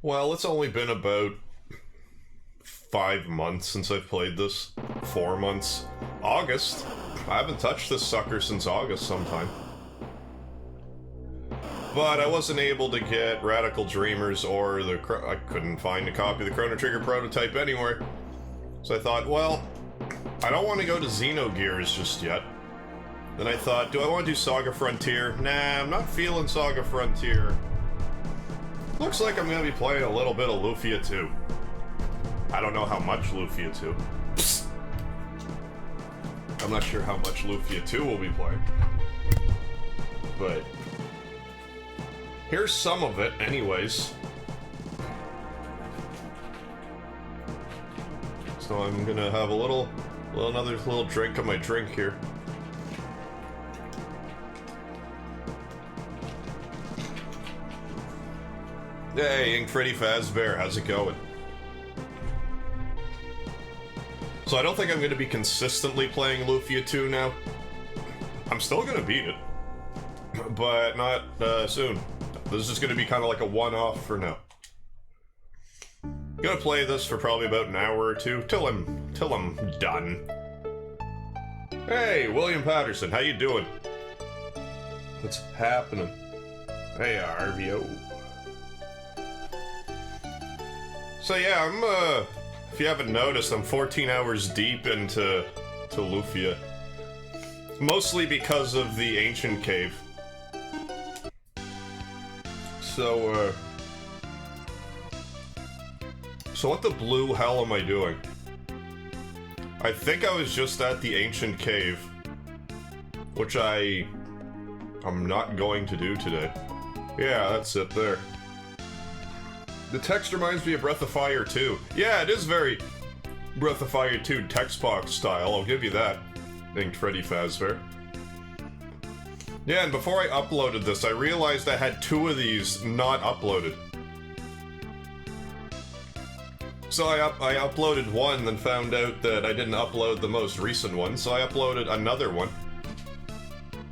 Well, it's only been about 5 months since I've played this. 4 months. August. I haven't touched this sucker since August sometime. But I wasn't able to get Radical Dreamers or the... I couldn't find a copy of the Chrono Trigger prototype anywhere. So I thought, well, I don't want to go to Xenogears just yet. Then I thought, do I want to do Saga Frontier? Nah, I'm not feeling Saga Frontier. Looks like I'm going to be playing a little bit of Lufia II. I don't know how much Lufia II. Psst. I'm not sure how much Lufia II will be playing. But here's some of it, anyways. So I'm gonna have another little drink of my drink here. Hey, Ink Freddy Fazbear, how's it going? So I don't think I'm going to be consistently playing Lufia 2 now. I'm still going to beat it, but not soon. This is just going to be kind of like a one-off for now. Gonna play this for probably about an hour or two till I'm done. Hey, William Patterson, how you doing? What's happening? Hey, RVO. So yeah, I'm if you haven't noticed, I'm 14 hours deep into Lufia. Mostly because of the ancient cave. So what the blue hell am I doing? I think I was just at the ancient cave, which I'm not going to do today. Yeah, that's it there. The text reminds me of Breath of Fire 2. Yeah, it is very Breath of Fire 2 text box style, I'll give you that. Inked Freddy Fazbear. Yeah, and before I uploaded this, I realized I had 2 of these not uploaded. So I uploaded one, then found out that I didn't upload the most recent one, so I uploaded another one.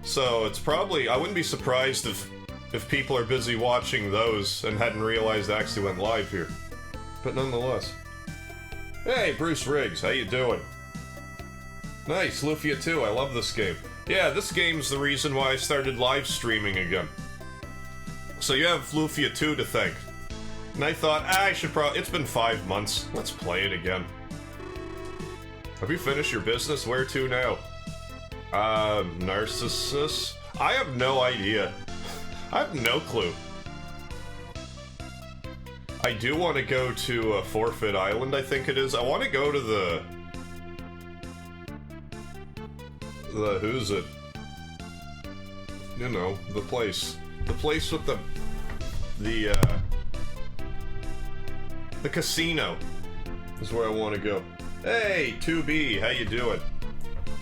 So it's probably... I wouldn't be surprised if people are busy watching those and hadn't realized I actually went live here. But nonetheless. Hey, Bruce Riggs, how you doing? Nice, Lufia 2, I love this game. Yeah, this game's the reason why I started live streaming again. So you have Lufia 2 to thank. And I thought, I should probably... It's been 5 months. Let's play it again. Have you finished your business? Where to now? Narcissus? I have no idea. I have no clue. I do want to go to Forfeit Island, I think it is. I want to go to the who's it? You know, the place. The place with the casino is where I want to go. Hey, 2B, how you doing?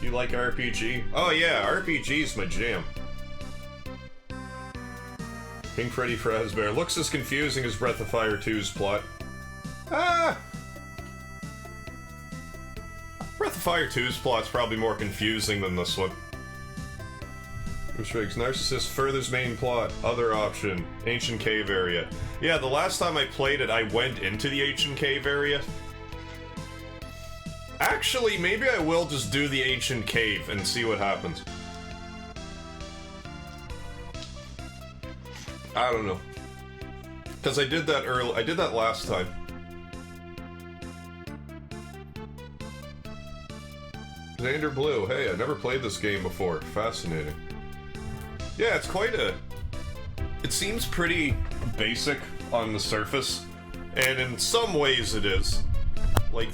You like RPG? Oh yeah, RPG's my jam. King Freddy Fazbear looks as confusing as Breath of Fire 2's plot. Ah! Breath of Fire 2's plot's probably more confusing than this one. Restricts Narcissus furthers main plot. Other option. Ancient cave area. Yeah, the last time I played it, I went into the ancient cave area. Actually, maybe I will just do the ancient cave and see what happens. I don't know. Because I did that early. I did that last time. Xander Blue. Hey, I never played this game before. Fascinating. Yeah, it's quite a... It seems pretty basic on the surface. And in some ways it is. Like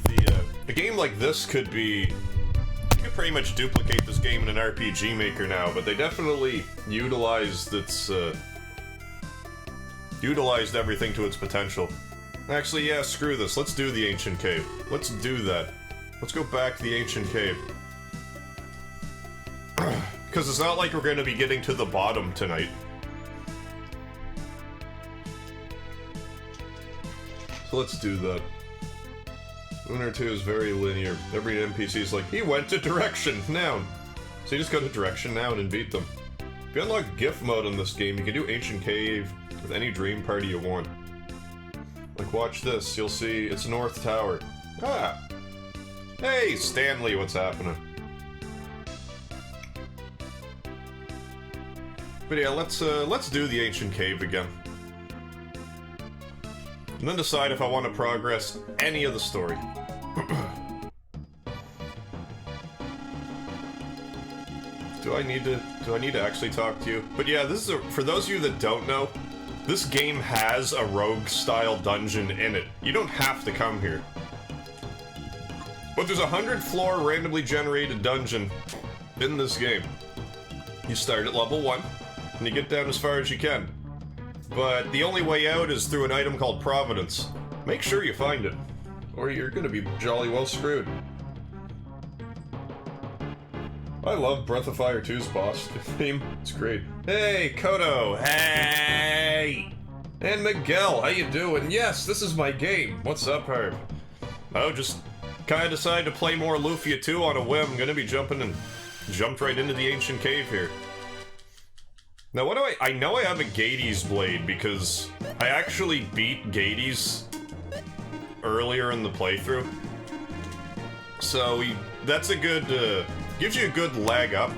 a game like this could be... You could pretty much duplicate this game in an RPG Maker now, but they definitely utilized its... utilized everything to its potential. Actually, yeah, screw this. Let's do the ancient cave. Let's do that. Let's go back to the ancient cave. Because it's not like we're going to be getting to the bottom tonight. So let's do that. Lunar 2 is very linear. Every NPC is like, he went to direction, noun. So you just go to direction, noun, and beat them. If you unlock GIF mode in this game, you can do ancient cave with any dream party you want. Like, watch this. You'll see it's North Tower. Ah! Hey, Stanley, what's happening? But yeah, let's do the ancient cave again. And then decide if I want to progress any of the story. Do I need to actually talk to you? But yeah, this is for those of you that don't know, this game has a rogue-style dungeon in it. You don't have to come here. But there's a 100-floor randomly generated dungeon in this game. You start at level 1, and you get down as far as you can. But the only way out is through an item called Providence. Make sure you find it, or you're gonna be jolly well screwed. I love Breath of Fire 2's boss theme. It's great. Hey, Kodo! Hey! And Miguel, how you doing? Yes, this is my game. What's up, Herb? Oh, just kinda decided to play more Lufia 2 on a whim. Gonna be jumped right into the ancient cave here. Now, what do I know I have a Gades blade because I actually beat Gades earlier in the playthrough. So, that's a good, gives you a good leg up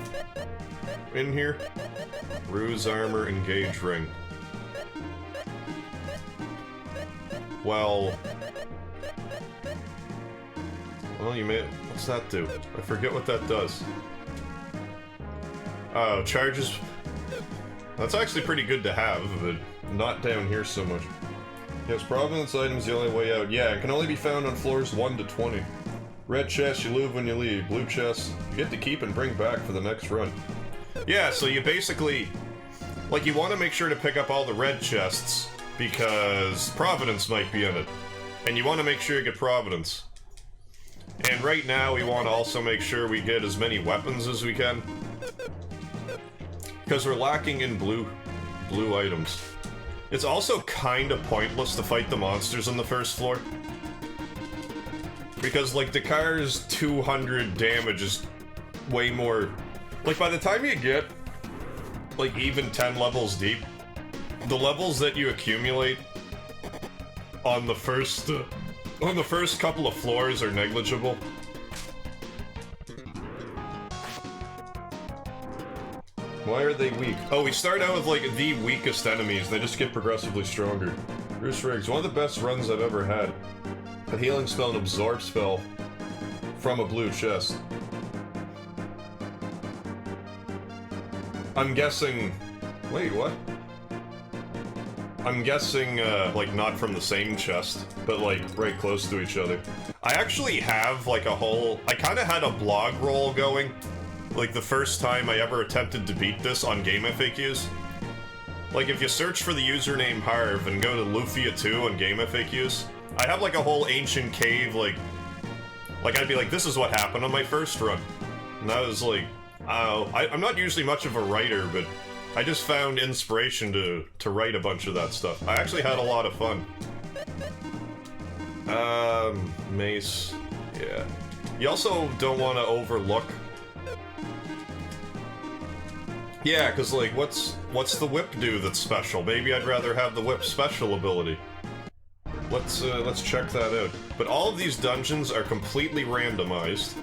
in here. Ruse armor, engage ring. Well, you may, what's that do? I forget what that does. Oh, charges. That's actually pretty good to have, but not down here so much. Yes, Providence items the only way out. Yeah, it can only be found on floors 1 to 20. Red chest, you lose when you leave. Blue chest, you get to keep and bring back for the next run. Yeah, so you basically... Like, you want to make sure to pick up all the red chests, because Providence might be in it. And you want to make sure you get Providence. And right now, we want to also make sure we get as many weapons as we can. Because we're lacking in blue items. It's also kind of pointless to fight the monsters on the first floor. Because, like, Dakar's 200 damage is way more... Like, by the time you get, like, even 10 levels deep, the levels that you accumulate on the first couple of floors are negligible. Why are they weak? Oh, we start out with, like, the weakest enemies, they just get progressively stronger. Bruce Riggs, one of the best runs I've ever had. A healing spell and absorb spell from a blue chest. I'm guessing... Wait, what? I'm guessing, like, not from the same chest, but, like, right close to each other. I actually have, like, a whole... I kinda had a blog roll going. Like, the first time I ever attempted to beat this on Game FAQs. Like, if you search for the username Harv and go to Lufia 2 on Game FAQs, I have, like, a whole ancient cave, like, I'd be like, this is what happened on my first run. And I was like, I'm not usually much of a writer, but I just found inspiration to write a bunch of that stuff. I actually had a lot of fun. Mace, yeah. You also don't want to overlook... Yeah, because, like, what's the whip do that's special? Maybe I'd rather have the whip special ability. Let's check that out. But all of these dungeons are completely randomized.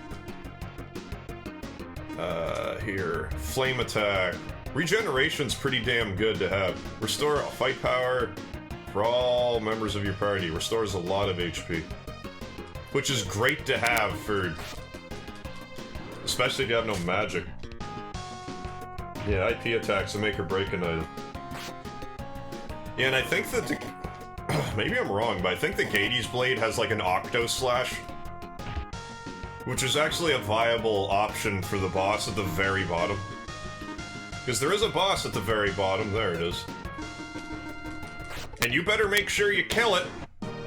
Here. Flame attack. Regeneration's pretty damn good to have. Restore fight power for all members of your party. Restores a lot of HP. Which is great to have for... Especially if you have no magic. Yeah, IP attacks will make or break an item. Yeah, and I think that the... Maybe I'm wrong, but I think the Gades blade has like an Octo Slash. Which is actually a viable option for the boss at the very bottom. Because there is a boss at the very bottom, there it is. And you better make sure you kill it,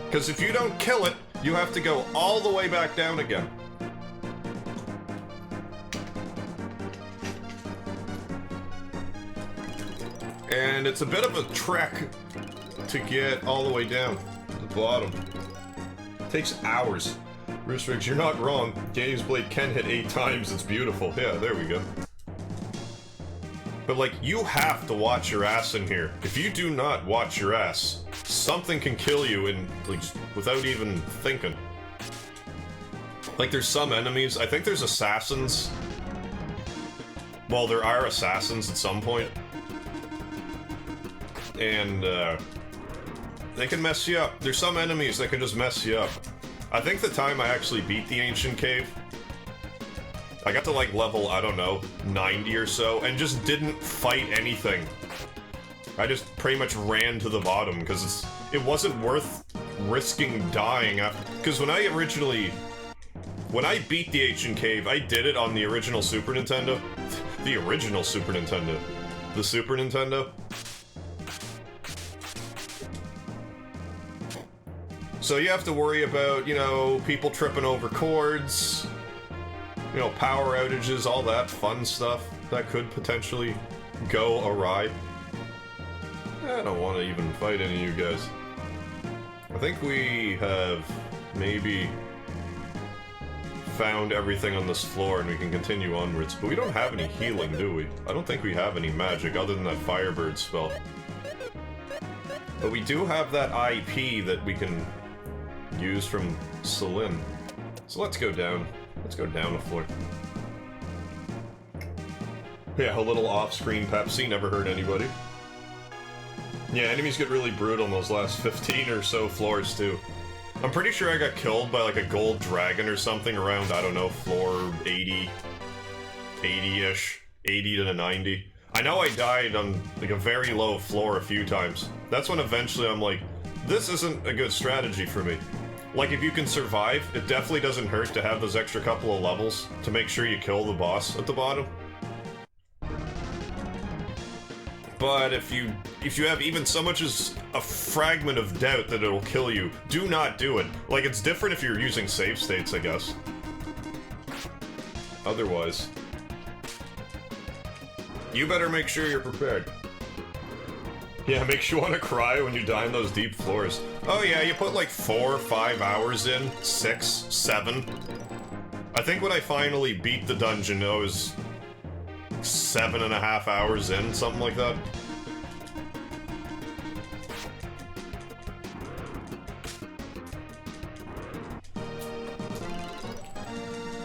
because if you don't kill it, you have to go all the way back down again. And it's a bit of a trek to get all the way down to the bottom. It takes hours. Bruce Riggs, you're not wrong. Gades blade can hit 8 times, it's beautiful. Yeah, there we go. But, like, you have to watch your ass in here. If you do not watch your ass, something can kill you in, like, without even thinking. Like, there's some enemies, I think there's assassins. Well, there are assassins at some point. And, they can mess you up. There's some enemies that can just mess you up. I think the time I actually beat the Ancient Cave, I got to, like, level, I don't know, 90 or so, and just didn't fight anything. I just pretty much ran to the bottom, because it wasn't worth risking dying after. Because when I beat the Ancient Cave, I did it on the original Super Nintendo. The original Super Nintendo. The Super Nintendo. So you have to worry about, you know, people tripping over cords, you know, power outages, all that fun stuff that could potentially go awry. I don't want to even fight any of you guys. I think we have maybe found everything on this floor and we can continue onwards, but we don't have any healing, do we? I don't think we have any magic other than that Firebird spell. But we do have that IP that we can use from Celine. So let's go down. Let's go down a floor. Yeah, a little off-screen Pepsi, never hurt anybody. Yeah, enemies get really brutal in those last 15 or so floors, too. I'm pretty sure I got killed by, like, a gold dragon or something around, I don't know, floor 80... 80-ish. 80 to 90. I know I died on, like, a very low floor a few times. That's when eventually I'm like, this isn't a good strategy for me. Like, if you can survive, it definitely doesn't hurt to have those extra couple of levels to make sure you kill the boss at the bottom. But if you have even so much as a fragment of doubt that it'll kill you, do not do it. Like, it's different if you're using save states, I guess. Otherwise, you better make sure you're prepared. Yeah, makes you want to cry when you die in those deep floors. Oh yeah, you put like 4 or 5 hours in, 6, 7. I think when I finally beat the dungeon, I was 7.5 hours in, something like that.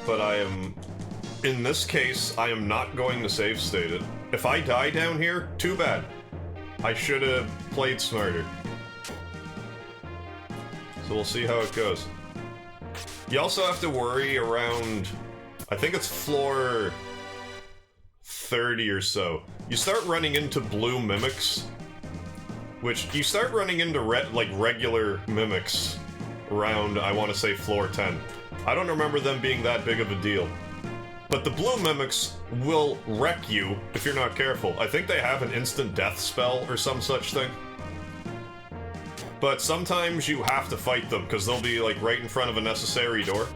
But I am... in this case, I am not going to save state it. If I die down here, too bad. I should have played smarter. So we'll see how it goes. You also have to worry around... I think it's floor 30 or so. You start running into blue mimics. Which, you start running into regular mimics around, I want to say, floor 10. I don't remember them being that big of a deal. But the blue mimics will wreck you if you're not careful. I think they have an instant death spell or some such thing. But sometimes you have to fight them because they'll be like right in front of a necessary door.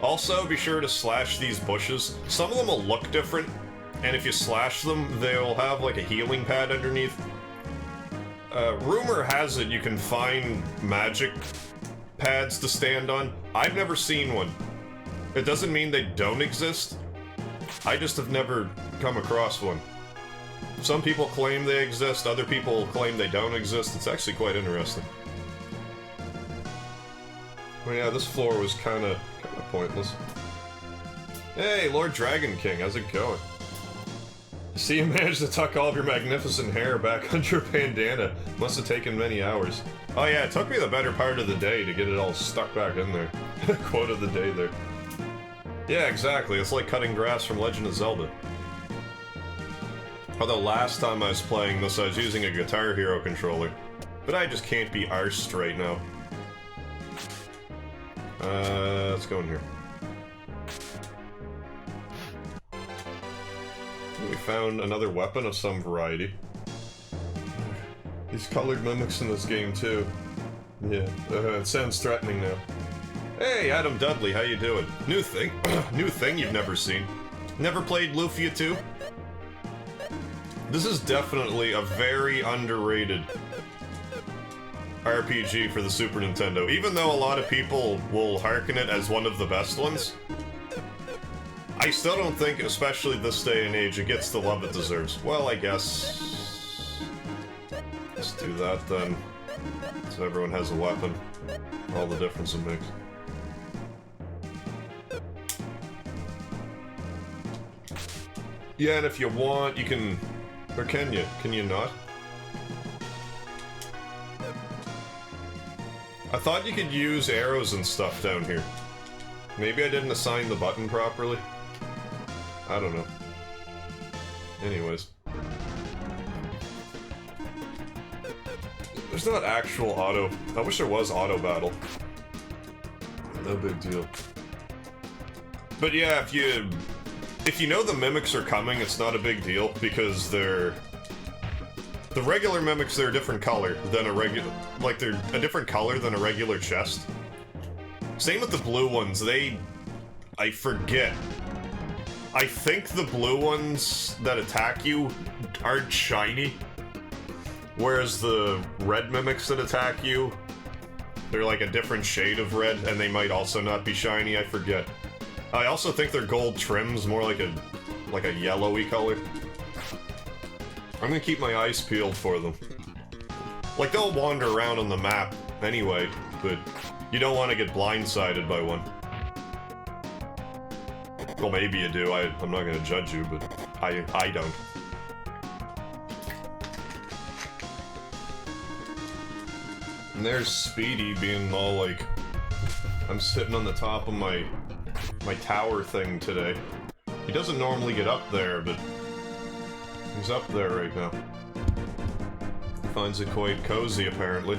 Also, be sure to slash these bushes. Some of them will look different, and if you slash them, they'll have like a healing pad underneath. Rumor has it you can find magic pads to stand on. I've never seen one. It doesn't mean they don't exist. I just have never come across one. Some people claim they exist, other people claim they don't exist. It's actually quite interesting. Well, yeah, this floor was kind of pointless. Hey, Lord Dragon King, how's it going? See, you managed to tuck all of your magnificent hair back under your bandana. Must have taken many hours. Oh yeah, it took me the better part of the day to get it all stuck back in there. Quote of the day there. Yeah, exactly. It's like cutting grass from Legend of Zelda. Although last time I was playing this, I was using a Guitar Hero controller. But I just can't be arsed right now. Let's go in here. We found another weapon of some variety. These colored mimics in this game, too. Yeah, it sounds threatening now. Hey, Adam Dudley, how you doing? New thing? New thing you've never seen. Never played Lufia II? This is definitely a very underrated RPG for the Super Nintendo. Even though a lot of people will hearken it as one of the best ones, I still don't think, especially this day and age, it gets the love it deserves. Well, I guess... Let's do that then. So everyone has a weapon. All the difference it makes. Yeah, and if you want, you can... Or can you? Can you not? I thought you could use arrows and stuff down here. Maybe I didn't assign the button properly. I don't know. Anyways. There's not actual auto... I wish there was auto battle. No big deal. But yeah, if you know the mimics are coming, it's not a big deal, because they're... The regular mimics, they're a different color than a regular... Like, they're a different color than a regular chest. Same with the blue ones, I forget. I think the blue ones that attack you aren't shiny. Whereas the red mimics that attack you, they're like a different shade of red, and they might also not be shiny, I forget. I also think their gold trim's more like a yellowy color. I'm gonna keep my eyes peeled for them. Like, they'll wander around on the map anyway, but you don't want to get blindsided by one. Well, maybe you do, I'm not gonna judge you, but I don't. And there's Speedy being all like, I'm sitting on the top of my tower thing today. He doesn't normally get up there, but he's up there right now. He finds it quite cozy, apparently.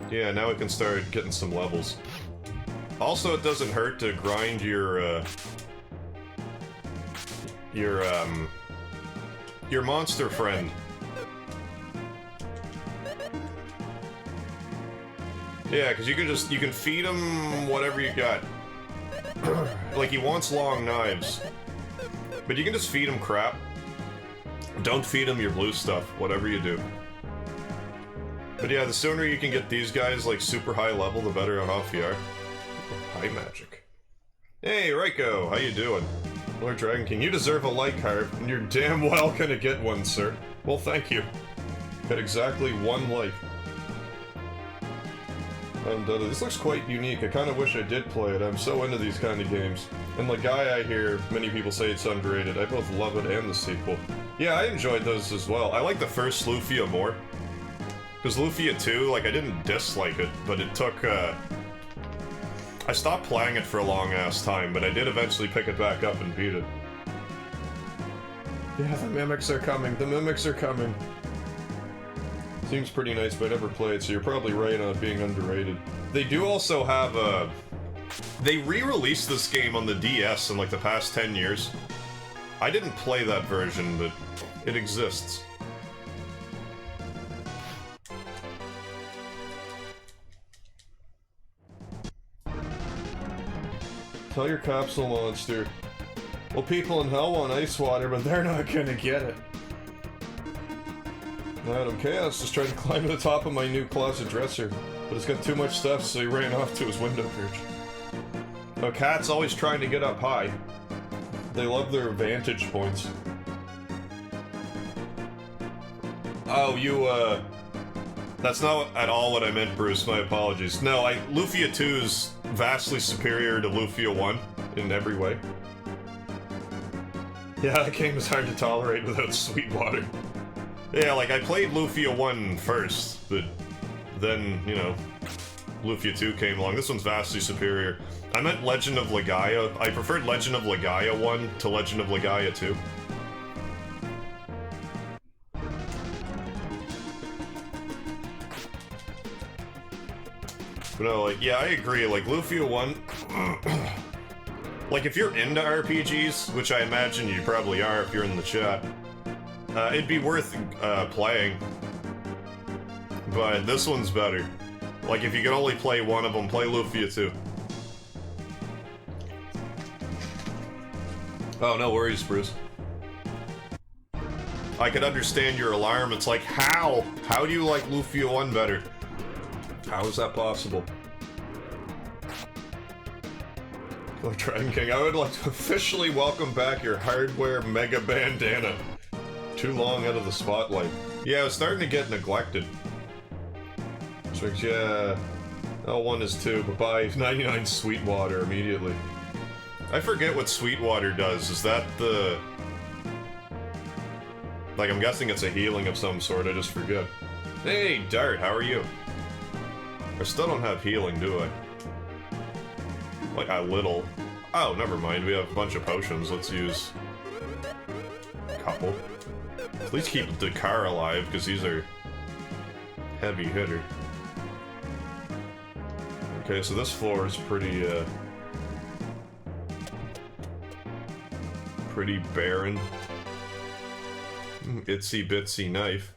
Yeah, now we can start getting some levels. Also, it doesn't hurt to grind your monster friend. Yeah, because you can feed him whatever you got. Like, he wants long knives. But you can just feed him crap. Don't feed him your blue stuff, whatever you do. But yeah, the sooner you can get these guys, like, super high level, the better off you are. High magic. Hey, Reiko, how you doing? Lord Dragon King, you deserve a like, Harv, and you're damn well gonna get one, sir. Well, thank you. Got exactly one like. And this looks quite unique. I kind of wish I did play it. I'm so into these kind of games. And like Guy, I hear many people say it's underrated. I both love it and the sequel. Yeah, I enjoyed those as well. I like the first Lufia more. Because Lufia II, like, I didn't dislike it, but it took, I stopped playing it for a long-ass time, but I did eventually pick it back up and beat it. Yeah, the mimics are coming. The mimics are coming. Seems pretty nice, but I never played, so you're probably right on it being underrated. They do also have a... They re-released this game on the DS in like the past 10 years. I didn't play that version, but it exists. Tell your capsule monster. Well, people in hell want ice water, but they're not gonna get it. Madam Chaos is trying to climb to the top of my new closet dresser, but it's got too much stuff, so he ran off to his window perch. A cat's always trying to get up high. They love their vantage points. Oh, that's not at all what I meant, Bruce. My apologies. No, Lufia 2's vastly superior to Lufia 1 in every way. Yeah, that game is hard to tolerate without sweet water. Yeah, like, I played Lufia 1 first, but then, you know, Lufia 2 came along. This one's vastly superior. I meant Legend of Legaia. I preferred Legend of Legaia 1 to Legend of Legaia 2. But no, like, yeah, I agree. Like, Lufia 1... like, if you're into RPGs, which I imagine you probably are if you're in the chat, it'd be worth playing. But this one's better. Like, if you can only play one of them, play Lufia 2. Oh, no worries, Bruce. I could understand your alarm. It's like, how? How do you like Lufia 1 better? How is that possible? Oh, Dragon King, I would like to officially welcome back your hardware mega bandana. Too long out of the spotlight. Yeah, it was starting to get neglected. So, yeah... L1 is 2, but buy 99 Sweetwater immediately. I forget what Sweetwater does. Is that the... Like, I'm guessing it's a healing of some sort, I just forget. Hey, Dart, how are you? I still don't have healing, do I? Like, a little. Oh, never mind, we have a bunch of potions. Let's use... a couple. At least keep Dakar alive, because he's our... heavy hitter. Okay, so this floor is pretty, pretty barren. Itsy bitsy knife.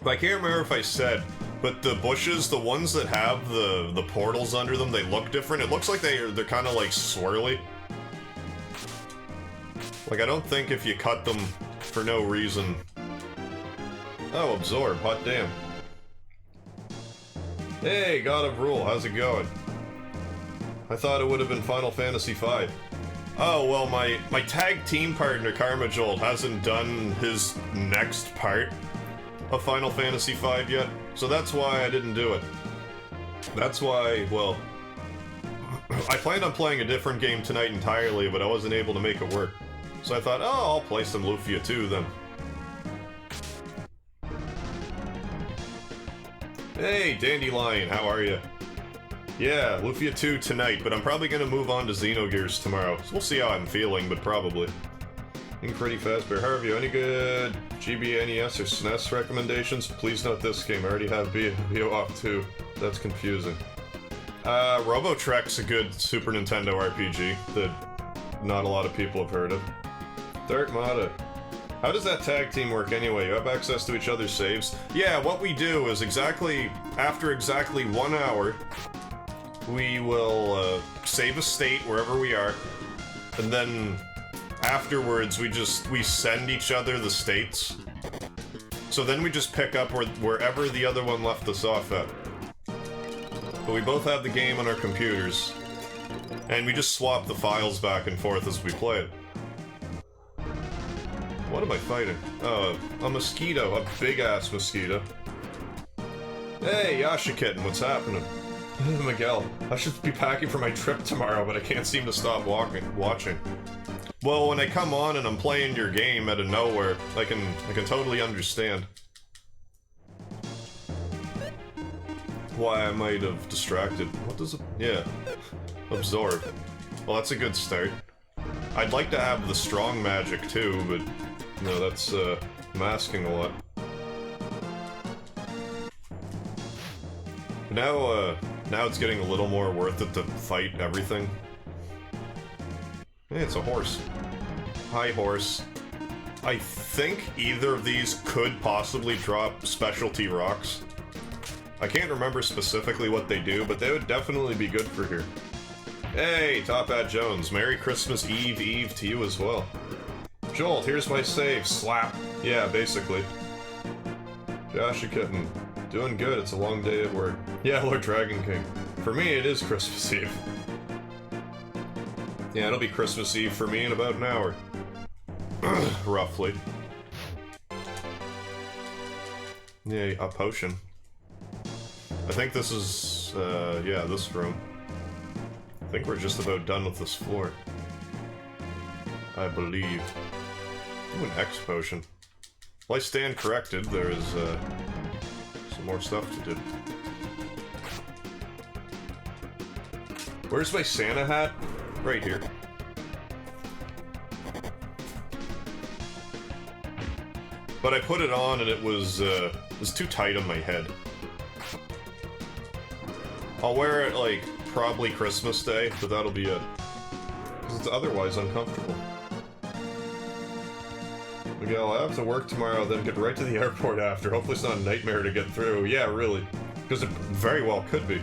I can't remember if I said, but the bushes, the ones that have the portals under them, they look different. It looks like they're kind of like swirly. Like, I don't think if you cut them for no reason... Oh, absorb, hot damn. Hey, God of Rule, how's it going? I thought it would have been Final Fantasy V. Oh, well, my tag team partner, Karma Jolt, hasn't done his next part of Final Fantasy V yet, so that's why I didn't do it. That's why, well... I planned on playing a different game tonight entirely, but I wasn't able to make it work. So I thought, oh, I'll play some Lufia II then. Hey, Dandelion, how are you? Yeah, Lufia 2 tonight, but I'm probably gonna move on to Xenogears tomorrow. So we'll see how I'm feeling, but probably. Pretty fast, MegaHarv, any good GB, NES, or SNES recommendations? Please note this game, I already have BO off 2. That's confusing. Robotrek's a good Super Nintendo RPG that not a lot of people have heard of. Dark Mata. How does that tag team work anyway? You have access to each other's saves? Yeah, what we do is after exactly 1 hour, we will save a state wherever we are, and then afterwards we send each other the states. So then we just pick up wherever the other one left us off at. But we both have the game on our computers, and we just swap the files back and forth as we play it. What am I fighting? A mosquito. A big-ass mosquito. Hey, Yasha Kitten, what's happening? Miguel, I should be packing for my trip tomorrow, but I can't seem to stop watching. Well, when I come on and I'm playing your game out of nowhere, I can totally understand why I might have distracted. What does it... Yeah. Absorb. Well, that's a good start. I'd like to have the strong magic too, but... No, that's, masking a lot. Now it's getting a little more worth it to fight everything. Hey, it's a horse. Hi, horse. I think either of these could possibly drop specialty rocks. I can't remember specifically what they do, but they would definitely be good for here. Hey, Top Hat Jones, Merry Christmas Eve to you as well. Jolt, here's my save, slap. Yeah, basically. Joshua Kitten, doing good, it's a long day at work. Yeah, Lord Dragon King. For me, it is Christmas Eve. Yeah, it'll be Christmas Eve for me in about an hour. Roughly. Yeah, a potion. I think this is, yeah, this room. I think we're just about done with this floor. I believe. Ooh, an X potion. Well, I stand corrected, there is, some more stuff to do. Where's my Santa hat? Right here. But I put it on and it was too tight on my head. I'll wear it, like, probably Christmas Day, but that'll be it. Because it's otherwise uncomfortable. Miguel, I have to work tomorrow, then get right to the airport after. Hopefully it's not a nightmare to get through. Yeah, really. Because it very well could be.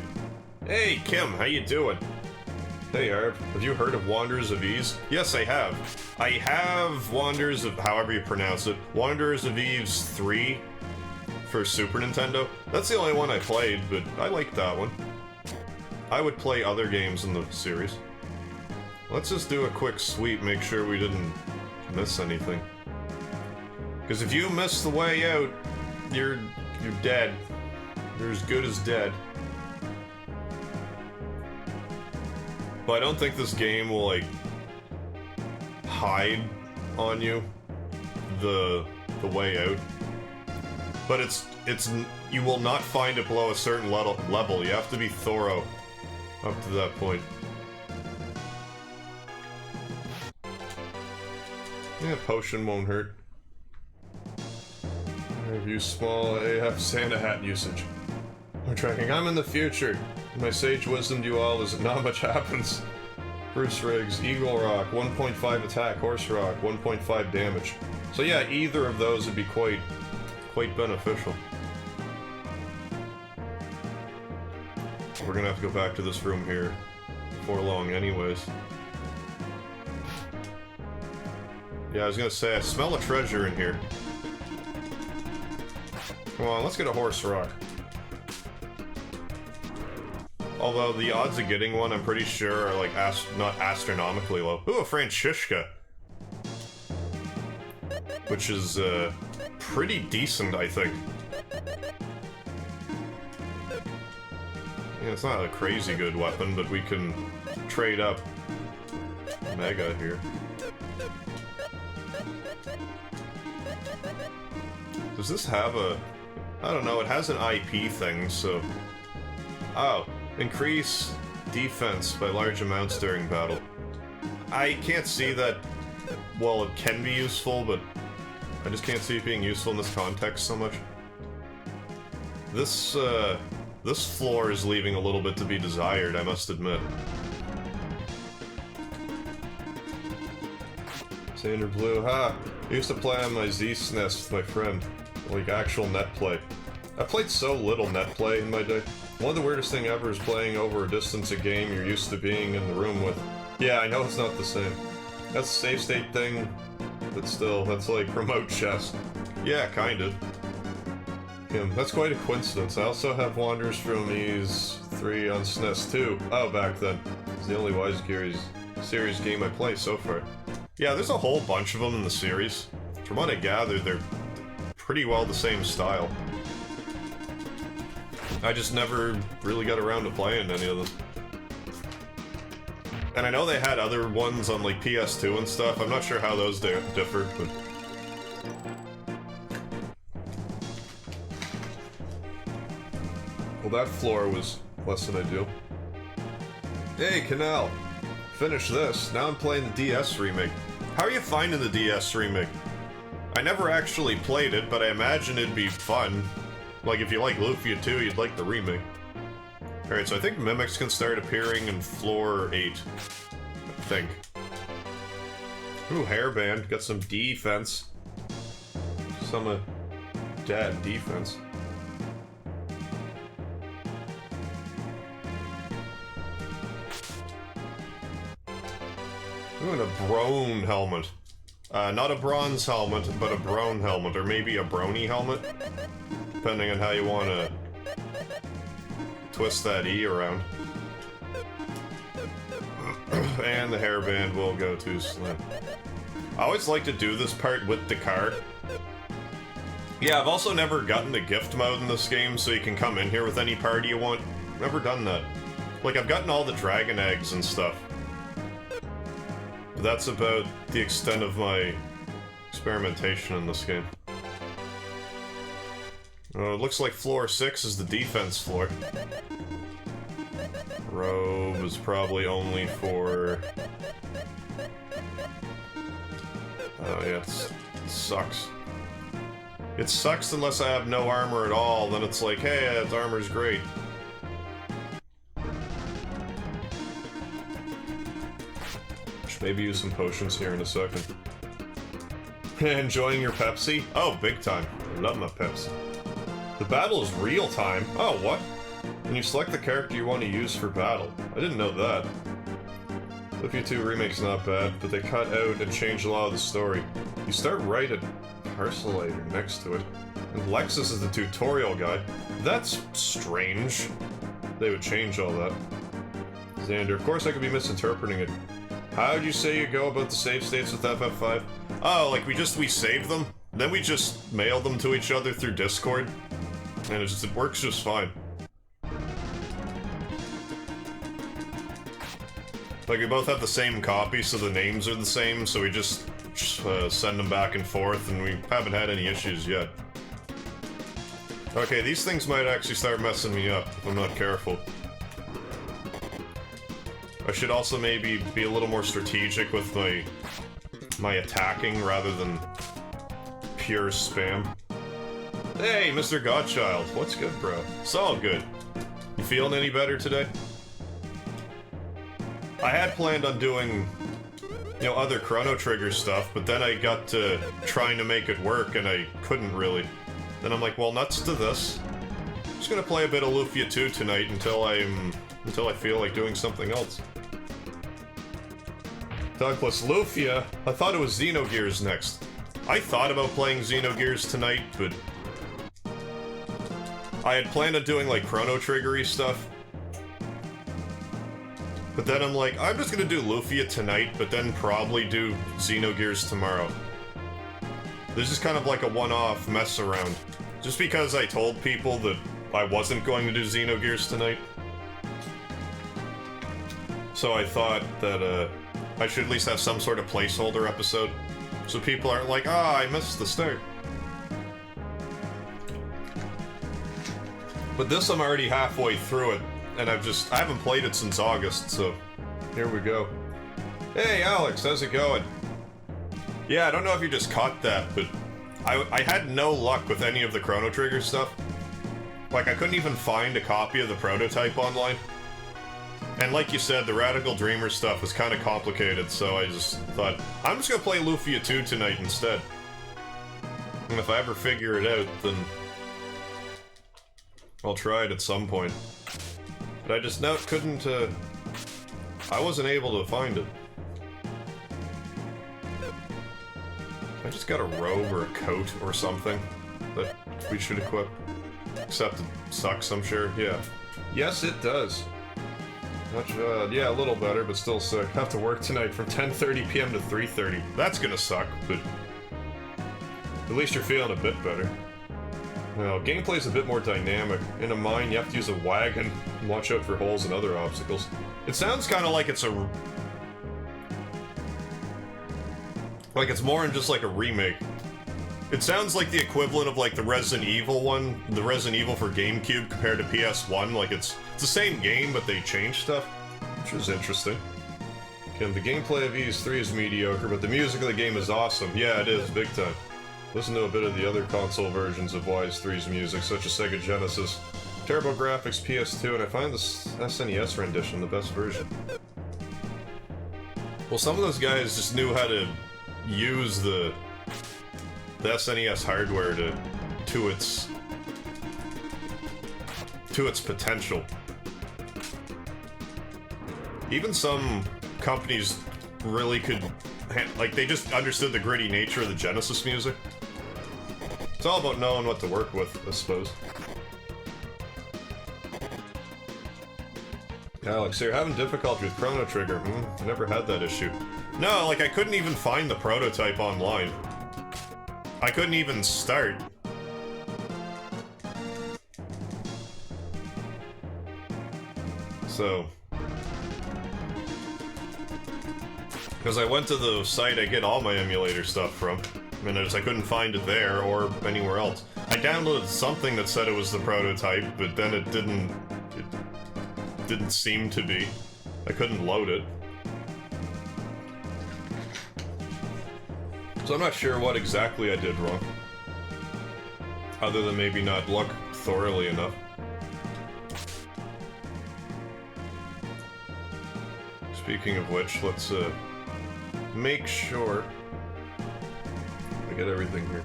Hey, Kim, how you doing? Hey, Arv, have you heard of Wanderers of Ys? Yes, I have. I have Wanderers of... however you pronounce it. Wanderers of Ys 3 for Super Nintendo. That's the only one I played, but I liked that one. I would play other games in the series. Let's just do a quick sweep, make sure we didn't miss anything. Because if you miss the way out, you're dead. You're as good as dead. But I don't think this game will, like, hide on you the way out. But you will not find it below a certain level. You have to be thorough up to that point. Yeah, potion won't hurt. Review small AF Santa hat usage. I'm tracking. I'm in the future. My sage wisdom to you all is that not much happens. Bruce Riggs, Eagle Rock, 1.5 attack, Horse Rock, 1.5 damage. So yeah, either of those would be quite beneficial. We're gonna have to go back to this room here before long anyways. Yeah, I was gonna say, I smell a treasure in here. Come on, let's get a Horse Rock. Although the odds of getting one, I'm pretty sure, are like not astronomically low. Ooh, a Francisca! Which is pretty decent, I think. Yeah, it's not a crazy good weapon, but we can trade up Mega here. Does this have a... I don't know, it has an IP thing, so... Oh, increase defense by large amounts during battle. I can't see that... Well, it can be useful, but I just can't see it being useful in this context so much. This floor is leaving a little bit to be desired, I must admit. Sander Blue, ha! I used to play on my Z-SNES with my friend. Like, actual net play. I played so little net play in my day. One of the weirdest thing ever is playing over a distance a game you're used to being in the room with. Yeah, I know it's not the same. That's a save state thing, but still, that's like remote chess. Yeah, kind of. Yeah, that's quite a coincidence. I also have Wanderers from Ys 3 on SNES too. Oh, back then. It's the only Xenogears series game I play so far. Yeah, there's a whole bunch of them in the series. From what I gather, they're pretty well the same style. I just never really got around to playing any of them. And I know they had other ones on like PS2 and stuff. I'm not sure how those differed, but... Well, that floor was less than ideal. Hey, Canal! Finish this. Now I'm playing the DS remake. How are you finding the DS remake? I never actually played it, but I imagine it'd be fun. Like, if you like Lufia II, you'd like the remake. Alright, so I think mimics can start appearing in floor 8. I think. Ooh, hairband. Got some defense. Some dad defense. Ooh, and a Brone helmet. Not a bronze helmet, but a Brone helmet, or maybe a Brony helmet. Depending on how you want to twist that E around. And the hairband will go too slim. I always like to do this part with the car. Yeah, I've also never gotten the gift mode in this game, so you can come in here with any party you want. Never done that. Like, I've gotten all the dragon eggs and stuff. But that's about the extent of my experimentation in this game. It looks like floor 6 is the defense floor. Robe is probably only for... Oh yeah, it sucks. It sucks unless I have no armor at all, then it's like, hey, that armor's great. Should maybe use some potions here in a second. Enjoying your Pepsi? Oh, big time. I love my Pepsi. The battle is real time. Oh, what? And you select the character you want to use for battle. I didn't know that. Lufia II Remake's not bad, but they cut out and changed a lot of the story. You start right at Parcellator next to it. And Lexus is the tutorial guide. That's strange. They would change all that. Xander, of course I could be misinterpreting it. How'd you say you go about the save states with FF5? Oh, like we save them, then we just mail them to each other through Discord, and it works just fine. Like, we both have the same copy, so the names are the same, so we just send them back and forth, and we haven't had any issues yet. Okay, these things might actually start messing me up if I'm not careful. I should also maybe be a little more strategic with my attacking rather than pure spam. Hey, Mr. Godchild, what's good, bro? It's all good. You feeling any better today? I had planned on doing, you know, other Chrono Trigger stuff, but then I got to trying to make it work and I couldn't really. Then I'm like, well, nuts to this. I'm just gonna play a bit of Lufia II tonight until I feel like doing something else. Douglas, Lufia? I thought it was Xenogears next. I thought about playing Xenogears tonight, but I had planned on doing like Chrono Trigger-y stuff. But then I'm like, I'm just gonna do Lufia tonight, but then probably do Xenogears tomorrow. This is kind of like a one-off mess around. Just because I told people that I wasn't going to do Xenogears tonight. So I thought that, I should at least have some sort of placeholder episode. So people aren't like, ah, I missed the start. But this, I'm already halfway through it. And I haven't played it since August, so here we go. Hey, Alex, how's it going? Yeah, I don't know if you just caught that, but I had no luck with any of the Chrono Trigger stuff. Like, I couldn't even find a copy of the prototype online. And like you said, the Radical Dreamer stuff was kind of complicated, so I just thought, I'm just gonna play Lufia 2 tonight instead. And if I ever figure it out, then I'll try it at some point. But I just couldn't, I wasn't able to find it. I just got a robe or a coat or something that we should equip. Except it sucks, I'm sure. Yeah. Yes, it does. Not yeah, a little better, but still sick. Have to work tonight from 10:30 p.m. to 3:30. That's gonna suck, but at least you're feeling a bit better. Well, gameplay's a bit more dynamic. In a mine, you have to use a wagon and watch out for holes and other obstacles. It sounds kind of like it's a... like it's more than just like a remake. It sounds like the equivalent of like the Resident Evil one, the Resident Evil for GameCube compared to PS1. Like it's the same game, but they changed stuff, which is interesting. Okay, the gameplay of ES3 is mediocre, but the music of the game is awesome. Yeah, it is, big time. Listen to a bit of the other console versions of YS3's music, such as Sega Genesis. Terrible graphics, PS2, and I find this SNES rendition the best version. Well, some of those guys just knew how to use the SNES hardware to its potential. Even some companies really could, like, they just understood the gritty nature of the Genesis music. It's all about knowing what to work with, I suppose. Alex, so you're having difficulty with Chrono Trigger. I never had that issue. No, like, I couldn't even find the prototype online. I couldn't even start. So... because I went to the site I get all my emulator stuff from, and I couldn't find it there or anywhere else. I downloaded something that said it was the prototype, but then it didn't seem to be. I couldn't load it. So I'm not sure what exactly I did wrong. Other than maybe not look thoroughly enough. Speaking of which, let's make sure I get everything here.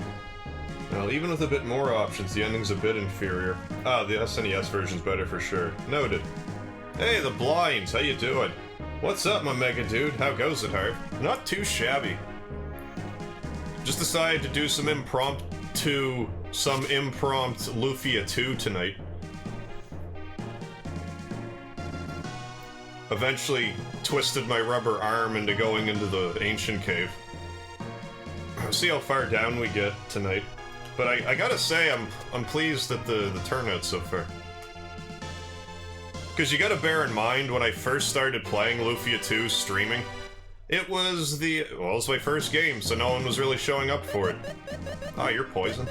Now, even with a bit more options, the ending's a bit inferior. Ah, the SNES version's better for sure. Noted. Hey, the Blinds, how you doing? What's up, my mega dude? How goes it, Harv? Not too shabby. Just decided to do some impromptu Lufia 2 tonight. A eventually twisted my rubber arm into going into the ancient cave. We'll see how far down we get tonight. But I gotta say, I'm pleased at the turnout so far. Because you gotta bear in mind, when I first started playing Lufia II streaming, it was my first game, so no one was really showing up for it. Ah, you're poison.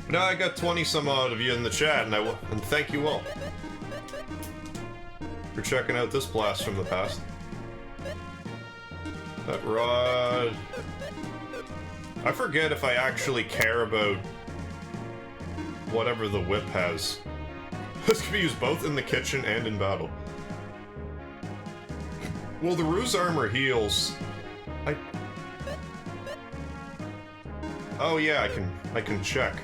Now I got 20-some odd of you in the chat, and thank you all for checking out this blast from the past. That rod... I forget if I actually care about whatever the whip has. This can be used both in the kitchen and in battle. Well, the ruse armor heals. Oh yeah, I can check.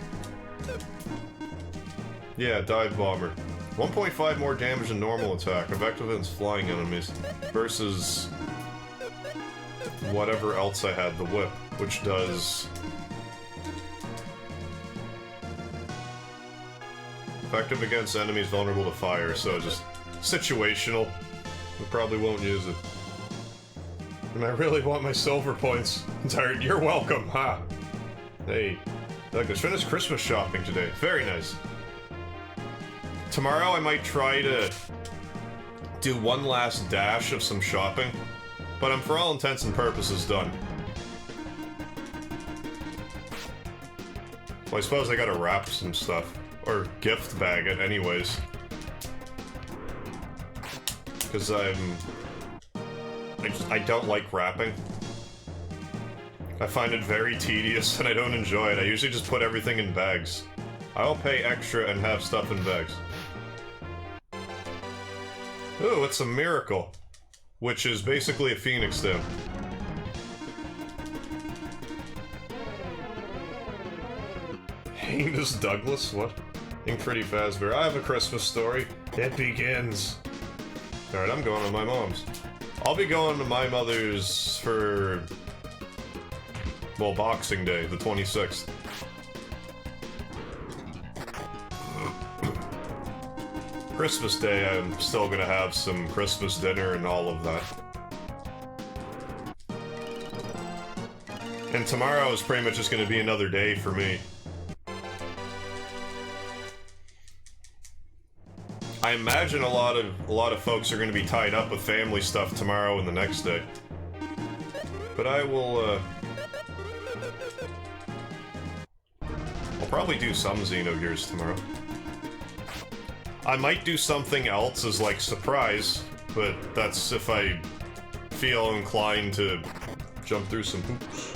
Yeah, dive bomber. 1.5 more damage than normal attack, effective against flying enemies, versus whatever else I had, the whip, which does effective against enemies vulnerable to fire, so just situational. We probably won't use it. And I really want my silver points. Tired. You're welcome, ha! Hey, Douglas, finished Christmas shopping today. Very nice. Tomorrow I might try to do one last dash of some shopping, but I'm for all intents and purposes done. Well, I suppose I gotta wrap some stuff. Or gift bag it anyways. Because I don't like wrapping. I find it very tedious and I don't enjoy it. I usually just put everything in bags. I'll pay extra and have stuff in bags. Ooh, it's a miracle. Which is basically a phoenix down. Heinous Douglas? What? Think pretty fast, I have a Christmas story. It begins. Alright, I'm going to my mom's. I'll be going to my mother's for... well, Boxing Day, the 26th. Christmas Day, I'm still gonna have some Christmas dinner and all of that. And tomorrow is pretty much just gonna be another day for me. I imagine a lot of folks are going to be tied up with family stuff tomorrow and the next day. But I will, I'll probably do some Xenogears tomorrow. I might do something else as, like, surprise, but that's if I feel inclined to jump through some hoops.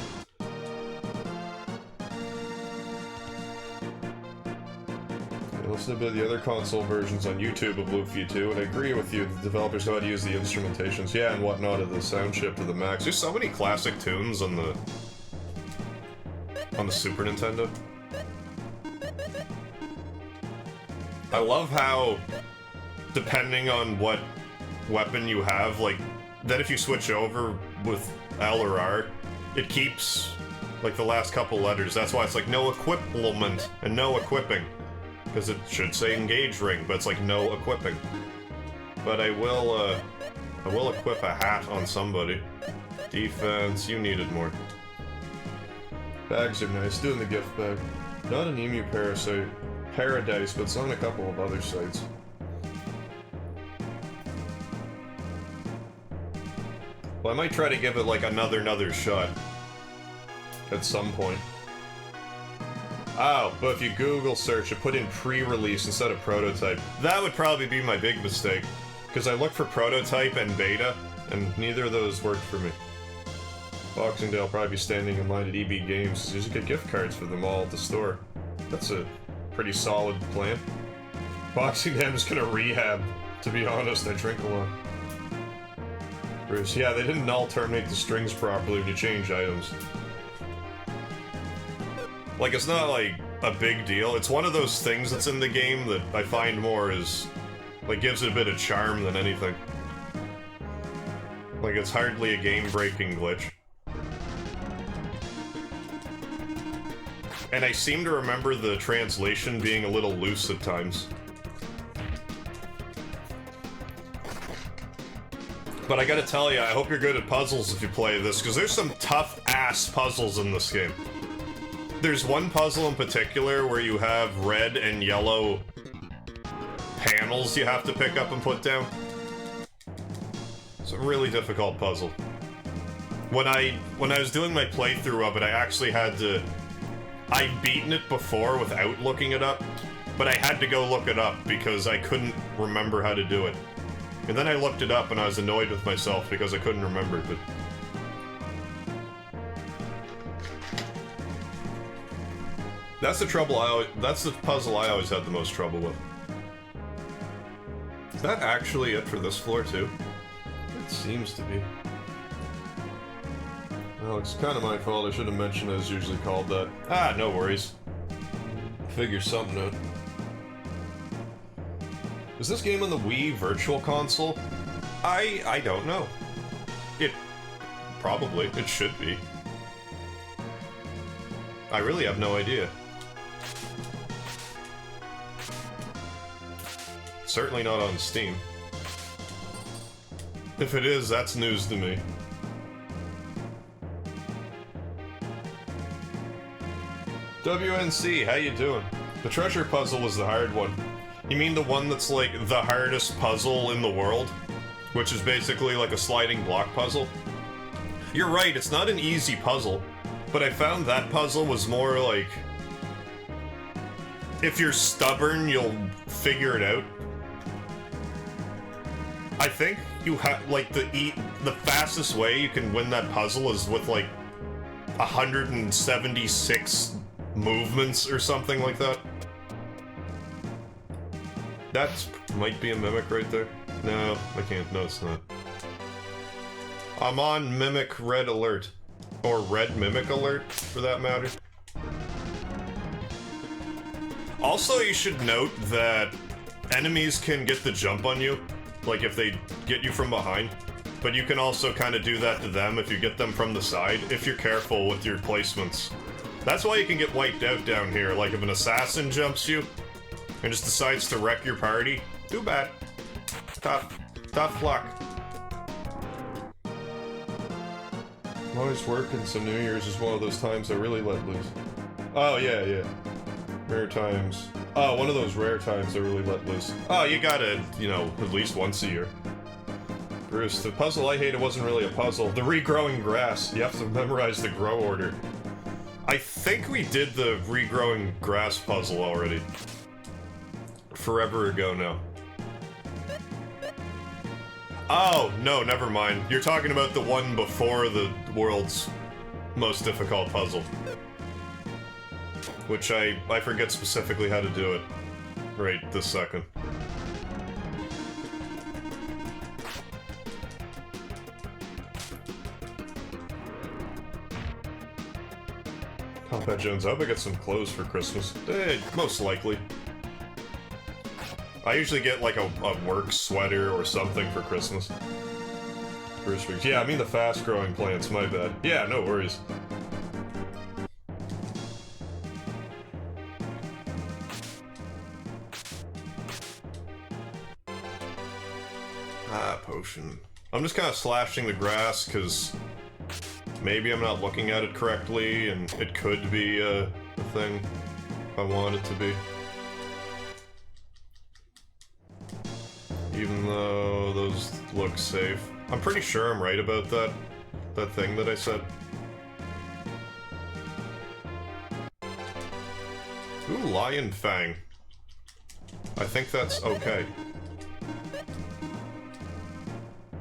Listen to the other console versions on YouTube of Lufia II, and I agree with you, the developers know how to use the instrumentations, yeah, and whatnot of the sound chip to the max. There's so many classic tunes on the Super Nintendo. I love how, depending on what weapon you have, like, that if you switch over with L or R, it keeps, like, the last couple letters. That's why it's like, no equipment and no equipping. Because it should say engage ring, but it's like no equipping. But I will equip a hat on somebody. Defense, you needed more. Bags are nice, doing the gift bag. Not an emu parasite. Paradise, but it's on a couple of other sites. Well, I might try to give it like another shot. At some point. Oh, but if you Google search it, put in pre-release instead of prototype. That would probably be my big mistake. Because I looked for prototype and beta, and neither of those worked for me. Boxing Day, I'll probably be standing in line at EB Games. You just get gift cards for them all at the store. That's a pretty solid plan. Boxing Day, I'm just gonna rehab. To be honest, I drink a lot. Bruce, yeah, they didn't all terminate the strings properly when you change items. Like, it's not, like, a big deal. It's one of those things that's in the game that I find more is, like, gives it a bit of charm than anything. Like, it's hardly a game-breaking glitch. And I seem to remember the translation being a little loose at times. But I gotta tell you, I hope you're good at puzzles if you play this, because there's some tough-ass puzzles in this game. There's one puzzle in particular where you have red and yellow panels you have to pick up and put down. It's a really difficult puzzle. When I was doing my playthrough of it, I actually had to... I'd beaten it before without looking it up, but I had to go look it up because I couldn't remember how to do it. And then I looked it up and I was annoyed with myself because I couldn't remember, but... That's the trouble that's the puzzle I always had the most trouble with. Is that actually it for this floor, too? It seems to be. Well, it's kind of my fault. I should have mentioned I was usually called that. Ah, no worries. Figure something out. Is this game on the Wii Virtual Console? I don't know. It... probably. It should be. I really have no idea. Certainly not on Steam. If it is, that's news to me. WNC, how you doing? The treasure puzzle was the hard one. You mean the one that's like the hardest puzzle in the world? Which is basically like a sliding block puzzle? You're right, it's not an easy puzzle, but I found that puzzle was more like... if you're stubborn, you'll figure it out. I think you have, like, the fastest way you can win that puzzle is with, like, 176 movements or something like that. That might be a mimic right there. No, I can't. No, it's not. I'm on Mimic Red Alert. Or Red Mimic Alert, for that matter. Also, you should note that enemies can get the jump on you, like if they get you from behind. But you can also kind of do that to them if you get them from the side, if you're careful with your placements. That's why you can get wiped out down here, like if an assassin jumps you and just decides to wreck your party. Too bad. Tough luck. I'm always working, so New Year's is one of those times I really let loose. Oh, yeah. Rare times. Oh, one of those rare times I really let loose. Oh, you gotta, you know, at least once a year. Bruce, the puzzle I hated wasn't really a puzzle. The regrowing grass. You have to memorize the grow order. I think we did the regrowing grass puzzle already. Forever ago now. Oh, no, never mind. You're talking about the one before the world's most difficult puzzle. Which I forget specifically how to do it right this second. Combat Jones, I hope I get some clothes for Christmas. Most likely. I usually get like a work sweater or something for Christmas. Bruce Weeks. Yeah, I mean the fast-growing plants, my bad. Yeah, no worries. Potion. I'm just kind of slashing the grass because maybe I'm not looking at it correctly and it could be a thing if I want it to be. Even though those look safe. I'm pretty sure I'm right about that thing that I said. Ooh, Lion Fang. I think that's okay.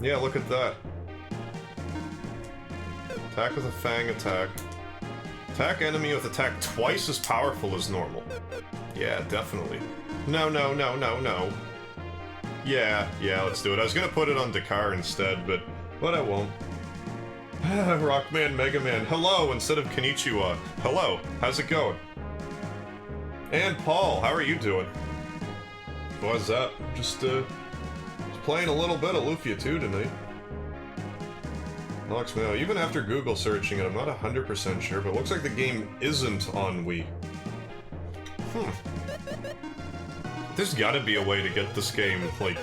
Yeah, look at that. Attack with a Fang attack. Attack enemy with attack twice as powerful as normal. Yeah, definitely. No. Yeah, let's do it. I was gonna put it on Dakar instead, but I won't. Rockman, Mega Man, hello instead of Konnichiwa. Hello, how's it going? And Paul, how are you doing? What's up? Just playing a little bit of Lufia II tonight. Alex Mayo, even after Google searching it, I'm not 100% sure, but it looks like the game isn't on Wii. There's gotta be a way to get this game, like,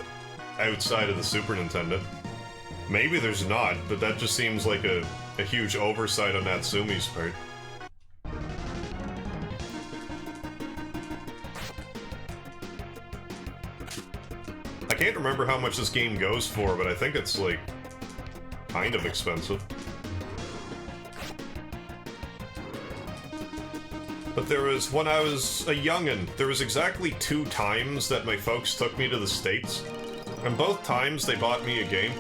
outside of the Super Nintendo. Maybe there's not, but that just seems like a huge oversight on Natsumi's part. I can't remember how much this game goes for, but I think it's, like, kind of expensive. But there was, when I was a youngin', there was exactly 2 times that my folks took me to the States. And both times they bought me a game.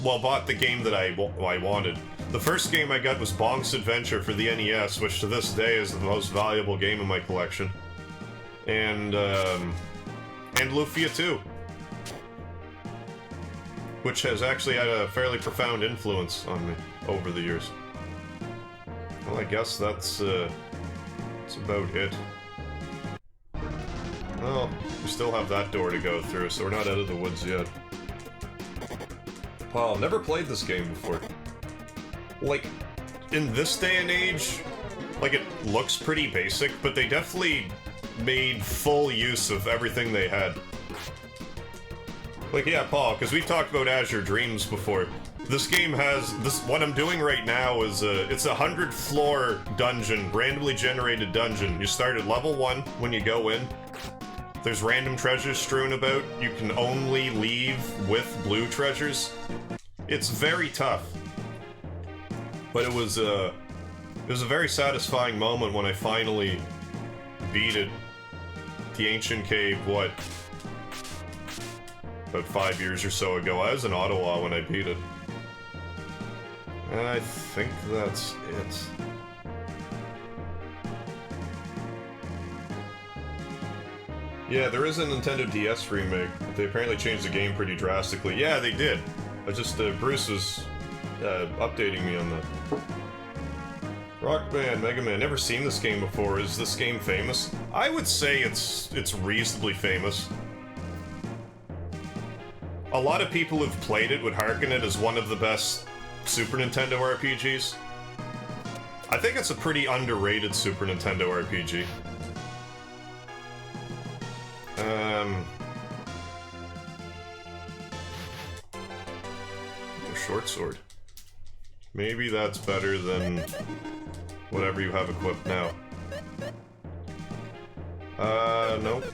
Well, bought the game that I wanted. The first game I got was Bonk's Adventure for the NES, which to this day is the most valuable game in my collection. And Lufia II. Which has actually had a fairly profound influence on me over the years. Well, I guess that's about it. Well, we still have that door to go through, so we're not out of the woods yet. Wow, never played this game before. Like, in this day and age, like, it looks pretty basic, but they definitely made full use of everything they had. Like, yeah, Paul, because we talked about Azure Dreams before. This game has, what I'm doing right now is, it's a 100-floor dungeon, randomly generated dungeon. You start at level 1 when you go in. There's random treasures strewn about. You can only leave with blue treasures. It's very tough. But it was a very satisfying moment when I finally beat it. The Ancient Cave, what? About 5 years or so ago. I was in Ottawa when I beat it. And I think that's it. Yeah, there is a Nintendo DS remake. They apparently changed the game pretty drastically. Yeah, they did. I just, Bruce was updating me on that. Rock Band, Mega Man. Never seen this game before. Is this game famous? I would say it's reasonably famous. A lot of people who've played it would hearken it as one of the best Super Nintendo RPGs. I think it's a pretty underrated Super Nintendo RPG. A short sword. Maybe that's better than whatever you have equipped now. Nope.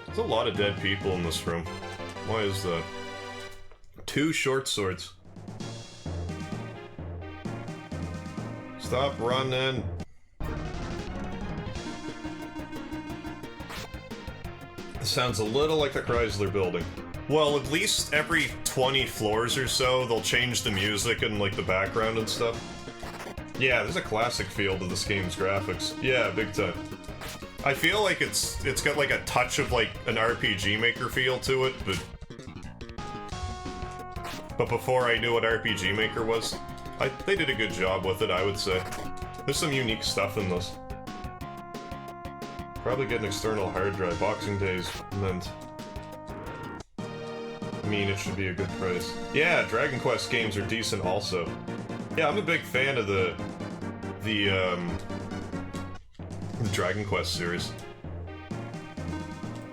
There's a lot of dead people in this room. Why is that? 2 short swords. Stop running. This sounds a little like the Chrysler Building. Well, at least every 20 floors or so, they'll change the music and, like, the background and stuff. Yeah, there's a classic feel to this game's graphics. Yeah, big time. I feel like it's got, like, a touch of, like, an RPG Maker feel to it, but before I knew what RPG Maker was, they did a good job with it, I would say. There's some unique stuff in this. Probably get an external hard drive. Boxing Day's meant. I mean, it should be a good price. Yeah, Dragon Quest games are decent also. Yeah, I'm a big fan of the Dragon Quest series.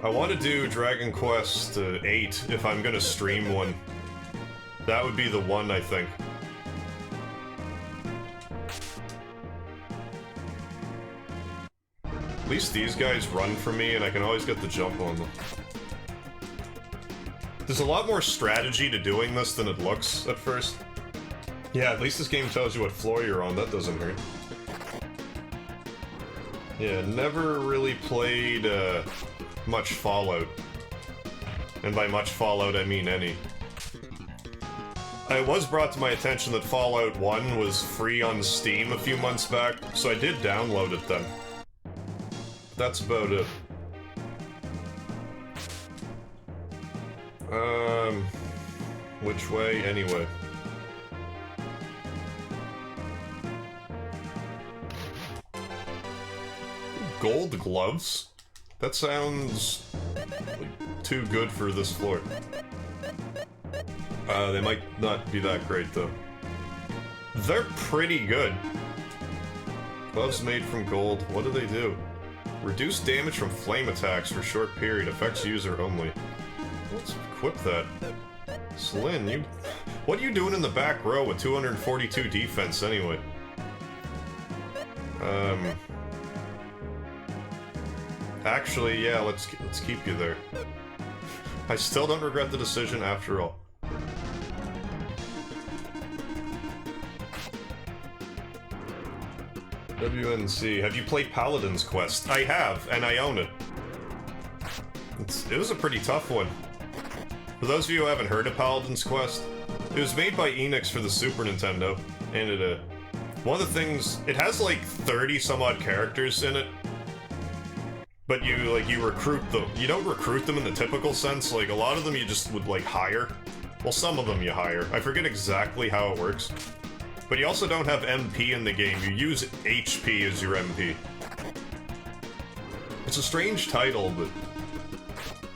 I want to do Dragon Quest 8 if I'm gonna stream one. That would be the one, I think. At least these guys run from me and I can always get the jump on them. There's a lot more strategy to doing this than it looks at first. Yeah, at least this game tells you what floor you're on, that doesn't hurt. Yeah, never really played much Fallout. And by much Fallout, I mean any. It was brought to my attention that Fallout 1 was free on Steam a few months back, so I did download it then. That's about it. Which way, anyway? Gold gloves? That sounds like too good for this floor. They might not be that great, though. They're pretty good. Gloves made from gold. What do they do? Reduce damage from flame attacks for a short period. Affects user only. Let's equip that. Slin, you... What are you doing in the back row with 242 defense, anyway? Actually, yeah, let's keep you there. I still don't regret the decision after all. WNC, have you played Paladin's Quest? I have, and I own it. It was a pretty tough one. For those of you who haven't heard of Paladin's Quest, it was made by Enix for the Super Nintendo, and one of the things, it has like 30 some odd characters in it, but you recruit them. You don't recruit them in the typical sense, like a lot of them you just would like hire. Well, some of them you hire. I forget exactly how it works. But you also don't have MP in the game, you use HP as your MP. It's a strange title, but...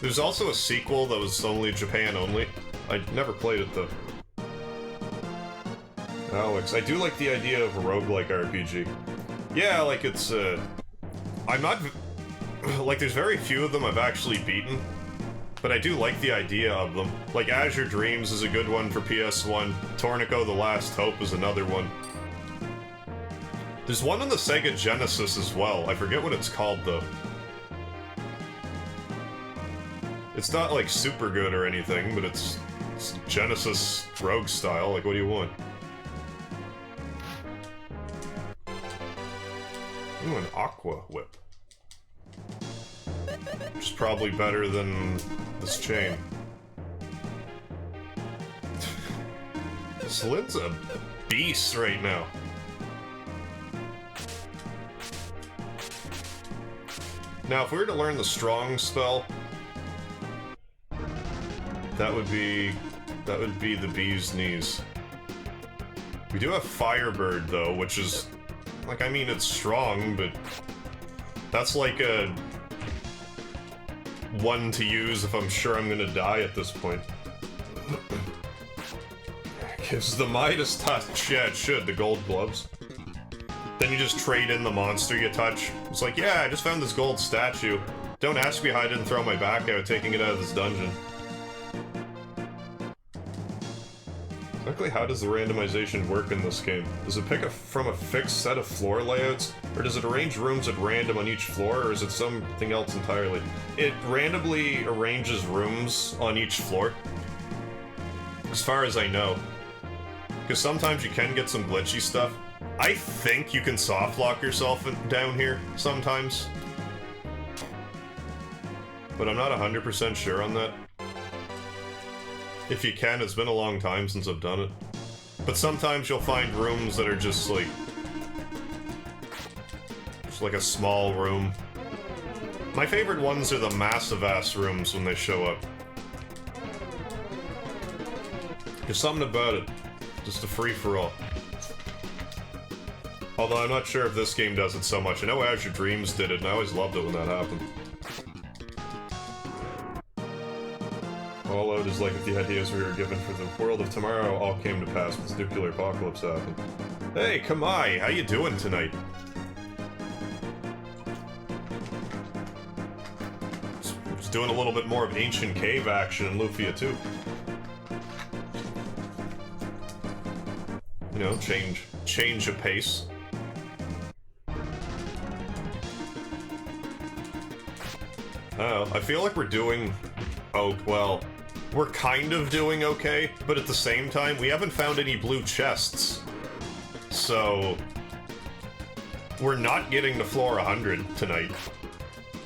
There's also a sequel that was only Japan only. I never played it, though. Alex, I do like the idea of a roguelike RPG. Yeah, like it's, I'm not... Like, there's very few of them I've actually beaten, but I do like the idea of them. Like, Azure Dreams is a good one for PS1, Tornico The Last Hope is another one. There's one on the Sega Genesis as well, I forget what it's called though. It's not like super good or anything, but it's Genesis rogue style, like what do you want? Ooh, an Aqua Whip. Which is probably better than this chain. Slin's a beast right now. Now, if we were to learn the strong spell, that would be the bee's knees. We do have Firebird though, which is like, I mean, it's strong, but that's like a one to use if I'm sure I'm gonna die at this point. Gives the Midas touch. Yeah, it should, the gold gloves. Then you just trade in the monster you touch. It's like, yeah, I just found this gold statue. Don't ask me how I didn't throw my back out taking it out of this dungeon. Exactly how does the randomization work in this game? Does it pick from a fixed set of floor layouts? Or does it arrange rooms at random on each floor, or is it something else entirely? It randomly arranges rooms on each floor. As far as I know. Because sometimes you can get some glitchy stuff. I think you can soft lock yourself down here sometimes. But I'm not 100% sure on that. If you can, it's been a long time since I've done it. But sometimes you'll find rooms that are just like a small room. My favorite ones are the massive-ass rooms when they show up. There's something about it. Just a free-for-all. Although I'm not sure if this game does it so much. I know Azure Dreams did it, and I always loved it when that happened. Fallout is like if the ideas we were given for the world of tomorrow all came to pass when nuclear apocalypse happened. Hey, Kamai, how you doing tonight? Just doing a little bit more of ancient cave action in Lufia II. You know, change of pace. Oh, I feel like we're doing... Oh, well... We're kind of doing okay, but at the same time, we haven't found any blue chests. So... We're not getting to floor 100 tonight.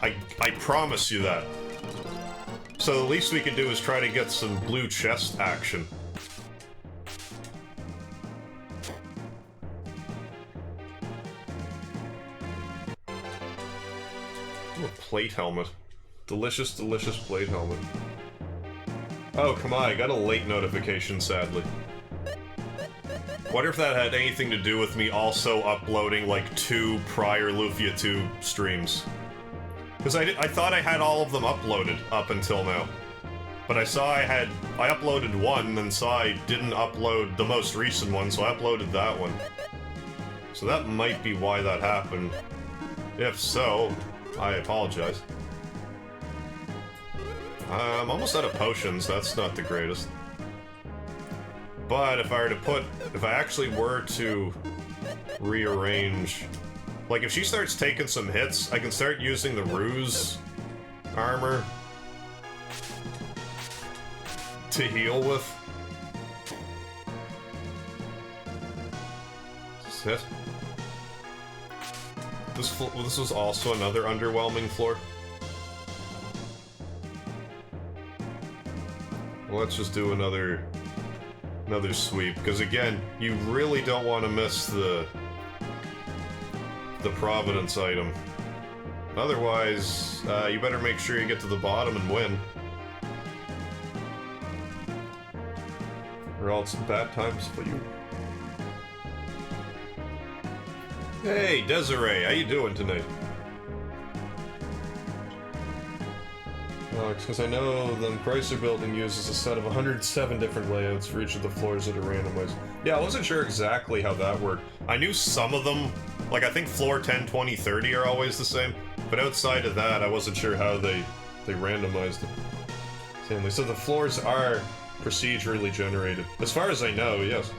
I promise you that. So the least we can do is try to get some blue chest action. Ooh, a plate helmet. Delicious, delicious plate helmet. Oh, come on, I got a late notification, sadly. Wonder if that had anything to do with me also uploading, like, 2 prior Lufia II streams. Because I thought I had all of them uploaded up until now. But I saw I uploaded one, and saw I didn't upload the most recent one, so I uploaded that one. So that might be why that happened. If so, I apologize. I'm almost out of potions, that's not the greatest. But if I actually were to rearrange... Like, if she starts taking some hits, I can start using the ruse armor to heal with. Just hit. This was also another underwhelming floor. Well, let's just do another sweep, because again, you really don't want to miss the Providence item. Otherwise, you better make sure you get to the bottom and win. Or else bad times for you. Hey, Desiree, how you doing tonight? Because I know the Chrysler building uses a set of 107 different layouts for each of the floors that are randomized. Yeah, I wasn't sure exactly how that worked. I knew some of them, like I think floor 10, 20, 30 are always the same, but outside of that, I wasn't sure how they randomized it. So the floors are procedurally generated. As far as I know, yes.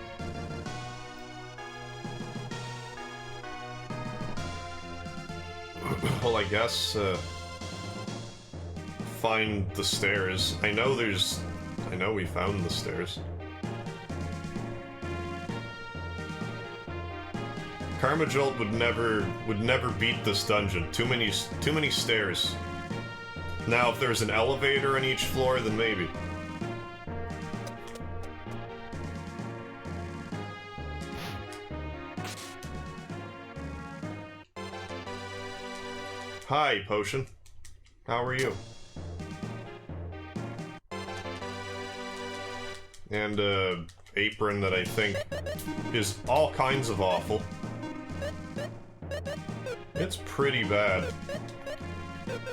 Well, I guess, find the stairs. I know we found the stairs. Karma Jolt would never beat this dungeon. Too many stairs. Now, if there's an elevator on each floor, then maybe. Hi, Potion. How are you? And, apron that I think is all kinds of awful. It's pretty bad.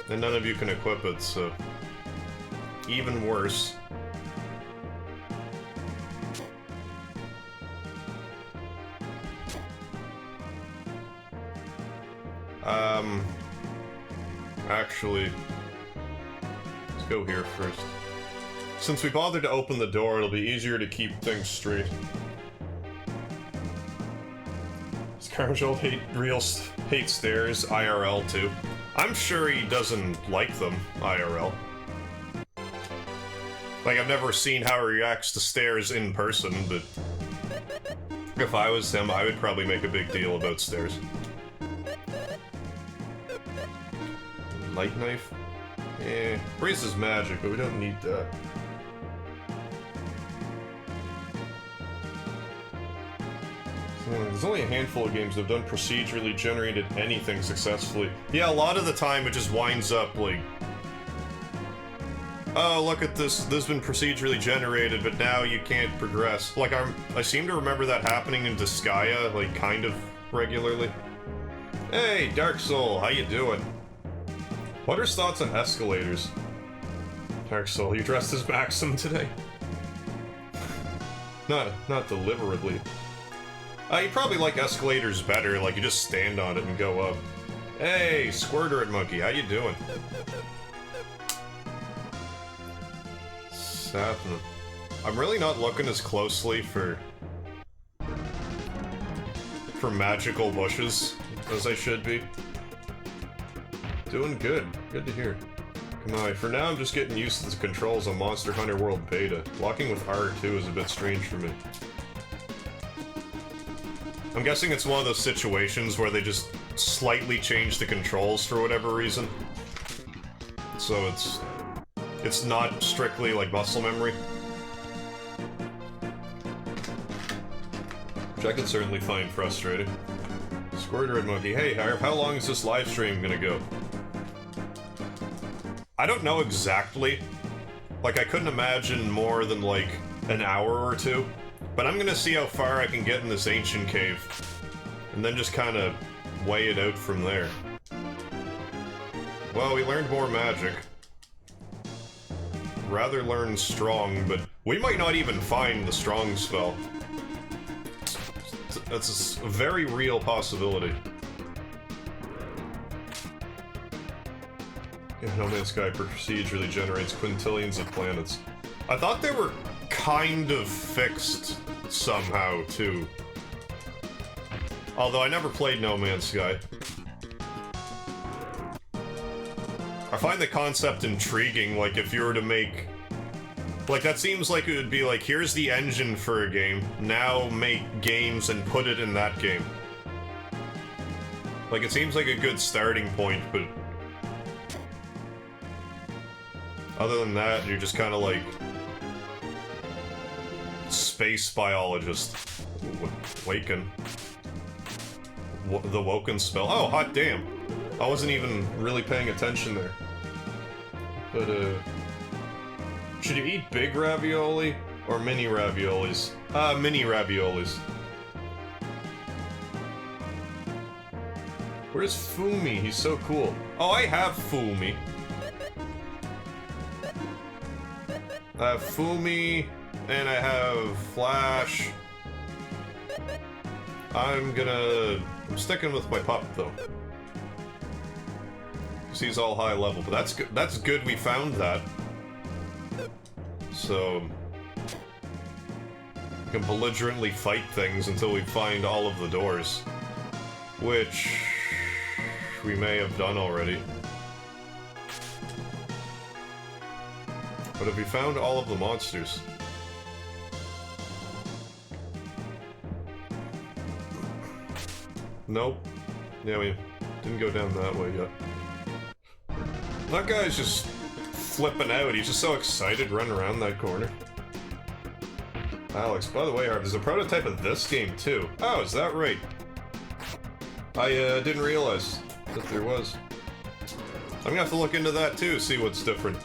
And none of you can equip it, so... even worse. Actually... let's go here first. Since we bothered to open the door, it'll be easier to keep things straight. Does Carmjold hate stairs IRL too? I'm sure he doesn't like them IRL. Like, I've never seen how he reacts to stairs in person, but if I was him, I would probably make a big deal about stairs. Light knife? Eh, raises magic, but we don't need that. There's only a handful of games that have done procedurally generated anything successfully. Yeah, a lot of the time it just winds up like... oh, look at this, this has been procedurally generated, but now you can't progress. Like, I seem to remember that happening in Disgaea, like, kind of regularly. Hey, Dark Soul, how you doing? What are his thoughts on escalators? Dark Soul, you dressed as Maxim today? Not deliberately. You probably like escalators better, like you just stand on it and go up. Hey, Squirtered Monkey, how you doing? Satin. I'm really not looking as closely for magical bushes as I should be. Doing good. Good to hear. Come on, for now I'm just getting used to the controls on Monster Hunter World Beta. Locking with R2 is a bit strange for me. I'm guessing it's one of those situations where they just slightly change the controls for whatever reason. So it's not strictly like muscle memory. Which I can certainly find frustrating. Squirtered Monkey, hey, how long is this live stream gonna go? I don't know exactly. Like, I couldn't imagine more than, like, an hour or two. But I'm gonna see how far I can get in this ancient cave. And then just kind of weigh it out from there. Well, we learned more magic. Rather learn strong, but we might not even find the strong spell. That's a very real possibility. Yeah, No Man's Sky procedurally generates quintillions of planets. I thought they were kind of fixed somehow, too. Although I never played No Man's Sky. I find the concept intriguing, like if you were to make... Like, that seems like it would be like, here's the engine for a game, now make games and put it in that game. Like, it seems like a good starting point, but... Other than that, you're just kind of like... Space biologist. Waken. The Woken spell. Oh, hot damn! I wasn't even really paying attention there. But, should you eat big ravioli or mini raviolis? Mini raviolis. Where's Fumi? He's so cool. Oh, I have Fumi. I have Fumi, and I have Flash. I'm sticking with my pup, though. Because he's all high level, but that's good. That's good we found that. So... we can belligerently fight things until we find all of the doors. Which... we may have done already. But have we found all of the monsters? Nope. Yeah, we didn't go down that way yet. That guy's just flipping out. He's just so excited running around that corner. Alex, by the way, Harv, there's a prototype of this game too. Oh, is that right? I didn't realize that there was. I'm gonna have to look into that too, see what's different.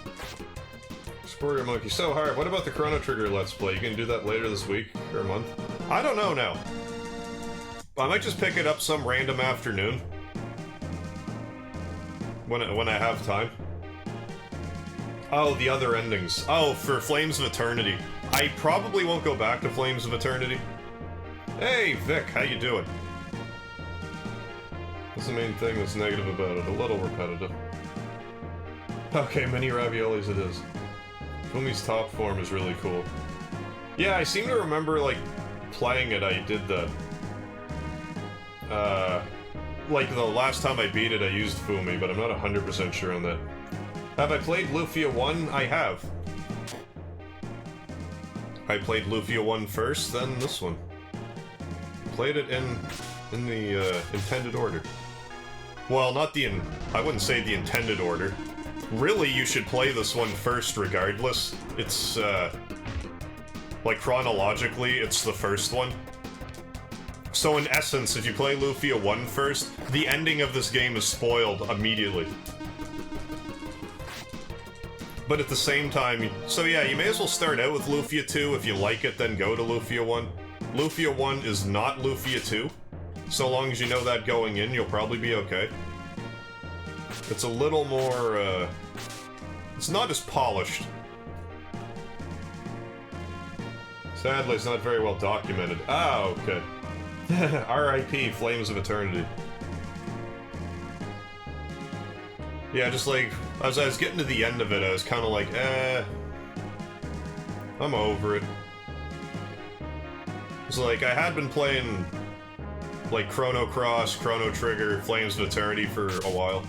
Squirter Monkey. So, Harv, what about the Chrono Trigger Let's Play? You gonna do that later this week or month? I don't know now. I might just pick it up some random afternoon. When I have time. Oh, the other endings. Oh, for Flames of Eternity. I probably won't go back to Flames of Eternity. Hey, Vic, how you doing? What's the main thing that's negative about it? A little repetitive. Okay, mini raviolis it is. Fumi's top form is really cool. Yeah, I seem to remember, like, playing it, I did the... like, the last time I beat it, I used Fumi, but I'm not 100% sure on that. Have I played Lufia 1? I have. I played Lufia 1 first, then this one. Played it in the, intended order. Well, not the I wouldn't say the intended order. Really, you should play this one first regardless. It's, like, chronologically, it's the first one. So in essence, if you play Lufia 1 first, the ending of this game is spoiled immediately. But at the same time, so yeah, you may as well start out with Lufia 2. If you like it, then go to Lufia 1. Lufia 1 is not Lufia 2. So long as you know that going in, you'll probably be okay. It's a little more, it's not as polished. Sadly, it's not very well documented. Ah, okay. R.I.P. Flames of Eternity. Yeah, just like, as I was getting to the end of it, I was kind of like, I'm over it. It's like, I had been playing, like, Chrono Cross, Chrono Trigger, Flames of Eternity for a while.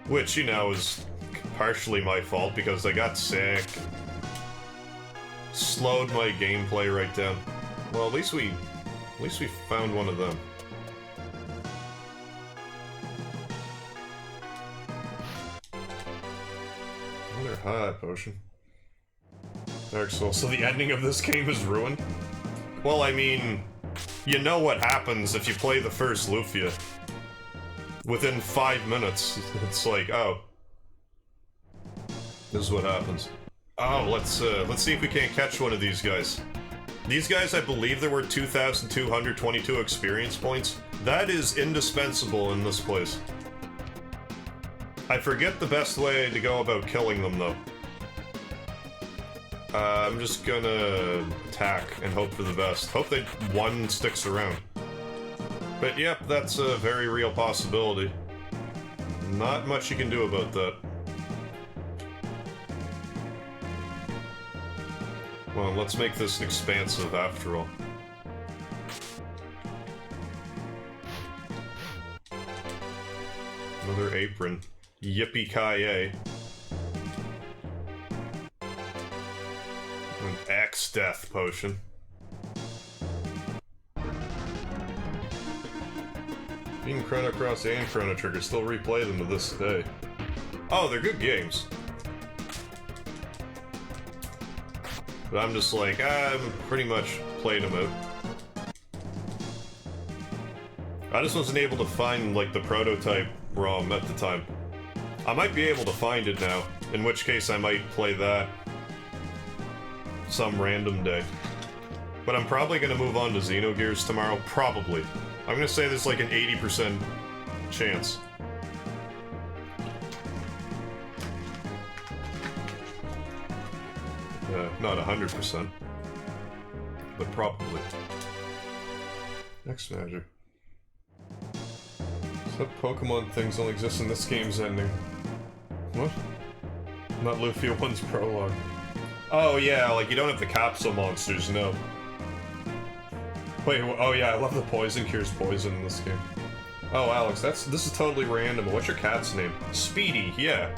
Which, you know, is partially my fault because I got sick. Slowed my gameplay right down. Well, at least we found one of them. Another high potion. Dark Souls. So the ending of this game is ruined? Well, I mean, you know what happens if you play the first Lufia. Within 5 minutes, it's like, oh. This is what happens. Oh, let's see if we can't catch one of these guys. These guys, I believe there were 2,222 experience points. That is indispensable in this place. I forget the best way to go about killing them, though. I'm just gonna attack and hope for the best. Hope that one sticks around. But yep, that's a very real possibility. Not much you can do about that. Well, let's make this expansive after all. Another apron. Yippee-ki-yay. An X-Death potion. Even Chrono Cross and Chrono Trigger still replay them to this day. Oh, they're good games. But I'm just like, I'm pretty much played them out. I just wasn't able to find, like, the prototype ROM at the time. I might be able to find it now, in which case I might play that some random day. But I'm probably gonna move on to Xenogears tomorrow, probably. I'm gonna say there's like an 80% chance. Not 100%. But probably. Next magic. So Pokemon things only exist in this game's ending. What? Not Lufia 1's prologue. Oh yeah, like you don't have the capsule monsters, no. Wait, oh yeah, I love the poison cures poison in this game. Oh, Alex, this is totally random. What's your cat's name? Speedy, yeah.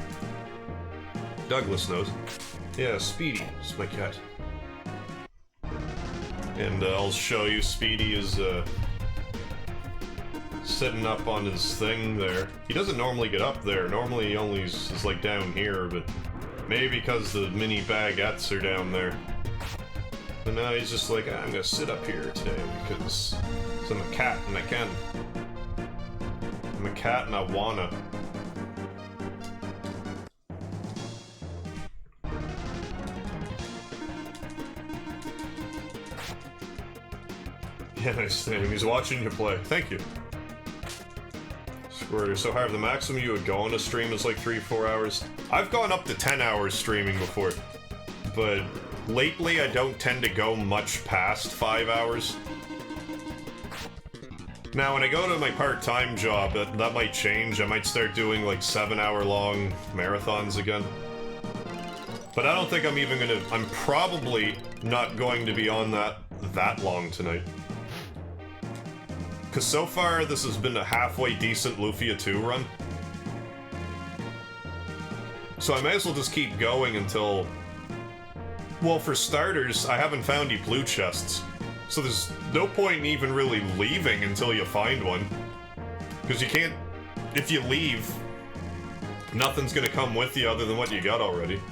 Douglas knows. Yeah, Speedy is my cat. And I'll show you, Speedy is sitting up on his thing there. He doesn't normally get up there. Normally he only is like down here, but maybe because the mini baguettes are down there. But now he's just like, I'm gonna sit up here today because I'm a cat and I can. I'm a cat and I wanna. Yeah, nice thing. He's watching you play. Thank you. Squirter. So Harv, the maximum you would go on a stream is like 3-4 hours. I've gone up to 10 hours streaming before, but lately I don't tend to go much past 5 hours. Now when I go to my part-time job, that might change. I might start doing like 7-hour-long marathons again. But I don't think I'm even gonna... I'm probably not going to be on that long tonight. Because so far, this has been a halfway decent Lufia II run. So I may as well just keep going until... Well, for starters, I haven't found any blue chests. So there's no point in even really leaving until you find one. Because you can't... If you leave, nothing's gonna come with you other than what you got already.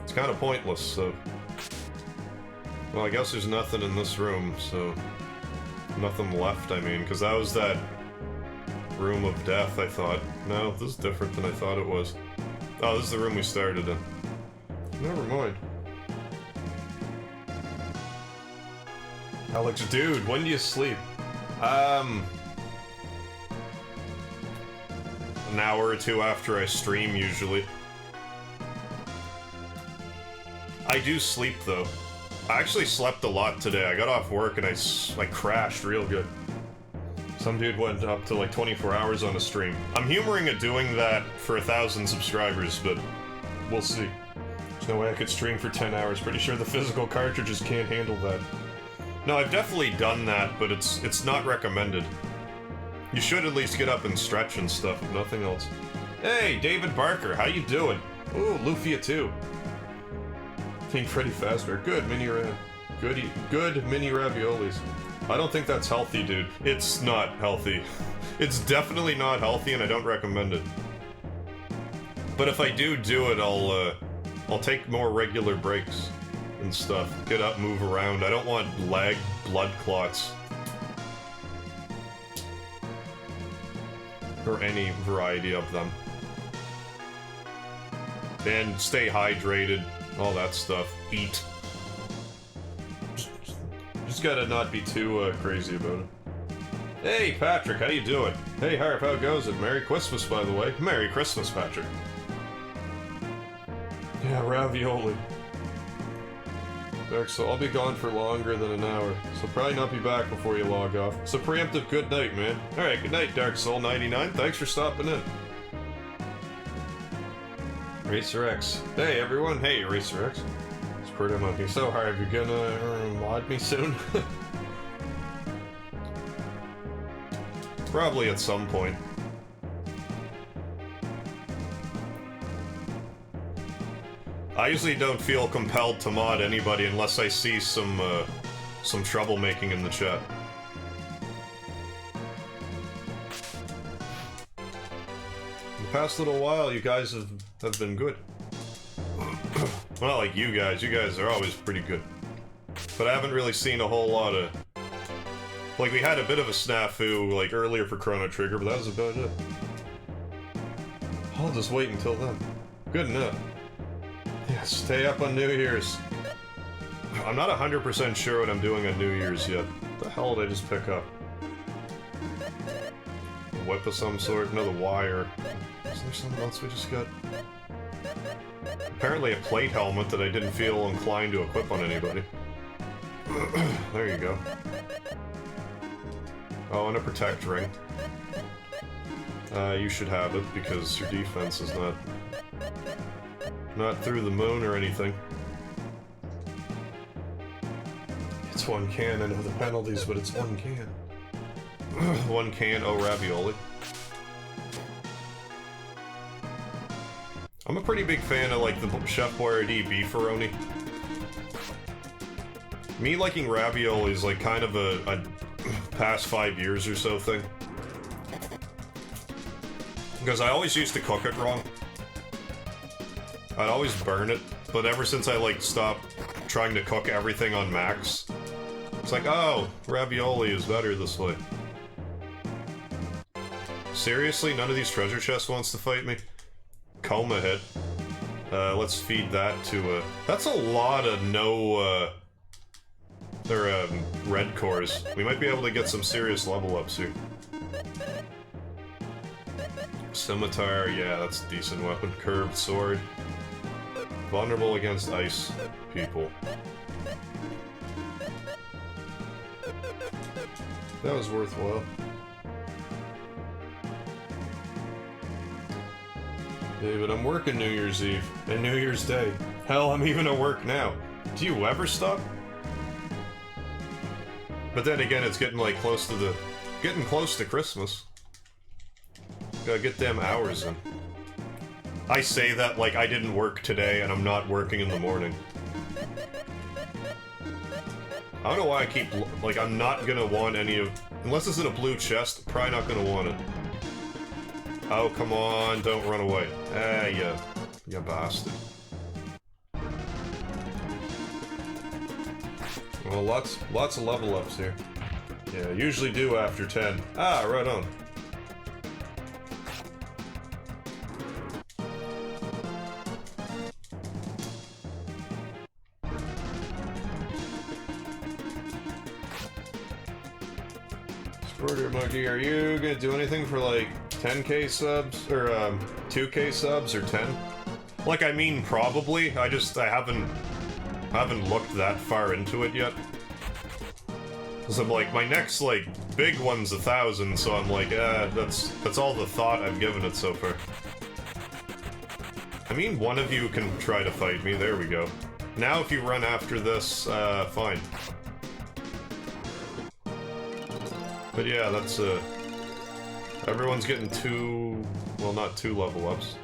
It's kind of pointless, so... Well, I guess there's nothing in this room, so... Nothing left, I mean, because that was that room of death, I thought. No, this is different than I thought it was. Oh, this is the room we started in. Never mind. Alex, dude, when do you sleep? An hour or two after I stream, usually. I do sleep, though. I actually slept a lot today. I got off work and I crashed real good. Some dude went up to like 24 hours on a stream. I'm humoring at doing that for 1,000 subscribers, but we'll see. There's no way I could stream for 10 hours. Pretty sure the physical cartridges can't handle that. No, I've definitely done that, but it's not recommended. You should at least get up and stretch and stuff, if nothing else. Hey, David Barker, how you doing? Ooh, Lufia II. King Freddy Fazbear. Good mini good mini raviolis. I don't think that's healthy, dude. It's not healthy. It's definitely not healthy, and I don't recommend it. But if I do it, I'll take more regular breaks and stuff. Get up, move around. I don't want lag blood clots. Or any variety of them. And stay hydrated. All that stuff. Eat. Just gotta not be too crazy about it. Hey, Patrick, how you doing? Hey, Harp, how goes it? Merry Christmas, by the way. Merry Christmas, Patrick. Yeah, ravioli. Dark Soul, I'll be gone for longer than an hour, so probably not be back before you log off. So preemptive good night, man. Alright, good night, Dark Soul 99. Thanks for stopping in. Racer X. Hey everyone, hey Racer X. It's pretty monkey. So hard, you're gonna mod me soon? Probably at some point. I usually don't feel compelled to mod anybody unless I see some troublemaking in the chat. In the past little while, you guys have been good. Well, like you guys are always pretty good. But I haven't really seen a whole lot of... Like, we had a bit of a snafu, like, earlier for Chrono Trigger, but that was about it. I'll just wait until then. Good enough. Yeah, stay up on New Year's. I'm not 100% sure what I'm doing on New Year's yet. What the hell did I just pick up? A whip of some sort? Another wire. Is there something else we just got? Apparently a plate helmet that I didn't feel inclined to equip on anybody. There you go. Oh, and a protect ring. You should have it, because your defense is not through the moon or anything. It's one can, I know the penalties, but it's one can. One can, oh ravioli. I'm a pretty big fan of, like, the Chef Boyardee beefaroni. Me liking ravioli is, like, kind of a past 5 years or so thing. Because I always used to cook it wrong. I'd always burn it, but ever since I, like, stopped trying to cook everything on max, it's like, oh, ravioli is better this way. Seriously? None of these treasure chests wants to fight me? Coma hit. Let's feed that to, that's a lot of red cores. We might be able to get some serious level ups here. Scimitar, yeah, that's a decent weapon. Curved sword. Vulnerable against ice people. That was worthwhile. David, I'm working New Year's Eve and New Year's Day. Hell, I'm even at work now. Do you ever stop? But then again, it's getting like close to Christmas. Gotta get them hours in. I say that like I didn't work today and I'm not working in the morning. I don't know why I keep, like, I'm not gonna want any of, unless it's in a blue chest, probably not gonna want it. Oh, come on, don't run away. Ah, you bastard. Well, lots of level ups here. Yeah, usually do after 10. Ah, right on. Squirter Monkey, are you gonna do anything for like 10k subs, or 2k subs, or 10? Like, I mean, probably. I haven't looked that far into it yet. Cause I'm like, my next, like, big one's 1,000, so I'm like, that's all the thought I've given it so far. I mean, one of you can try to fight me, there we go. Now if you run after this, fine. But yeah, that's, everyone's getting well, not 2 level ups.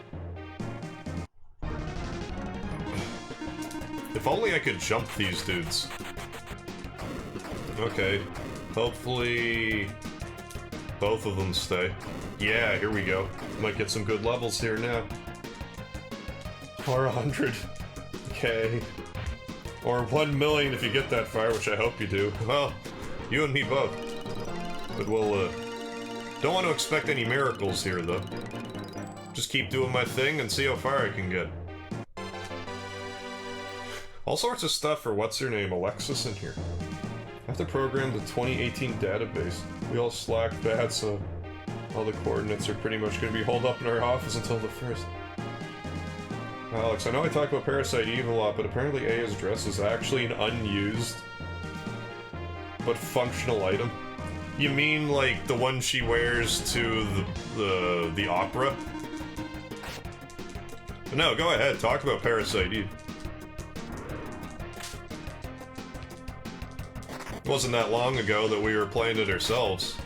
If only I could jump these dudes. Okay. Hopefully both of them stay. Yeah, here we go. Might get some good levels here now. Or 100. Okay. Or 1 million if you get that far, which I hope you do. Well, you and me both. But we'll, don't want to expect any miracles here, though. Just keep doing my thing and see how far I can get. All sorts of stuff for what's-her-name, Alexis, in here. I have to program the 2018 database. We all slacked bad, so all the coordinates are pretty much going to be holed up in our office until the 1st. Alex, I know I talk about Parasite Eve a lot, but apparently Aya's dress is actually an unused but functional item. You mean like the one she wears to the opera? No, go ahead, talk about Parasite Eve. It wasn't that long ago that we were playing it ourselves.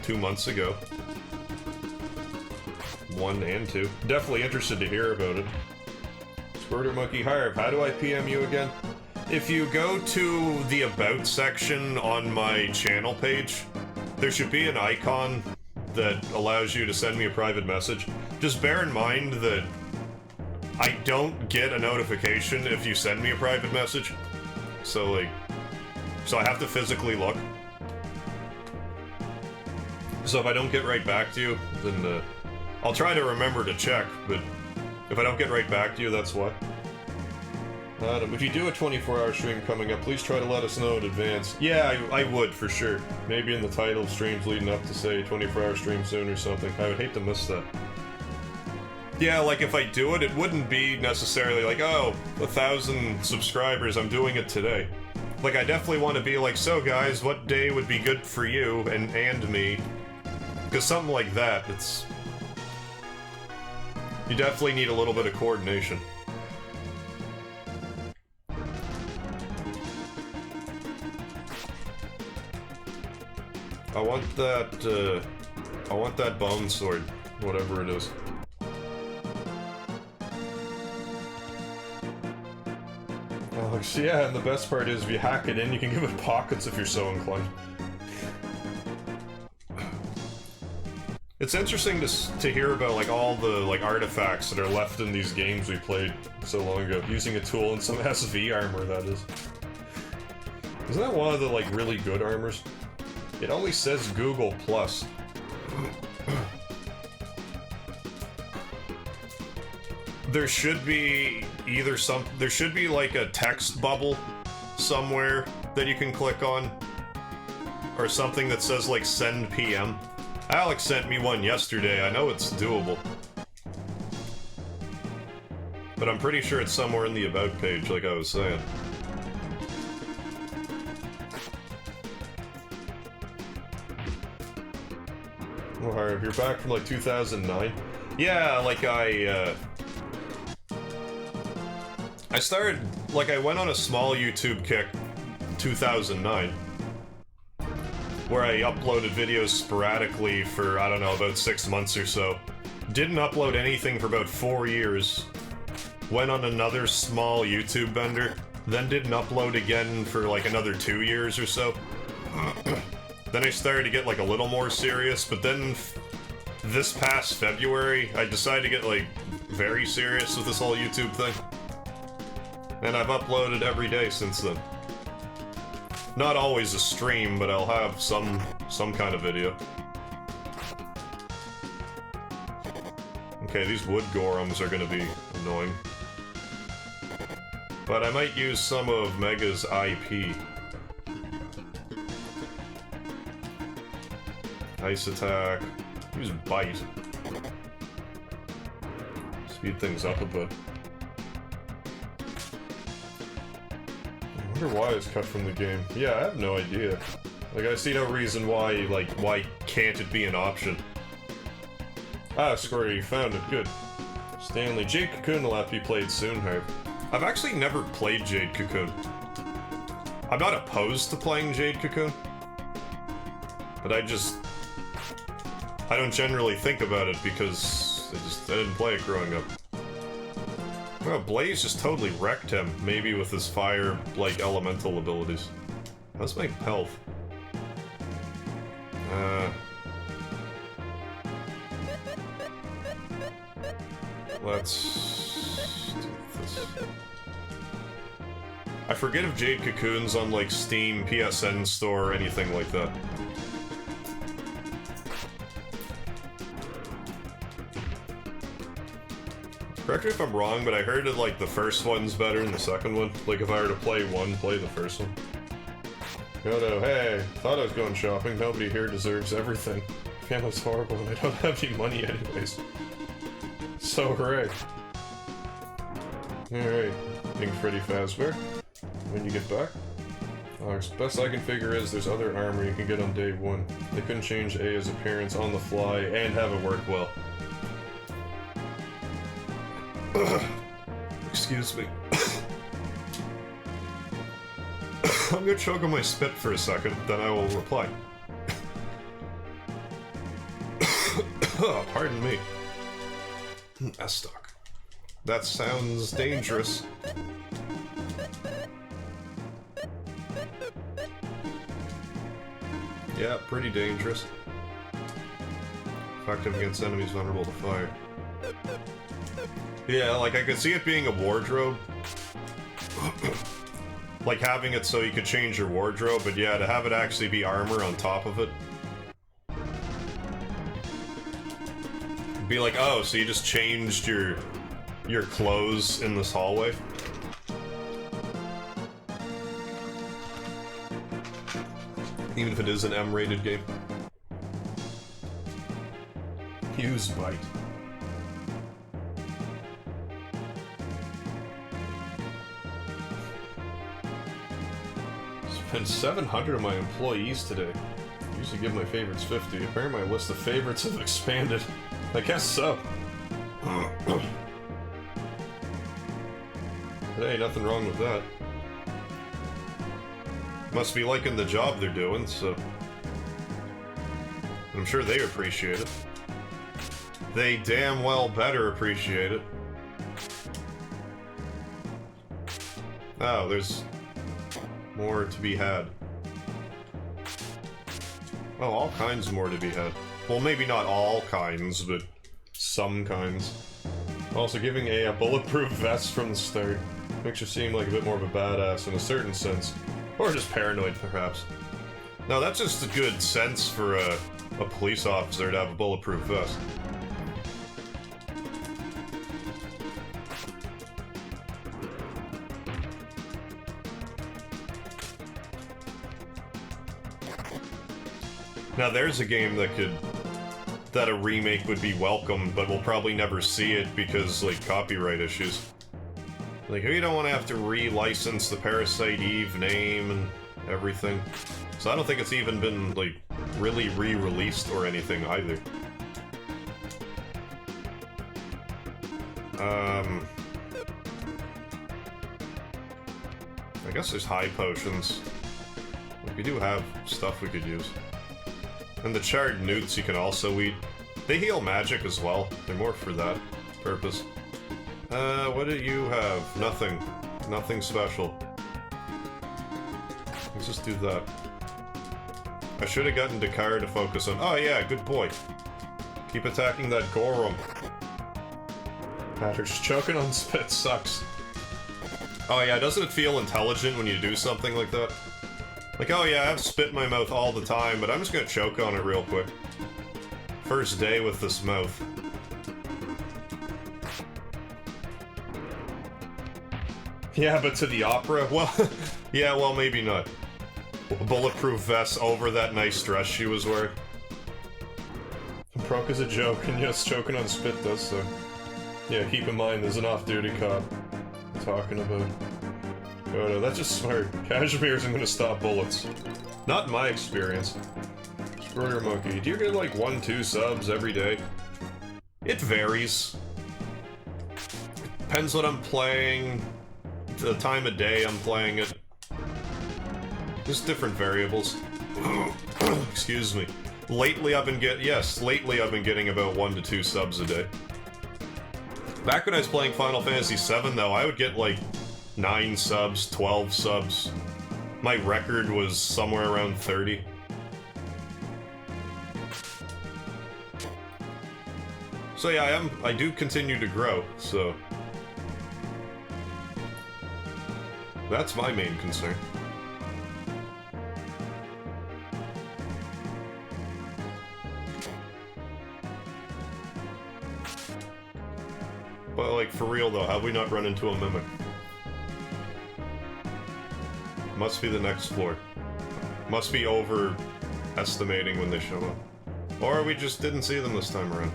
2 months ago. 1 and 2. Definitely interested to hear about it. Squirter Monkey Harv, how do I PM you again? If you go to the About section on my channel page, there should be an icon that allows you to send me a private message. Just bear in mind that I don't get a notification if you send me a private message. So, like, so I have to physically look. So if I don't get right back to you, then I'll try to remember to check, but if I don't get right back to you, that's why. Adam, if you do a 24-hour stream coming up, please try to let us know in advance. Yeah, I would, for sure. Maybe in the title of streams leading up to, say, 24-hour stream soon or something. I would hate to miss that. Yeah, like, if I do it, it wouldn't be necessarily like, oh, 1,000 subscribers, I'm doing it today. Like, I definitely want to be like, so guys, what day would be good for you and me? Because something like that, it's... You definitely need a little bit of coordination. I want that bone sword, whatever it is. Alex, yeah, and the best part is if you hack it in, you can give it pockets if you're so inclined. It's interesting to hear about, like, all the, like, artifacts that are left in these games we played so long ago, using a tool and some SV armor, that is. Isn't that one of the, like, really good armors? It only says Google+. There should be either there should be, like, a text bubble somewhere that you can click on, or something that says, like, send PM. Alex sent me one yesterday. I know it's doable. But I'm pretty sure it's somewhere in the About page, like I was saying. Oh, Harv, you're back from, like, 2009? Yeah, like, I started... Like, I went on a small YouTube kick in 2009. Where I uploaded videos sporadically for, I don't know, about 6 months or so. Didn't upload anything for about 4 years. Went on another small YouTube bender. Then didn't upload again for like another 2 years or so. Then I started to get like a little more serious, but then this past February, I decided to get like very serious with this whole YouTube thing. And I've uploaded every day since then. Not always a stream, but I'll have some kind of video. Okay, these wood golems are gonna be annoying. But I might use some of Mega's IP. Ice attack. Use bite. Speed things up a bit. I wonder why it's cut from the game. Yeah, I have no idea. Like, I see no reason why, like, why can't it be an option? Ah, Squirty, you found it. Good. Stanley, Jade Cocoon will have to be played soon, Harv. I've actually never played Jade Cocoon. I'm not opposed to playing Jade Cocoon. But I don't generally think about it because I didn't play it growing up. Well, Blaze just totally wrecked him, maybe with his fire, like, elemental abilities. Let's make health. Let's do this. I forget if Jade Cocoon's on, like, Steam, PSN store, or anything like that. Correct me if I'm wrong, but I heard that, like, the first one's better than the second one. Like, if I were to play one, play the first one. No, hey, thought I was going shopping. Nobody here deserves everything. Family's horrible and I don't have any money anyways. So hooray. Alright, King Freddy Fazbear. When you get back. Best I can figure is there's other armor you can get on day 1. They couldn't change Aya's appearance on the fly and have it work well. Excuse me. I'm gonna choke on my spit for a second, then I will reply. Oh, pardon me. S-stock. That sounds dangerous. Yeah, pretty dangerous. Effective against enemies vulnerable to fire. Yeah, like I could see it being a wardrobe. Like having it so you could change your wardrobe, but yeah, to have it actually be armor on top of it. Be like, oh, so you just changed your clothes in this hallway? Even if it is an M-rated game. Use bite. Spent 700 of my employees today. I usually give my favorites 50. Apparently my list of favorites have expanded. I guess so. Hey, nothing wrong with that. Must be liking the job they're doing, so... I'm sure they appreciate it. They damn well better appreciate it. Oh, there's... more to be had. Well, all kinds more to be had. Well, maybe not all kinds, but some kinds. Also, giving a bulletproof vest from the start makes you seem like a bit more of a badass in a certain sense. Or just paranoid, perhaps. No, that's just a good sense for a police officer to have a bulletproof vest. Now there's a game that a remake would be welcome, but we'll probably never see it because, like, copyright issues. Like, you don't want to have to re-license the Parasite Eve name and everything. So I don't think it's even been, like, really re-released or anything either. I guess there's high potions. Like, we do have stuff we could use. And the charred newts you can also eat. They heal magic as well. They're more for that purpose. What do you have? Nothing. Nothing special. Let's just do that. I should have gotten Dakar to focus on— oh yeah, good boy. Keep attacking that Gorum. Patrick's choking on spit sucks. Oh yeah, doesn't it feel intelligent when you do something like that? Like, oh yeah, I have spit in my mouth all the time, but I'm just gonna choke on it real quick. First day with this mouth. Yeah, but to the opera? Well, yeah, well, maybe not. A bulletproof vest over that nice dress she was wearing. Broke is a joke, and yes, choking on spit does so. Yeah, keep in mind, there's an off-duty cop I'm talking about. Oh no, that's just smart. Cashmere isn't gonna stop bullets. Not in my experience. Screw monkey. Do you get like 1-2 subs every day? It varies. Depends what I'm playing, the time of day I'm playing it. Just different variables. Excuse me. Lately I've been lately I've been getting about 1 to 2 subs a day. Back when I was playing Final Fantasy VII though, I would get like 9 subs, 12 subs. My record was somewhere around 30. So yeah, I do continue to grow, so... that's my main concern. But like, for real though, have we not run into a mimic? Must be the next floor. Must be overestimating when they show up. Or we just didn't see them this time around.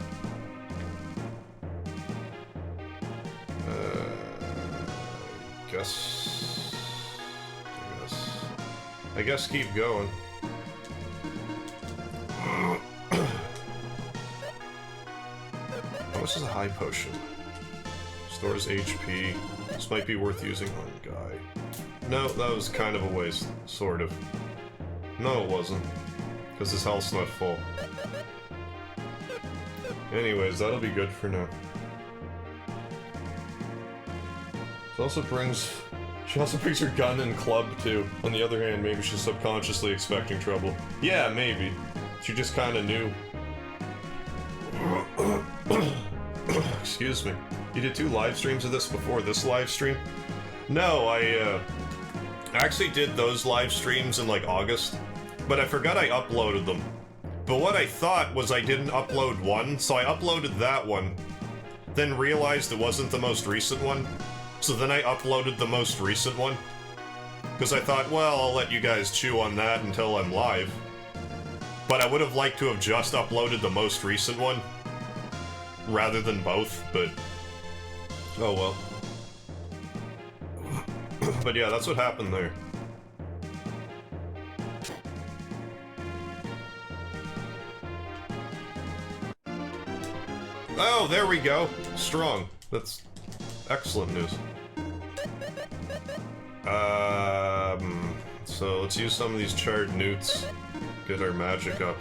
I guess keep going. How much is a high potion? Stores HP. This might be worth using on Guy. No, that was kind of a waste. Sort of. No, it wasn't. Because his health's not full. Anyways, that'll be good for now. She also brings her gun and club, too. On the other hand, maybe she's subconsciously expecting trouble. Yeah, maybe. She just kinda knew. Excuse me. You did 2 live streams of this before this live stream? No, I actually did those live streams in, like, August. But I forgot I uploaded them. But what I thought was I didn't upload one, so I uploaded that one. Then realized it wasn't the most recent one. So then I uploaded the most recent one. Because I thought, well, I'll let you guys chew on that until I'm live. But I would have liked to have just uploaded the most recent one. Rather than both, but... oh well. But yeah, that's what happened there. Oh, there we go! Strong. That's excellent news. So let's use some of these charred newts. Get our magic up.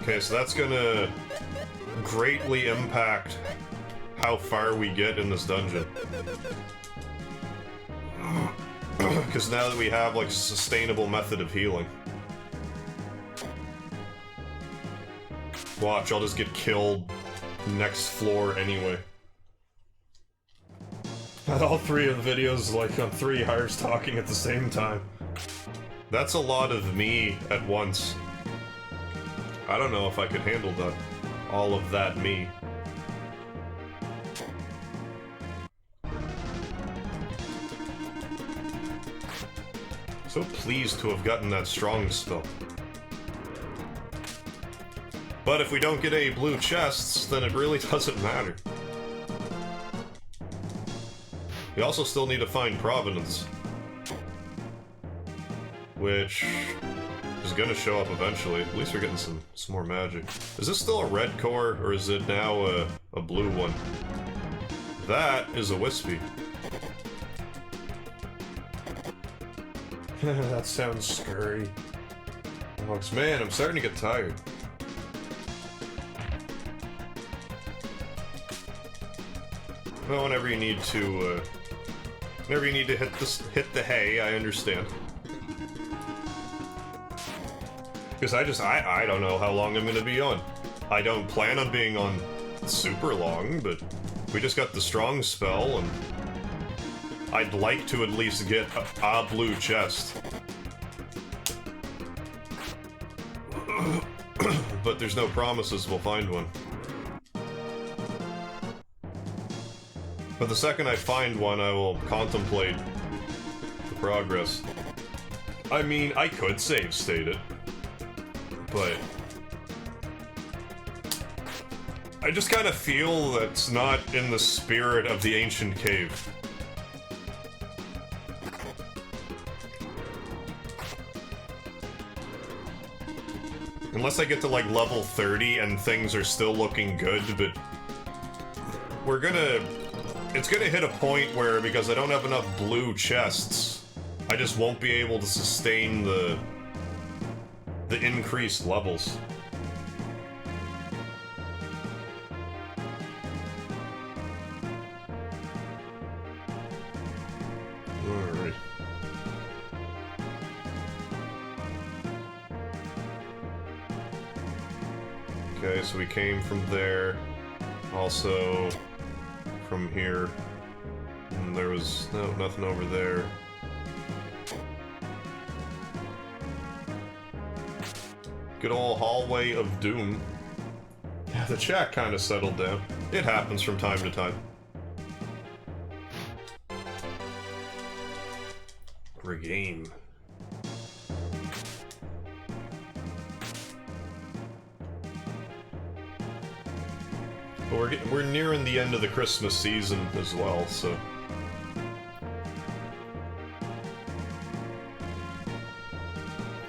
Okay, so that's gonna greatly impact how far we get in this dungeon. Because now that we have, like, a sustainable method of healing. Watch, I'll just get killed next floor anyway. Not all 3 of the videos, like, on 3 Harvs talking at the same time. That's a lot of me at once. I don't know if I could handle that. All of that me. So pleased to have gotten that strong spell. But if we don't get any blue chests, then it really doesn't matter. We also still need to find Providence. Which is gonna show up eventually. At least we're getting some more magic. Is this still a red core, or is it now a blue one? That is a wispy. That sounds scary. Oh, man, I'm starting to get tired. Well, whenever you need to hit the hay, I understand. Because I don't know how long I'm gonna be on. I don't plan on being on super long, but we just got the strong spell, and I'd like to at least get a blue chest. But there's no promises we'll find one. But the second I find one, I will contemplate the progress. I mean, I could save state it, but I just kind of feel that's not in the spirit of the ancient cave. Unless I get to, like, level 30 and things are still looking good, but it's gonna hit a point where, because I don't have enough blue chests, I just won't be able to sustain the increased levels. Alright. Okay, so we came from there. Also from here. And there was nothing over there. Good old hallway of doom. Yeah, the chat kind of settled down. It happens from time to time. Regain. But we're nearing the end of the Christmas season as well, so...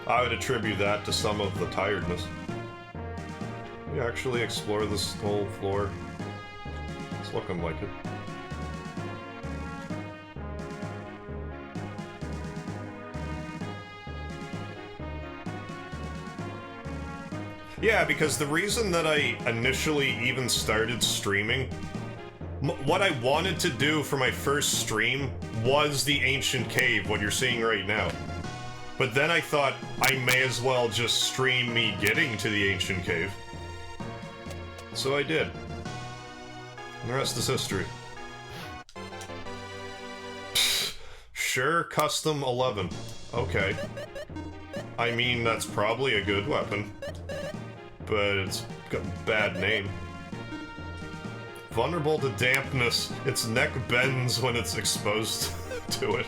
I would attribute that to some of the tiredness. We actually explore this whole floor. It's looking like it. Yeah, because the reason that I initially even started streaming, what I wanted to do for my first stream was the ancient cave, what you're seeing right now. But then I thought I may as well just stream me getting to the ancient cave. So I did. And the rest is history. Sure, custom 11. Okay. I mean, that's probably a good weapon. But it's got a bad name. Vulnerable to dampness. Its neck bends when it's exposed to it.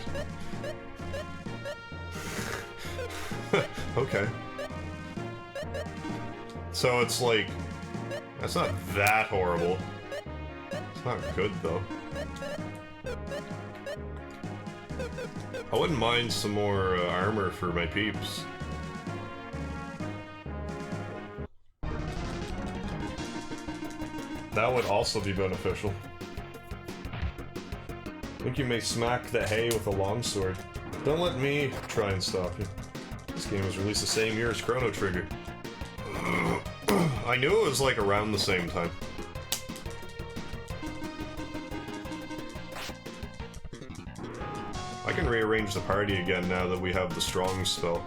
Okay. So it's like... That's not that horrible. It's not good, though. I wouldn't mind some more armor for my peeps. That would also be beneficial. I think you may smack the hay with a longsword. Don't let me try and stop you. This game was released the same year as Chrono Trigger. I knew it was like around the same time. I can rearrange the party again now that we have the strong spell.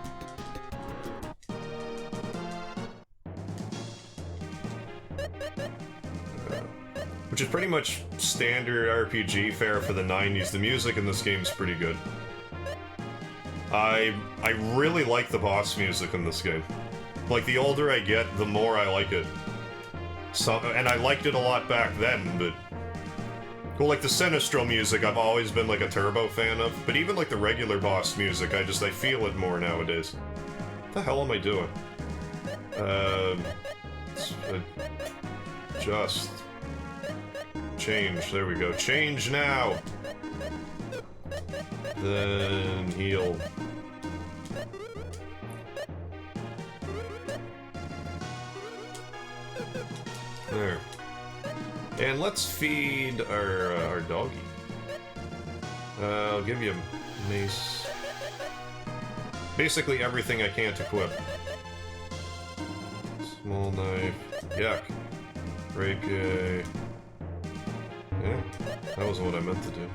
Which is pretty much standard RPG fare for the 90s. The music in this game is pretty good. I really like the boss music in this game. Like, the older I get, the more I like it. And I liked it a lot back then, but... Well, like, the Sinistral music I've always been, like, a Turbo fan of. But even, like, the regular boss music, I feel it more nowadays. What the hell am I doing? Just... Change, there we go. Change now! Then heal. There. And let's feed our doggy. I'll give you a mace. Basically everything I can't equip. Small knife. Yuck. Break a... Yeah, that wasn't what I meant to do.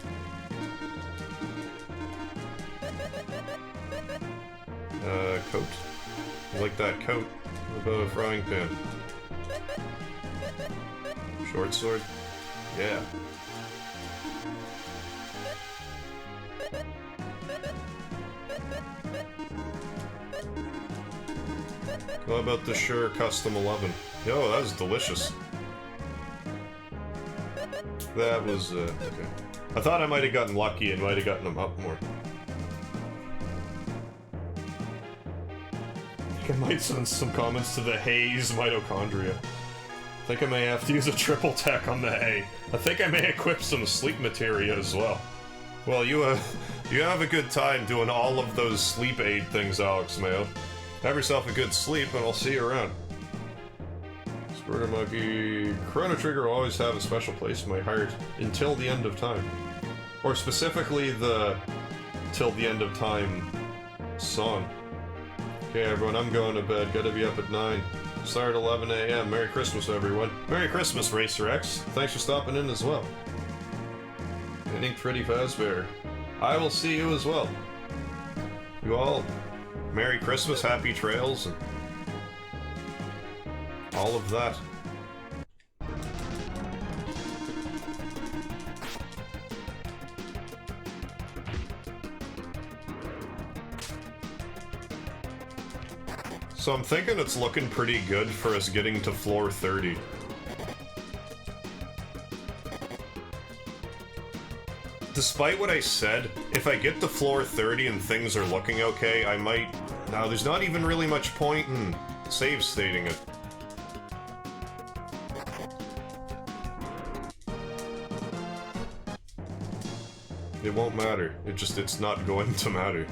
Coat. I like that coat. What about a frying pan? Short sword? Yeah. How about the Sure Custom 11? Yo, that was delicious. That was, okay. I thought I might have gotten lucky and might have gotten them up more. I think I might send some comments to the Haze mitochondria. I think I may have to use a triple tech on the hay. I think I may equip some sleep materia as well. Well, you have a good time doing all of those sleep aid things, Alex Mayo. Have yourself a good sleep, and I'll see you around. Spurter Monkey... Chrono Trigger will always have a special place in my heart until the end of time. Or specifically the Till the End of Time song. Okay, everyone, I'm going to bed. Gotta be up at 9. Start at 11 a.m. Merry Christmas, everyone. Merry Christmas, Racer X. Thanks for stopping in as well. And Ink Freddy Fazbear. I will see you as well. You all, Merry Christmas, Happy Trails, and all of that. So I'm thinking it's looking pretty good for us getting to floor 30. Despite what I said, if I get to floor 30 and things are looking okay, I might... Now, there's not even really much point in save stating it. It won't matter. It's not going to matter.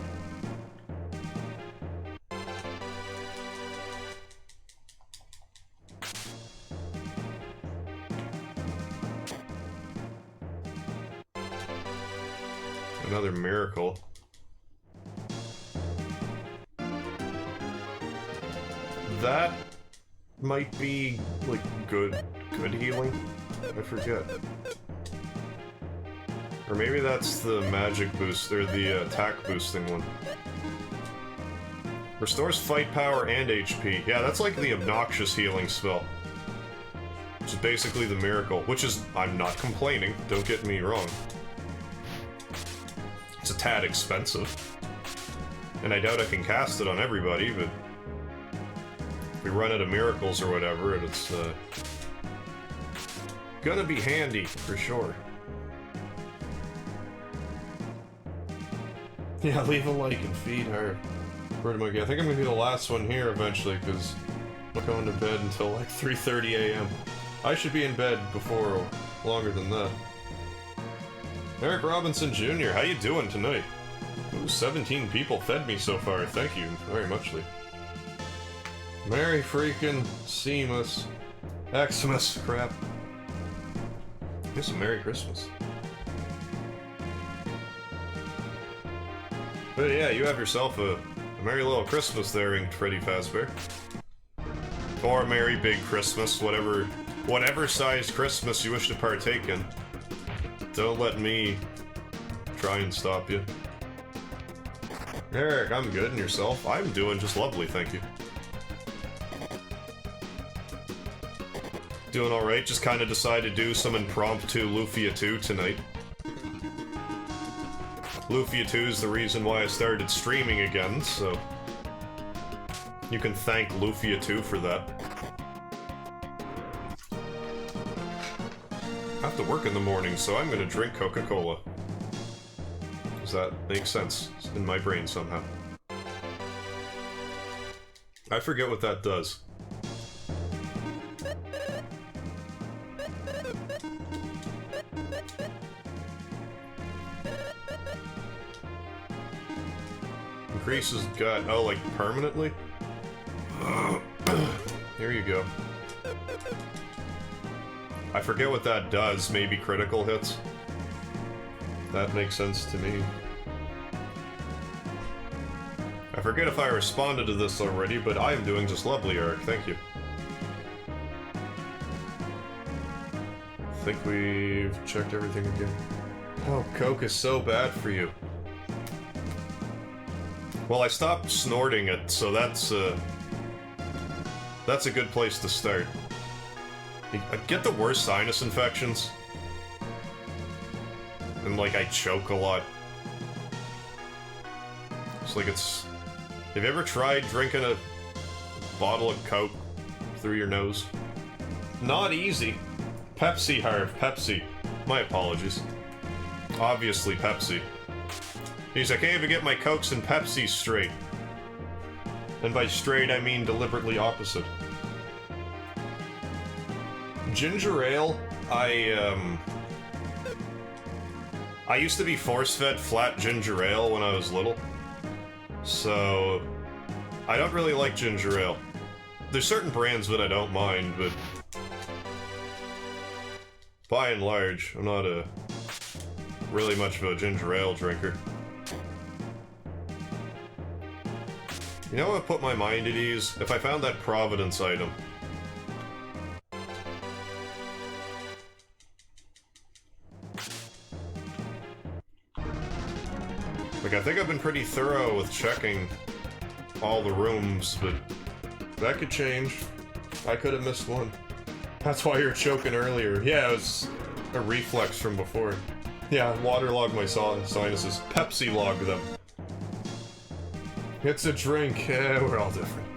Another miracle. That might be, like, good healing? I forget. Or maybe that's the magic boost, or the attack boosting one. Restores fight power and HP. Yeah, that's like the obnoxious healing spell. Which is basically the miracle. Which is, I'm not complaining, don't get me wrong. It's a tad expensive. And I doubt I can cast it on everybody, but... if we run out of miracles or whatever, it's gonna be handy, for sure. Yeah, leave a like and feed her. Where am I going? I think I'm gonna be the last one here eventually, because I'm going to bed until like 3:30 a.m. I should be in bed before longer than that. Eric Robinson Jr., how you doing tonight? Ooh, 17 people fed me so far. Thank you very muchly. Merry freaking Seamus. Xmas, crap. Guess a Merry Christmas. But yeah, you have yourself a merry little Christmas there, Inked Freddy Fazbear. Or a merry big Christmas, whatever size Christmas you wish to partake in. Don't let me try and stop you. Eric, I'm good, and yourself? I'm doing just lovely, thank you. Doing alright, just kinda decided to do some impromptu Lufia II tonight. Lufia 2 is the reason why I started streaming again, so... you can thank Lufia 2 for that. I have to work in the morning, so I'm gonna drink Coca-Cola. Does that make sense in my brain somehow? I forget what that does. Increases gut. Oh, like permanently? Here you go. I forget what that does. Maybe critical hits? That makes sense to me. I forget if I responded to this already, but I am doing just lovely, Eric. Thank you. I think we've checked everything again. Oh, Coke is so bad for you. Well, I stopped snorting it, so that's a good place to start. I get the worst sinus infections. And, like, I choke a lot. It's like it's... have you ever tried drinking a bottle of Coke through your nose? Not easy. Pepsi, Harv. Pepsi. My apologies. Obviously Pepsi. Jeez, I can't even get my Cokes and Pepsi straight. And by straight, I mean deliberately opposite. Ginger ale, I used to be force-fed flat ginger ale when I was little. So, I don't really like ginger ale. There's certain brands that I don't mind, but... by and large, I'm not really much of a ginger ale drinker. You know what would put my mind at ease? If I found that Providence item. Like, I think I've been pretty thorough with checking all the rooms, but that could change. I could have missed one. That's why you're choking earlier. Yeah, it was a reflex from before. Yeah, waterlogged my sinuses. Pepsi logged them. It's a drink. Yeah, we're all different.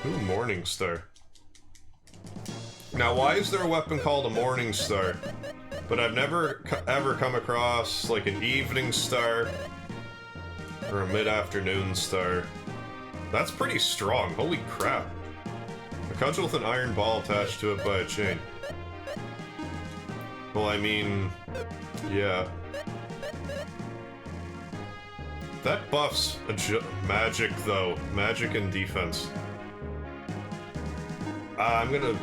Ooh, Morningstar. Now, why is there a weapon called a Morningstar? But I've never ever come across, like, an Evening Star or a Mid-Afternoon Star. That's pretty strong. Holy crap. A cudgel with an iron ball attached to it by a chain. Well, I mean... yeah. That buffs magic, though. Magic and defense. I'm gonna...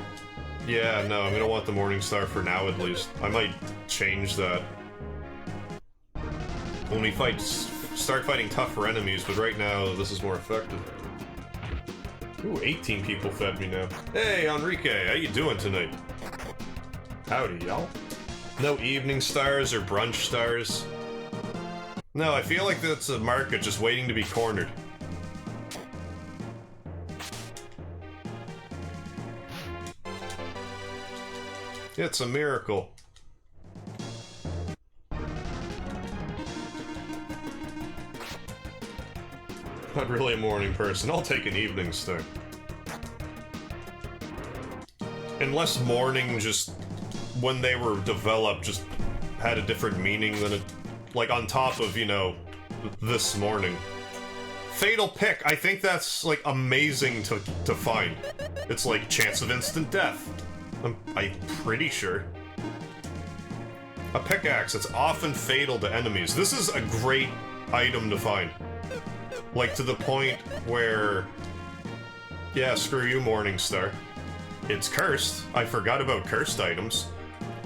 yeah, no, I'm gonna want the Morningstar for now, at least. I might change that. When we start fighting tougher enemies, but right now, this is more effective. Ooh, 18 people fed me now. Hey, Enrique, how you doing tonight? Howdy, y'all. No evening stars or brunch stars. No, I feel like that's a market just waiting to be cornered. It's a miracle. Not really a morning person. I'll take an evening star. Unless morning just, when they were developed, just had a different meaning than it, like on top of, you know, this morning. Fatal Pick, I think that's, like, amazing to find. It's like chance of instant death. I'm pretty sure. A pickaxe, it's often fatal to enemies. This is a great item to find. Like, to the point where... yeah, screw you, Morningstar. It's cursed. I forgot about cursed items.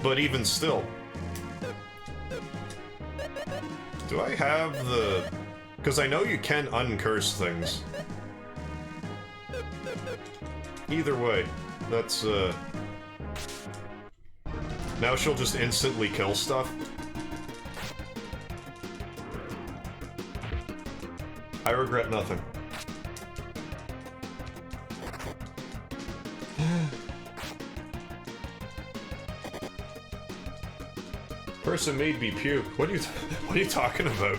But even still. Do I have the... because I know you can uncurse things. Either way, that's, now she'll just instantly kill stuff. I regret nothing. Person made me puke. What are you talking about?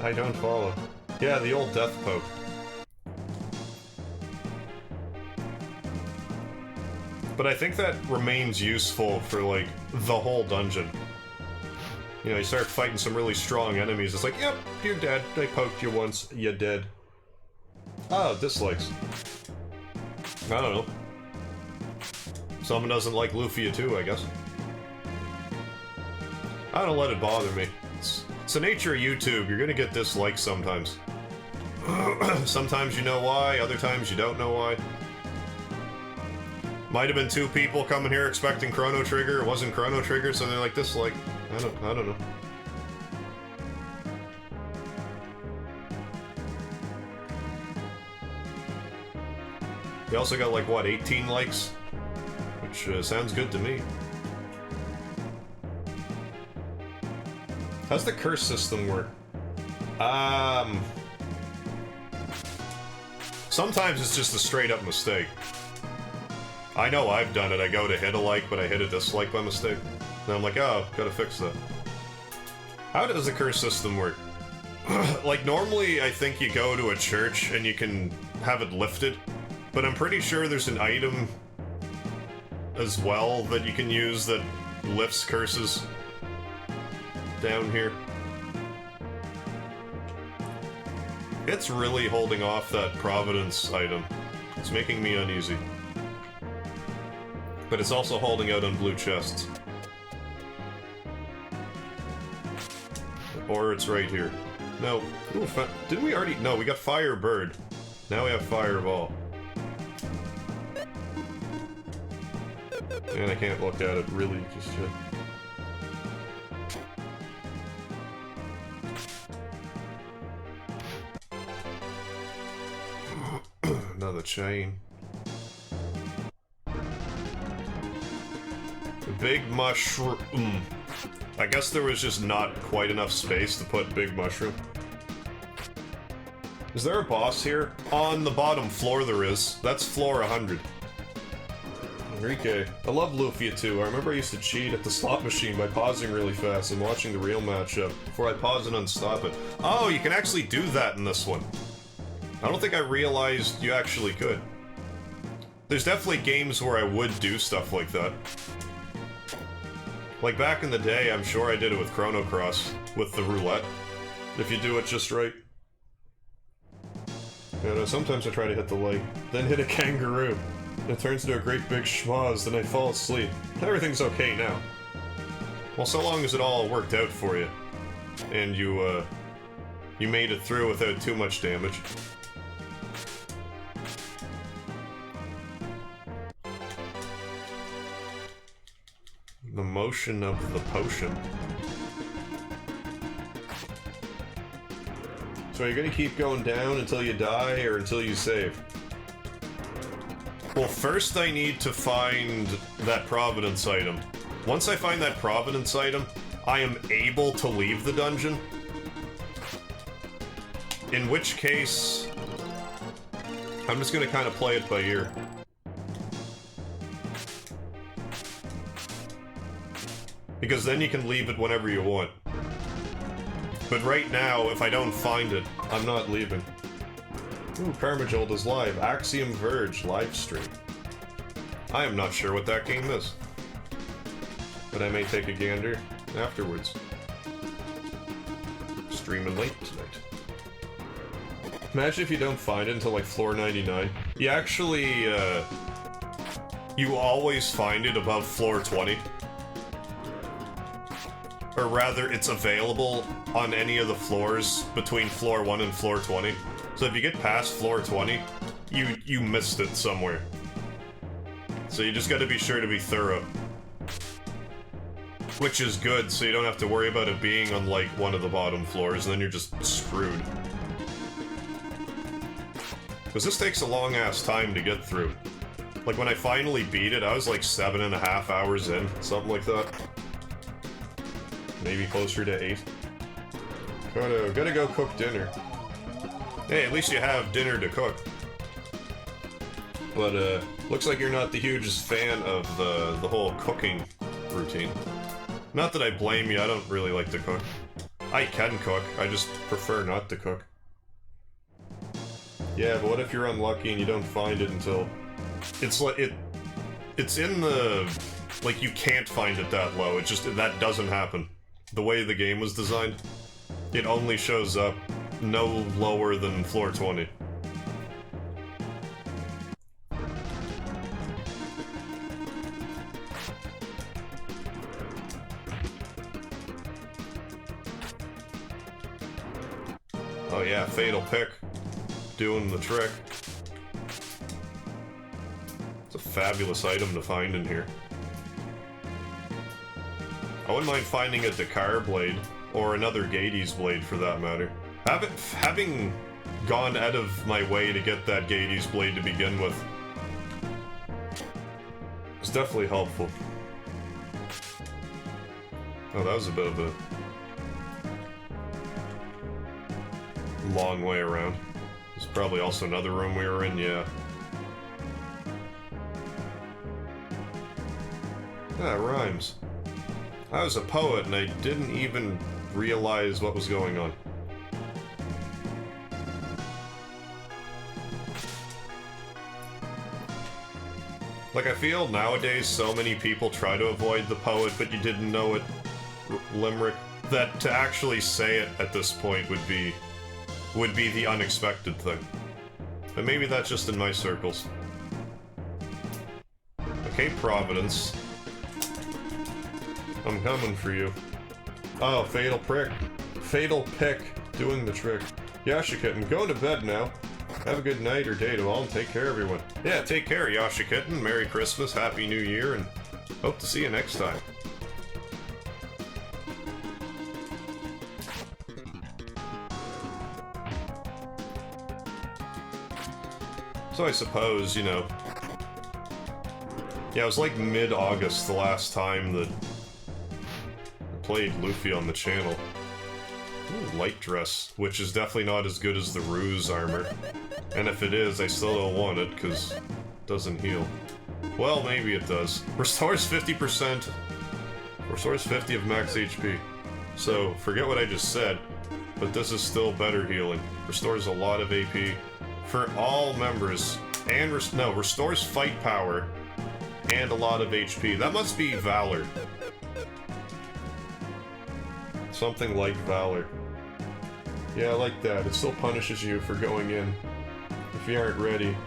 I don't follow. Yeah, the old death poke. But I think that remains useful for, like, the whole dungeon. You know, you start fighting some really strong enemies, it's like, yep, you're dead. I poked you once, you're dead. Oh, dislikes. I don't know. Someone doesn't like Lufia II, I guess. I don't let it bother me. It's the nature of YouTube, you're gonna get dislikes sometimes. Sometimes you know why, other times you don't know why. Might have been two people coming here expecting Chrono Trigger, it wasn't Chrono Trigger, so they're like, dislike. I don't know. We also got, like, what, 18 likes? Which sounds good to me. How's the curse system work? Sometimes it's just a straight-up mistake. I know I've done it. I go to hit a like, but I hit a dislike by mistake. And I'm like, oh, gotta fix that. How does the curse system work? Like, normally I think you go to a church and you can have it lifted, but I'm pretty sure there's an item as well that you can use that lifts curses down here. It's really holding off that Providence item. It's making me uneasy. But it's also holding out on blue chests. Or it's right here. No. Ooh, didn't we already? No, we got Firebird. Now we have Fireball. And I can't look at it really just yet. Another chain. Big mushroom. I guess there was just not quite enough space to put big mushroom. Is there a boss here? On the bottom floor there is. That's floor 100. Enrique. I love Lufia II. I remember I used to cheat at the slot machine by pausing really fast and watching the real matchup before I pause and unstop it. Oh, you can actually do that in this one. I don't think I realized you actually could. There's definitely games where I would do stuff like that. Like back in the day, I'm sure I did it with Chrono Cross, with the roulette, if you do it just right. And sometimes I try to hit the light, then hit a kangaroo. It turns into a great big schmoz, then I fall asleep. Everything's okay now. Well, so long as it all worked out for you. And you made it through without too much damage. The motion of the potion. So you're gonna keep going down until you die, or until you save? Well, first I need to find that Providence item. Once I find that Providence item, I am able to leave the dungeon. In which case, I'm just gonna kind of play it by ear. Because then you can leave it whenever you want. But right now, if I don't find it, I'm not leaving. Ooh, Carmajold is live. Axiom Verge live stream. I am not sure what that game is. But I may take a gander afterwards. Streaming late tonight. Imagine if you don't find it until like floor 99. You actually, you always find it above floor 20. Or rather, it's available on any of the floors between floor 1 and floor 20. So if you get past floor 20, you missed it somewhere. So you just gotta be sure to be thorough. Which is good, so you don't have to worry about it being on, like, one of the bottom floors, and then you're just screwed. Because this takes a long-ass time to get through. Like, when I finally beat it, I was like 7.5 hours in, something like that. Maybe closer to 8. Gotta go cook dinner. Hey, at least you have dinner to cook. But, looks like you're not the hugest fan of the whole cooking routine. Not that I blame you, I don't really like to cook. I can cook, I just prefer not to cook. Yeah, but what if you're unlucky and you don't find it until... It's like, it's in the... Like, you can't find it that low, it just, that doesn't happen. The way the game was designed, it only shows up no lower than floor 20. Oh yeah, Fatal Pick. Doing the trick. It's a fabulous item to find in here. I wouldn't mind finding a Dakar blade, or another Gades blade for that matter. Having gone out of my way to get that Gades blade to begin with is definitely helpful. Oh, that was a bit of a long way around. There's probably also another room we were in, yeah. That rhymes. I was a poet and I didn't even realize what was going on. Like, I feel nowadays so many people try to avoid the poet, but you didn't know it, limerick, that to actually say it at this point would be the unexpected thing. But maybe that's just in my circles. Okay, Providence. I'm coming for you. Oh, Fatal Prick. Fatal Pick. Doing the trick. Yasha Kitten, going to bed now. Have a good night or day to all, and take care, everyone. Yeah, take care, Yasha Kitten. Merry Christmas, Happy New Year, and hope to see you next time. So I suppose, you know... Yeah, it was like mid-August the last time that I played Lufia on the channel. Ooh, light dress, which is definitely not as good as the Ruse armor. And if it is, I still don't want it, because it doesn't heal. Well, maybe it does. Restores 50%. Restores 50 of max HP. So, forget what I just said, but this is still better healing. Restores a lot of AP for all members, and restores fight power and a lot of HP. That must be Valor. Something like Valor. Yeah, I like that. It still punishes you for going in. if you aren't ready.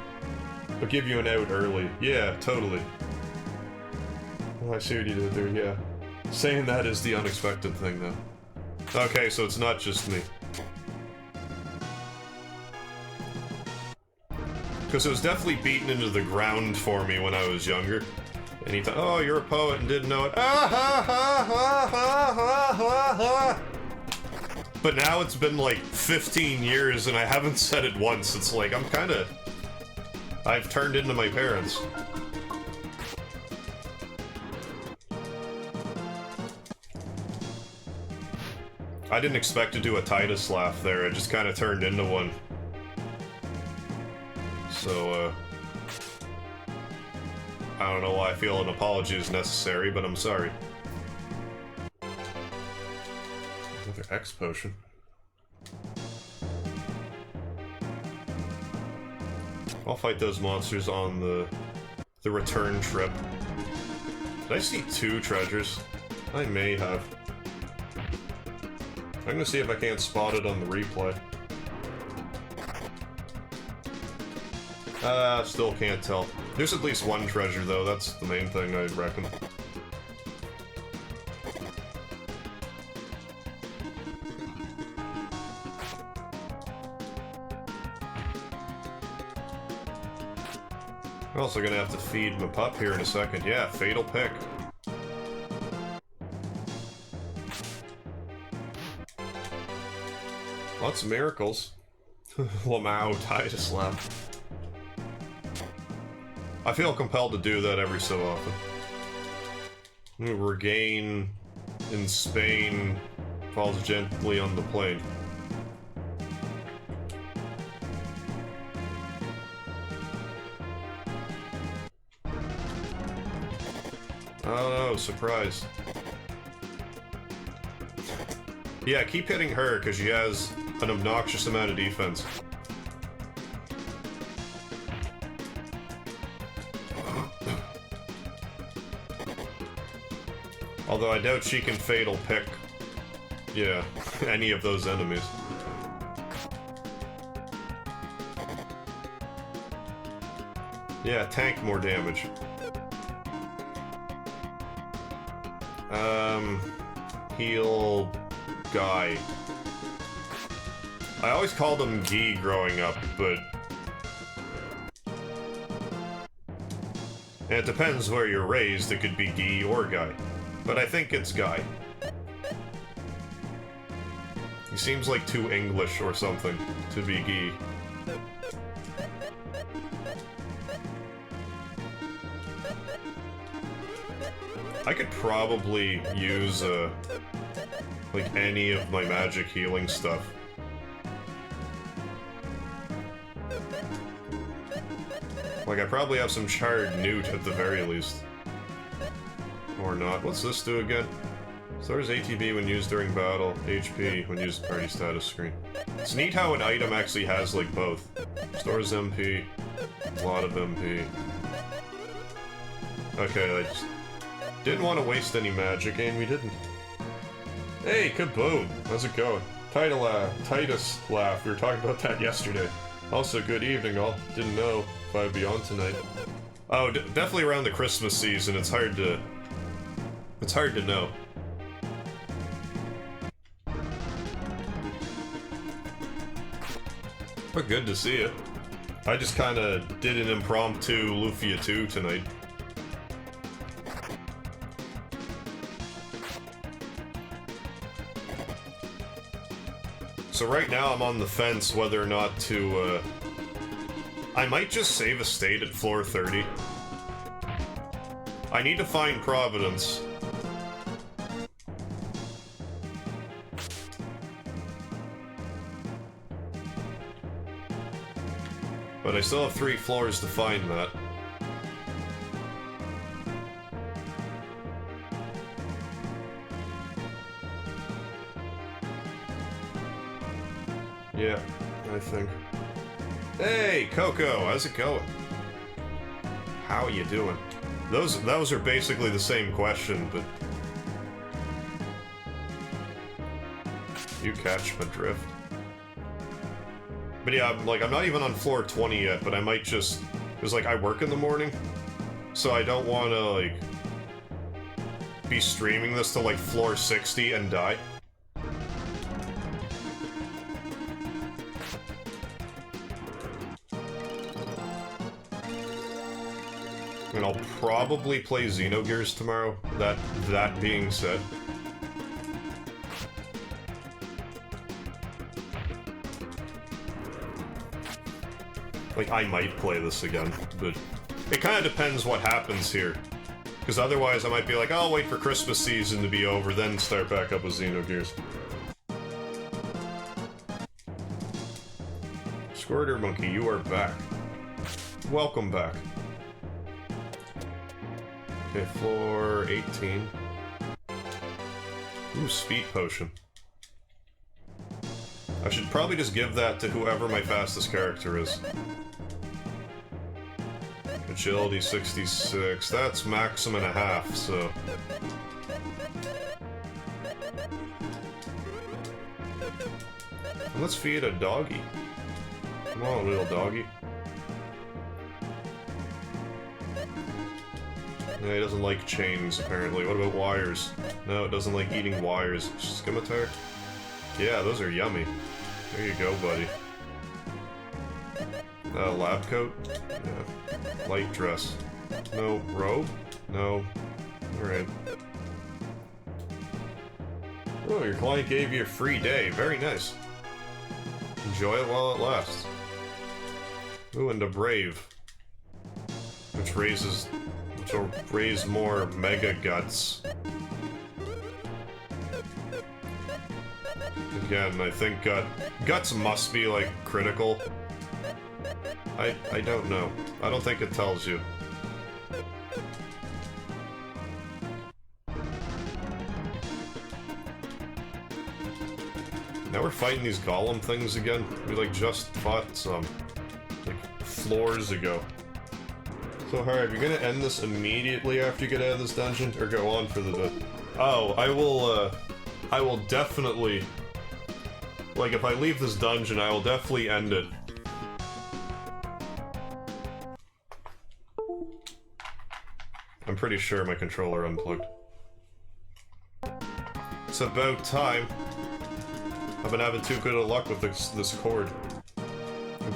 I'll give you an out early. Yeah, totally. Oh, I see what you did there, yeah. Saying that is the unexpected thing, though. Okay, so it's not just me. Because it was definitely beaten into the ground for me when I was younger. And he thought, oh, you're a poet and didn't know it. Ah, ha, ha, ha, ha, ha, ha, ha. But now it's been like 15 years and I haven't said it once. It's like, I'm kinda... I've turned into my parents. I didn't expect to do a Titus laugh there, it just kinda turned into one. So, I don't know why I feel an apology is necessary, but I'm sorry. Another X potion. I'll fight those monsters on the return trip. Did I see 2 treasures? I may have. I'm gonna see if I can't spot it on the replay. Still can't tell. There's at least 1 treasure, though. That's the main thing, I reckon. I'm also gonna have to feed my pup here in a second. Yeah, fatal pick. Lots of miracles. Lamau, Titus left. I feel compelled to do that every so often. Regain in Spain falls gently on the plane. Oh no, surprise. Yeah, keep hitting her because she has an obnoxious amount of defense. Although I doubt she can fatal pick, yeah, any of those enemies. Yeah, tank more damage. Heal... Guy. I always called him Guy growing up, but... And it depends where you're raised, it could be Guy or Guy. But I think it's Guy. He seems like too English or something to be Guy. I could probably use, like, any of my magic healing stuff. Like, I probably have some charred newt at the very least. Or not. What's this do again? Stores ATB when used during battle, HP when used party status screen. It's neat how an item actually has, like, both. Stores MP, a lot of MP. Okay, I just didn't want to waste any magic, and we didn't. Hey, kaboom! How's it going? Titus laugh, we were talking about that yesterday. Also, good evening all. Didn't know if I'd be on tonight. Oh, definitely around the Christmas season, it's hard to know. But good to see you. I just kinda did an impromptu Lufia II tonight. So right now I'm on the fence whether or not to, I might just save a state at floor 30. I need to find Providence. But I still have 3 floors to find that. Yeah, I think. Hey, Coco, how's it going? How are you doing? Those are basically the same question, but... You catch my drift. But yeah, I'm not even on floor 20 yet, but I might just... Because, like, I work in the morning, so I don't want to, like, be streaming this to, like, floor 60 and die. And I'll probably play Xenogears tomorrow, that being said. Like, I might play this again, but it kind of depends what happens here. Because otherwise I might be like, I'll wait for Christmas season to be over, then start back up with Xenogears. Squirter Monkey, you are back. Welcome back. Okay, floor 18. Ooh, speed potion. I should probably just give that to whoever my fastest character is. Agility 66, that's maximum and a half, so... Let's feed a doggy. Come on, little doggy. No, he doesn't like chains, apparently. What about wires? No, it doesn't like eating wires. Scimitar? Yeah, those are yummy. There you go, buddy. Lab coat? Yeah. Light dress. No. Robe? No. Alright. Oh, your client gave you a free day. Very nice. Enjoy it while it lasts. Ooh, and a Brave. Which will raise more Mega Guts. Again, I think Guts must be, like, critical. I don't know. I don't think it tells you. Now we're fighting these golem things again. We, like, just fought some, like, floors ago. So, Harv, you're gonna end this immediately after you get out of this dungeon, or go on for the... Oh, I will definitely... Like, if I leave this dungeon, I will definitely end it. I'm pretty sure my controller unplugged. It's about time. I've been having too good of luck with this cord.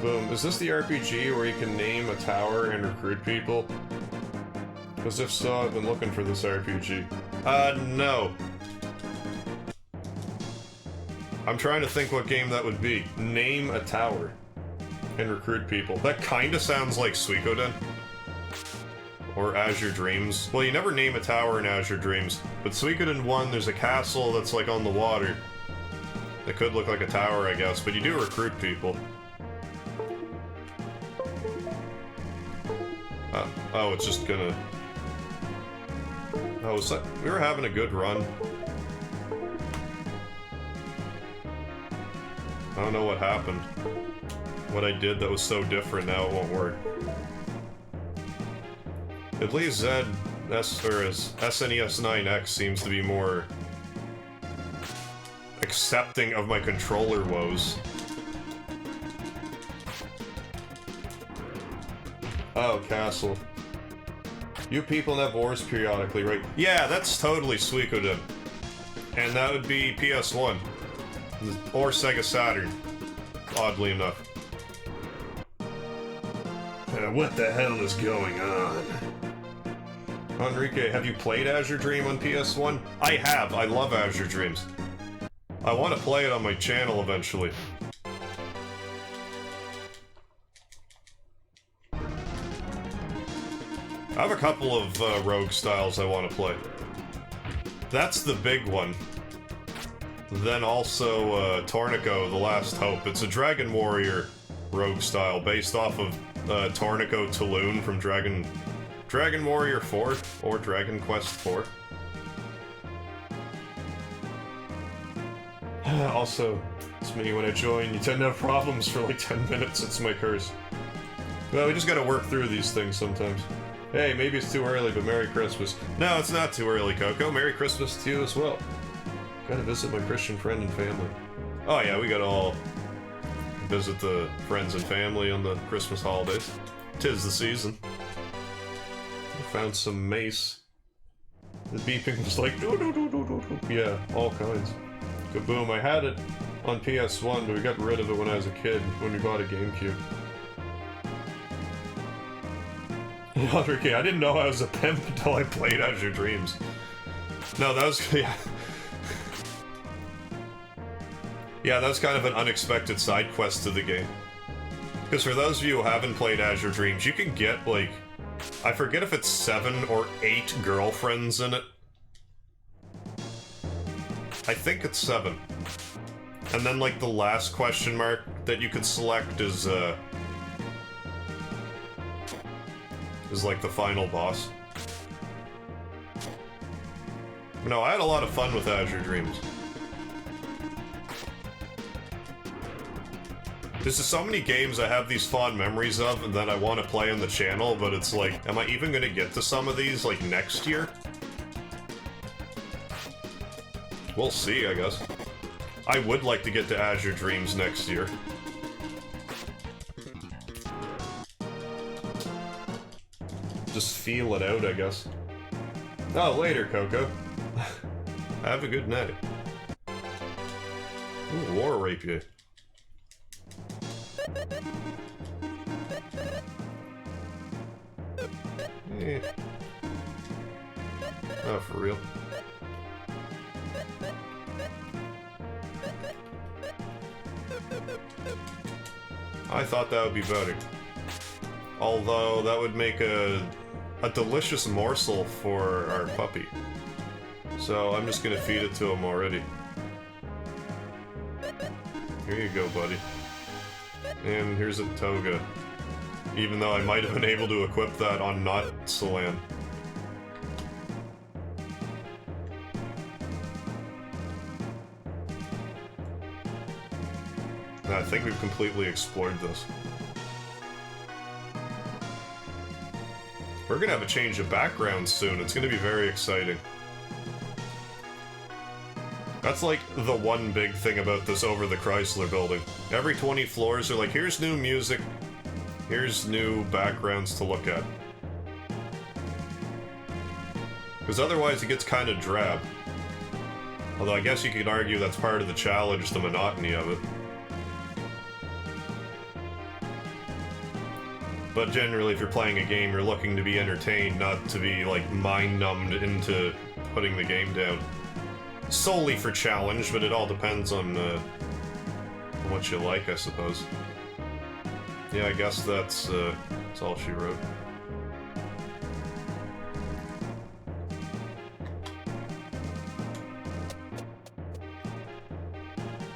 Boom. Is this the RPG where you can name a tower and recruit people? Because if so, I've been looking for this RPG. No. I'm trying to think what game that would be. Name a tower and recruit people. That kinda sounds like Suikoden. Or Azure Dreams. Well, you never name a tower in Azure Dreams, but Suikoden 1, there's a castle that's like on the water. It could look like a tower, I guess, but you do recruit people. Oh, it's just gonna... Oh, we were having a good run. I don't know what happened. What I did that was so different, now it won't work. At least SNES 9X seems to be more accepting of my controller woes. Oh, castle. You people have wars periodically, right? Yeah, that's totally Suikoden. And that would be PS1. Or Sega Saturn. Oddly enough. What the hell is going on? Enrique, have you played Azure Dream on PS1? I have. I love Azure Dreams. I want to play it on my channel eventually. I have a couple of rogue styles I want to play. That's the big one. Then also Tornico, The Last Hope. It's a Dragon Warrior rogue style based off of Tornico Taloon from Dragon Warrior 4 or Dragon Quest 4. Also, it's me when I join. You tend to have problems for like 10 minutes. It's my curse. Well, we just gotta work through these things sometimes. Hey, maybe it's too early, but Merry Christmas. No, it's not too early, Coco. Merry Christmas to you as well. Gotta visit my Christian friend and family. Oh yeah, we got all visit the friends and family on the Christmas holidays. 'Tis the season. I found some mace. The beeping was like, do do do do do do. Yeah, all kinds. Kaboom, I had it on PS1, but we got rid of it when I was a kid, when we bought a GameCube. I didn't know I was a pimp until I played Azure Dreams. No, that was, yeah. Yeah, that was kind of an unexpected side quest to the game. Because for those of you who haven't played Azure Dreams, you can get, like, I forget if it's 7 or 8 girlfriends in it. I think it's 7. And then, like, the last question mark that you could select is like the final boss. No, I had a lot of fun with Azure Dreams. There's just so many games I have these fond memories of and that I want to play on the channel, but it's like, am I even gonna get to some of these, like, next year? We'll see, I guess. I would like to get to Azure Dreams next year. Just feel it out, I guess. Oh, later, Coco. Have a good night. Ooh, war rapier. Eh. Oh, for real. I thought that would be better. Although, that would make a delicious morsel for our puppy. So, I'm just gonna feed it to him already. Here you go, buddy. And here's a toga. Even though I might have been able to equip that on not Salan. I think we've completely explored this. We're gonna have a change of background soon. It's gonna be very exciting. That's like the one big thing about this over the Chrysler building. Every 20 floors are like, here's new music, here's new backgrounds to look at. Because otherwise it gets kind of drab. Although I guess you could argue that's part of the challenge, the monotony of it. But generally, if you're playing a game, you're looking to be entertained, not to be, like, mind-numbed into putting the game down. Solely for challenge, but it all depends on what you like, I suppose. Yeah, I guess that's all she wrote.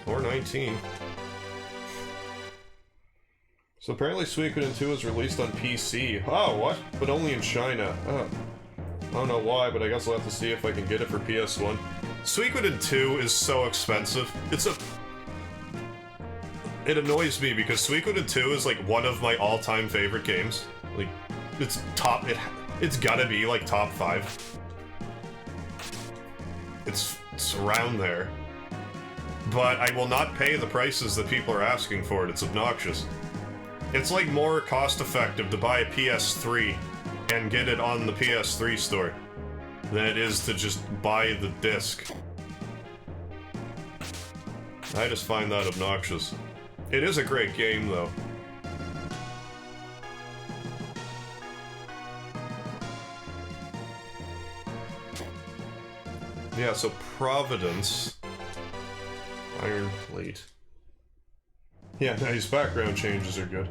Or 19. So apparently Suikoden 2 is released on PC. Oh, what? But only in China. Oh. I don't know why, but I guess I'll have to see if I can get it for PS1. Suikoden 2 is so expensive. It annoys me because Suikoden 2 is like one of my all-time favorite games. Like, it's it's gotta be like top 5. It's around there. But I will not pay the prices that people are asking for it. It's obnoxious. It's like more cost-effective to buy a PS3 and get it on the PS3 store than it is to just buy the disc. I just find that obnoxious. It is a great game, though. Yeah, so Providence. Iron plate. Yeah, nice. Background changes are good.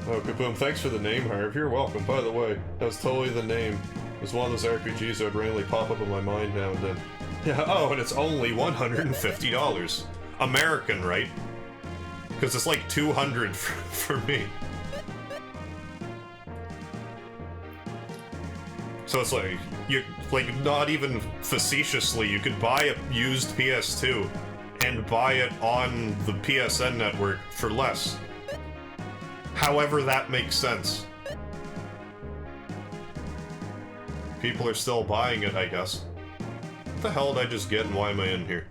Oh, kaboom. Thanks for the name, Harv. You're welcome. By the way, that's totally the name. It was one of those RPGs that would randomly pop up in my mind now and then. Yeah, oh, and it's only $150. American, right? Because it's like $200 for me. So it's like, not even facetiously, you could buy a used PS2 and buy it on the PSN network for less. However that makes sense. People are still buying it, I guess. What the hell did I just get and why am I in here?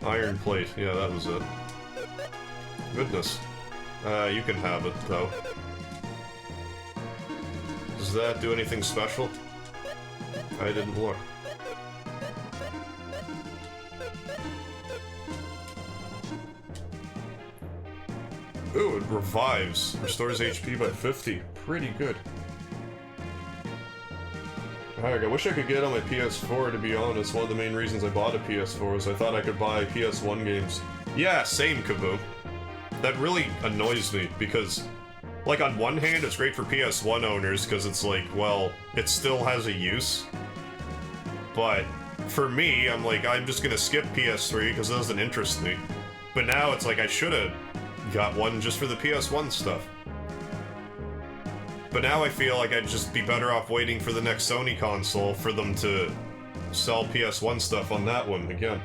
Iron plate, yeah, that was it. goodness. You can have it, though. Does that do anything special? I didn't look. Ooh, it revives. Restores HP by 50. Pretty good. Alright, I wish I could get on my PS4, to be honest. One of the main reasons I bought a PS4 was I thought I could buy PS1 games. Yeah, same, Kaboom. That really annoys me, because, like, on one hand, it's great for PS1 owners, because it's like, well, it still has a use. But, for me, I'm like, I'm just gonna skip PS3, because it doesn't interest me. But now it's like, I should've got one just for the PS1 stuff. But now I feel like I'd just be better off waiting for the next Sony console for them to sell PS1 stuff on that one again.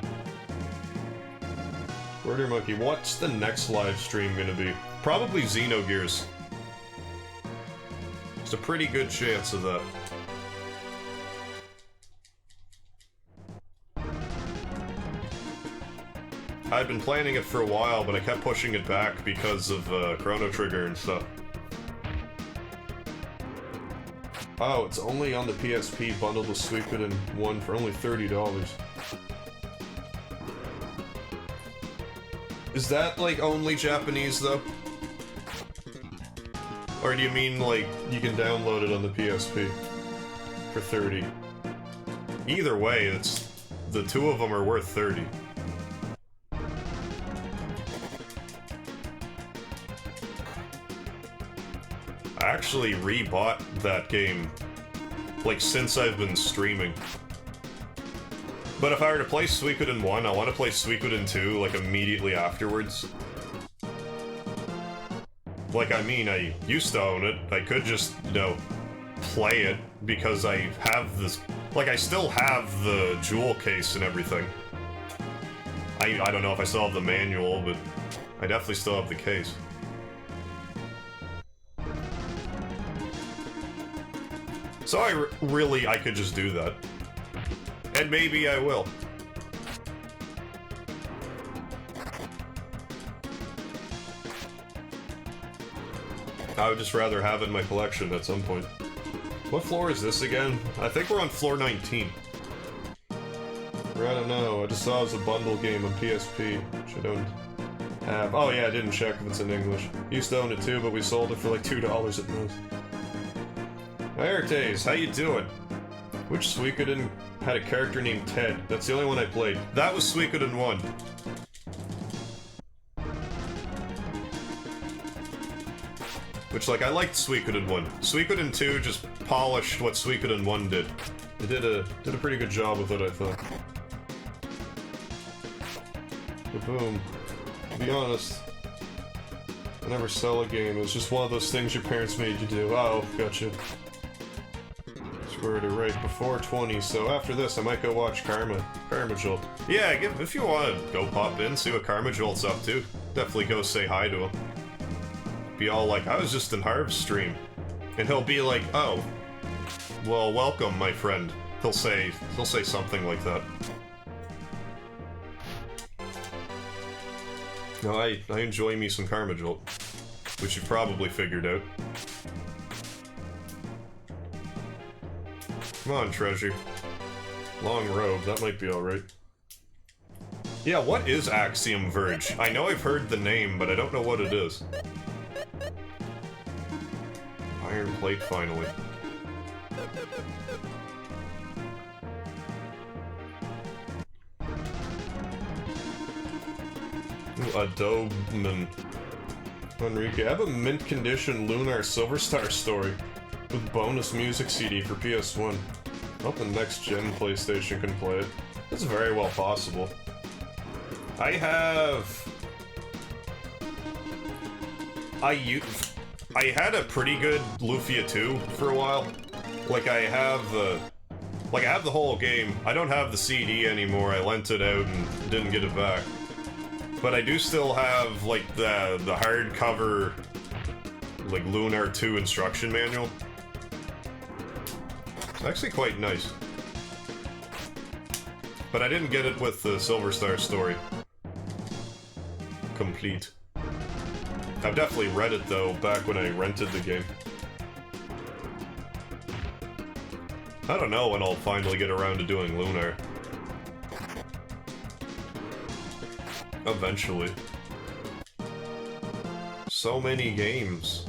Murder Monkey, what's the next live stream gonna be? Probably Xenogears. There's a pretty good chance of that. I'd been planning it for a while, but I kept pushing it back because of Chrono Trigger and stuff. Oh, it's only on the PSP bundled with Suikoden 1 for only $30. Is that, like, only Japanese, though? Or do you mean, like, you can download it on the PSP for 30? Either way, it's... the two of them are worth 30. I actually re-bought that game, like, since I've been streaming. But if I were to play Suikoden 1, I want to play Suikoden 2, like, immediately afterwards. Like, I mean, I used to own it. I could just, you know, play it, because I have this... like, I still have the jewel case and everything. I don't know if I still have the manual, but I definitely still have the case. So I could just do that. And maybe I will. I would just rather have it in my collection at some point. What floor is this again? I think we're on floor 19. Or I don't know, I just saw it was a bundle game on PSP, which I don't have. Oh yeah, I didn't check if it's in English. Used to own it too, but we sold it for like $2 at most. Airtays, how you doing? Which Suikoden had a character named Ted? That's the only one I played. That was Suikoden 1. Which, like, I liked Suikoden 1. Suikoden 2 just polished what Suikoden 1 did. It did a pretty good job with it, I thought. Boom. To be honest, I never sell a game. It was just one of those things your parents made you do. Oh, gotcha. Squared it right before 20, so after this I might go watch Karma Jolt. Yeah, if you want to go pop in, see what Karma Jolt's up to. Definitely go say hi to him. Be all like, I was just in Harv's stream. And he'll be like, oh, well, welcome, my friend. He'll say something like that. No, I enjoy me some Karma Jolt, which you've probably figured out. Come on, treasure. Long robe, that might be alright. Yeah, what is Axiom Verge? I know I've heard the name, but I don't know what it is. Iron plate, finally. Ooh, Adobeman. Enrique, I have a mint condition Lunar Silver Star story with bonus music CD for PS1. I hope the next gen PlayStation can play it. It's very well possible. I had a pretty good Lufia II for a while. Like, I have the whole game. I don't have the CD anymore. I lent it out and didn't get it back. But I do still have, like, the hardcover, like, Lunar 2 instruction manual. It's actually quite nice. But I didn't get it with the Silver Star story complete. I've definitely read it, though, back when I rented the game. I don't know when I'll finally get around to doing Lunar. Eventually. So many games.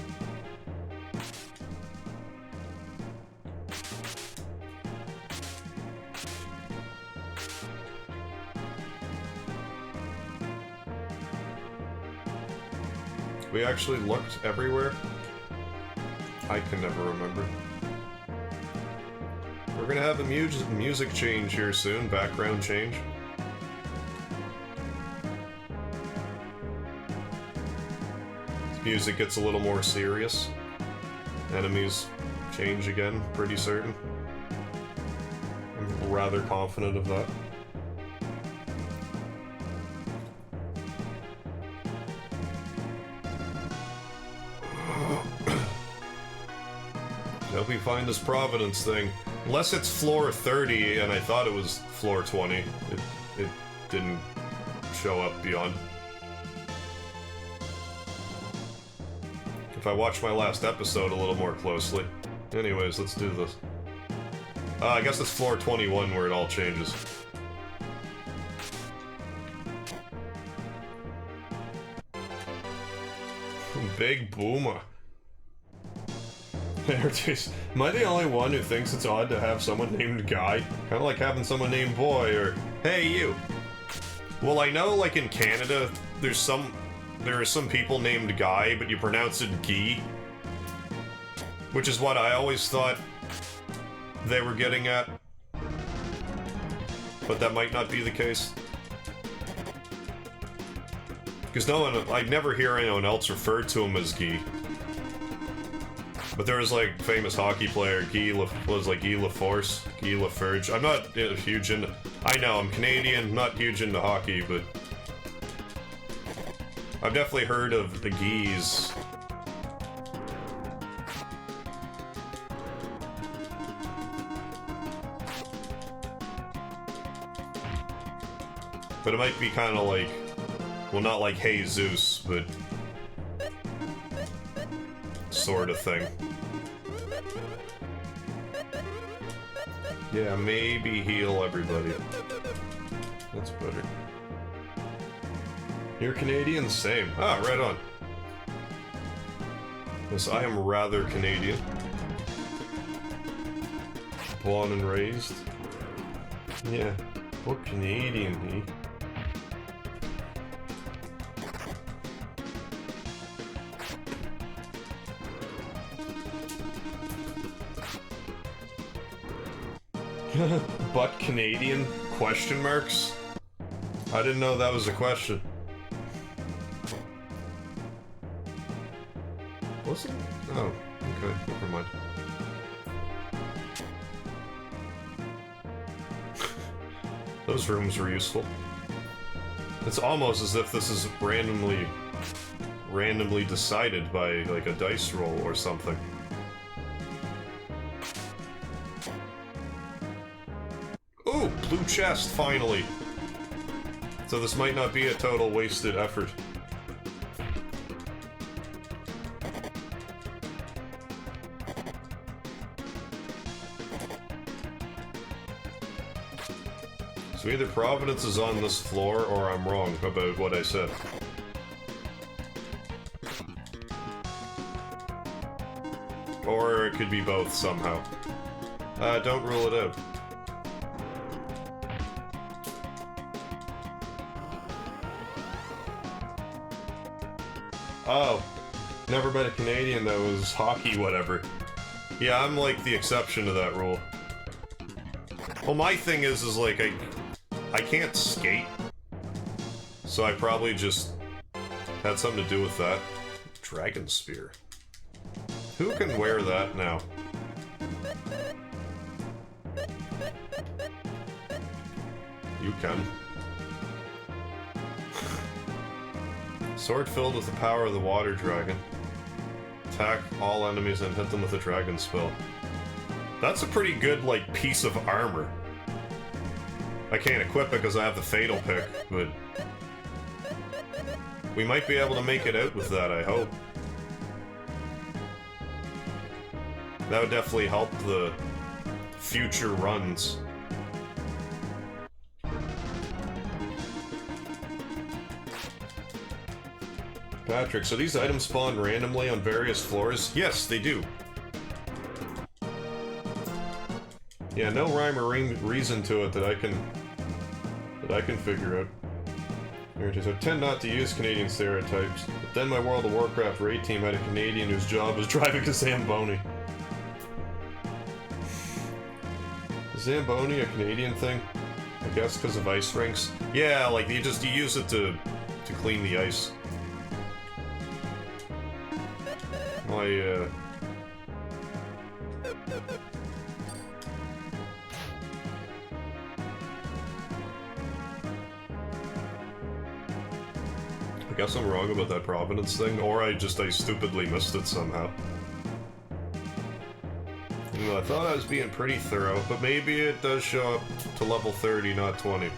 We actually looked everywhere? I can never remember. We're gonna have a music change here soon, background change. Music gets a little more serious. Enemies change again, pretty certain. I'm rather confident of that. I hope we find this Providence thing. Unless it's floor 30 and I thought it was floor 20. It didn't show up beyond. If I watch my last episode a little more closely. Anyways, let's do this. I guess it's floor 21 where it all changes. Big Boomer. Am I the only one who thinks it's odd to have someone named Guy? Kind of like having someone named Boy or, hey you. Well, I know like in Canada, there are some people named Guy, but you pronounce it Guy. Which is what I always thought they were getting at. But that might not be the case. Because I never hear anyone else refer to him as Guy. But there was like famous hockey player Guy Laforce, Guy Laferge. I'm not huge into. I know I'm Canadian, not huge into hockey, but I've definitely heard of the Guys. But it might be kind of like, well, not like Hey Zeus, but sort of thing. Yeah, maybe heal everybody. That's better. You're Canadian? Same. Ah, right on. Yes, I am rather Canadian. Born and raised. Yeah, what Canadian, he? But Canadian? Question marks? I didn't know that was a question. Was it? Oh, okay, never mind. Those rooms were useful. It's almost as if this is randomly decided by like a dice roll or something. Ooh, blue chest, finally! So this might not be a total wasted effort. So either Providence is on this floor, or I'm wrong about what I said. Or it could be both somehow. Don't rule it out. Oh, never met a Canadian that was hockey whatever. Yeah, I'm like the exception to that rule. Well, my thing is like I can't skate, so I probably just had something to do with that. Dragon Spear. Who can wear that now? You can. Sword filled with the power of the water dragon. Attack all enemies and hit them with a dragon spell. That's a pretty good, like, piece of armor. I can't equip it because I have the fatal pick, but we might be able to make it out with that, I hope. That would definitely help the future runs. Patrick, so these items spawn randomly on various floors? Yes, they do. Yeah, no rhyme or reason to it that I can figure out. So tend not to use Canadian stereotypes. But then my World of Warcraft raid team had a Canadian whose job was driving a Zamboni. Is Zamboni a Canadian thing? I guess because of ice rinks. Yeah, like you use it to clean the ice. I guess I'm wrong about that Providence thing, or I stupidly missed it somehow. I thought I was being pretty thorough, but maybe it does show up to level 30, not 20.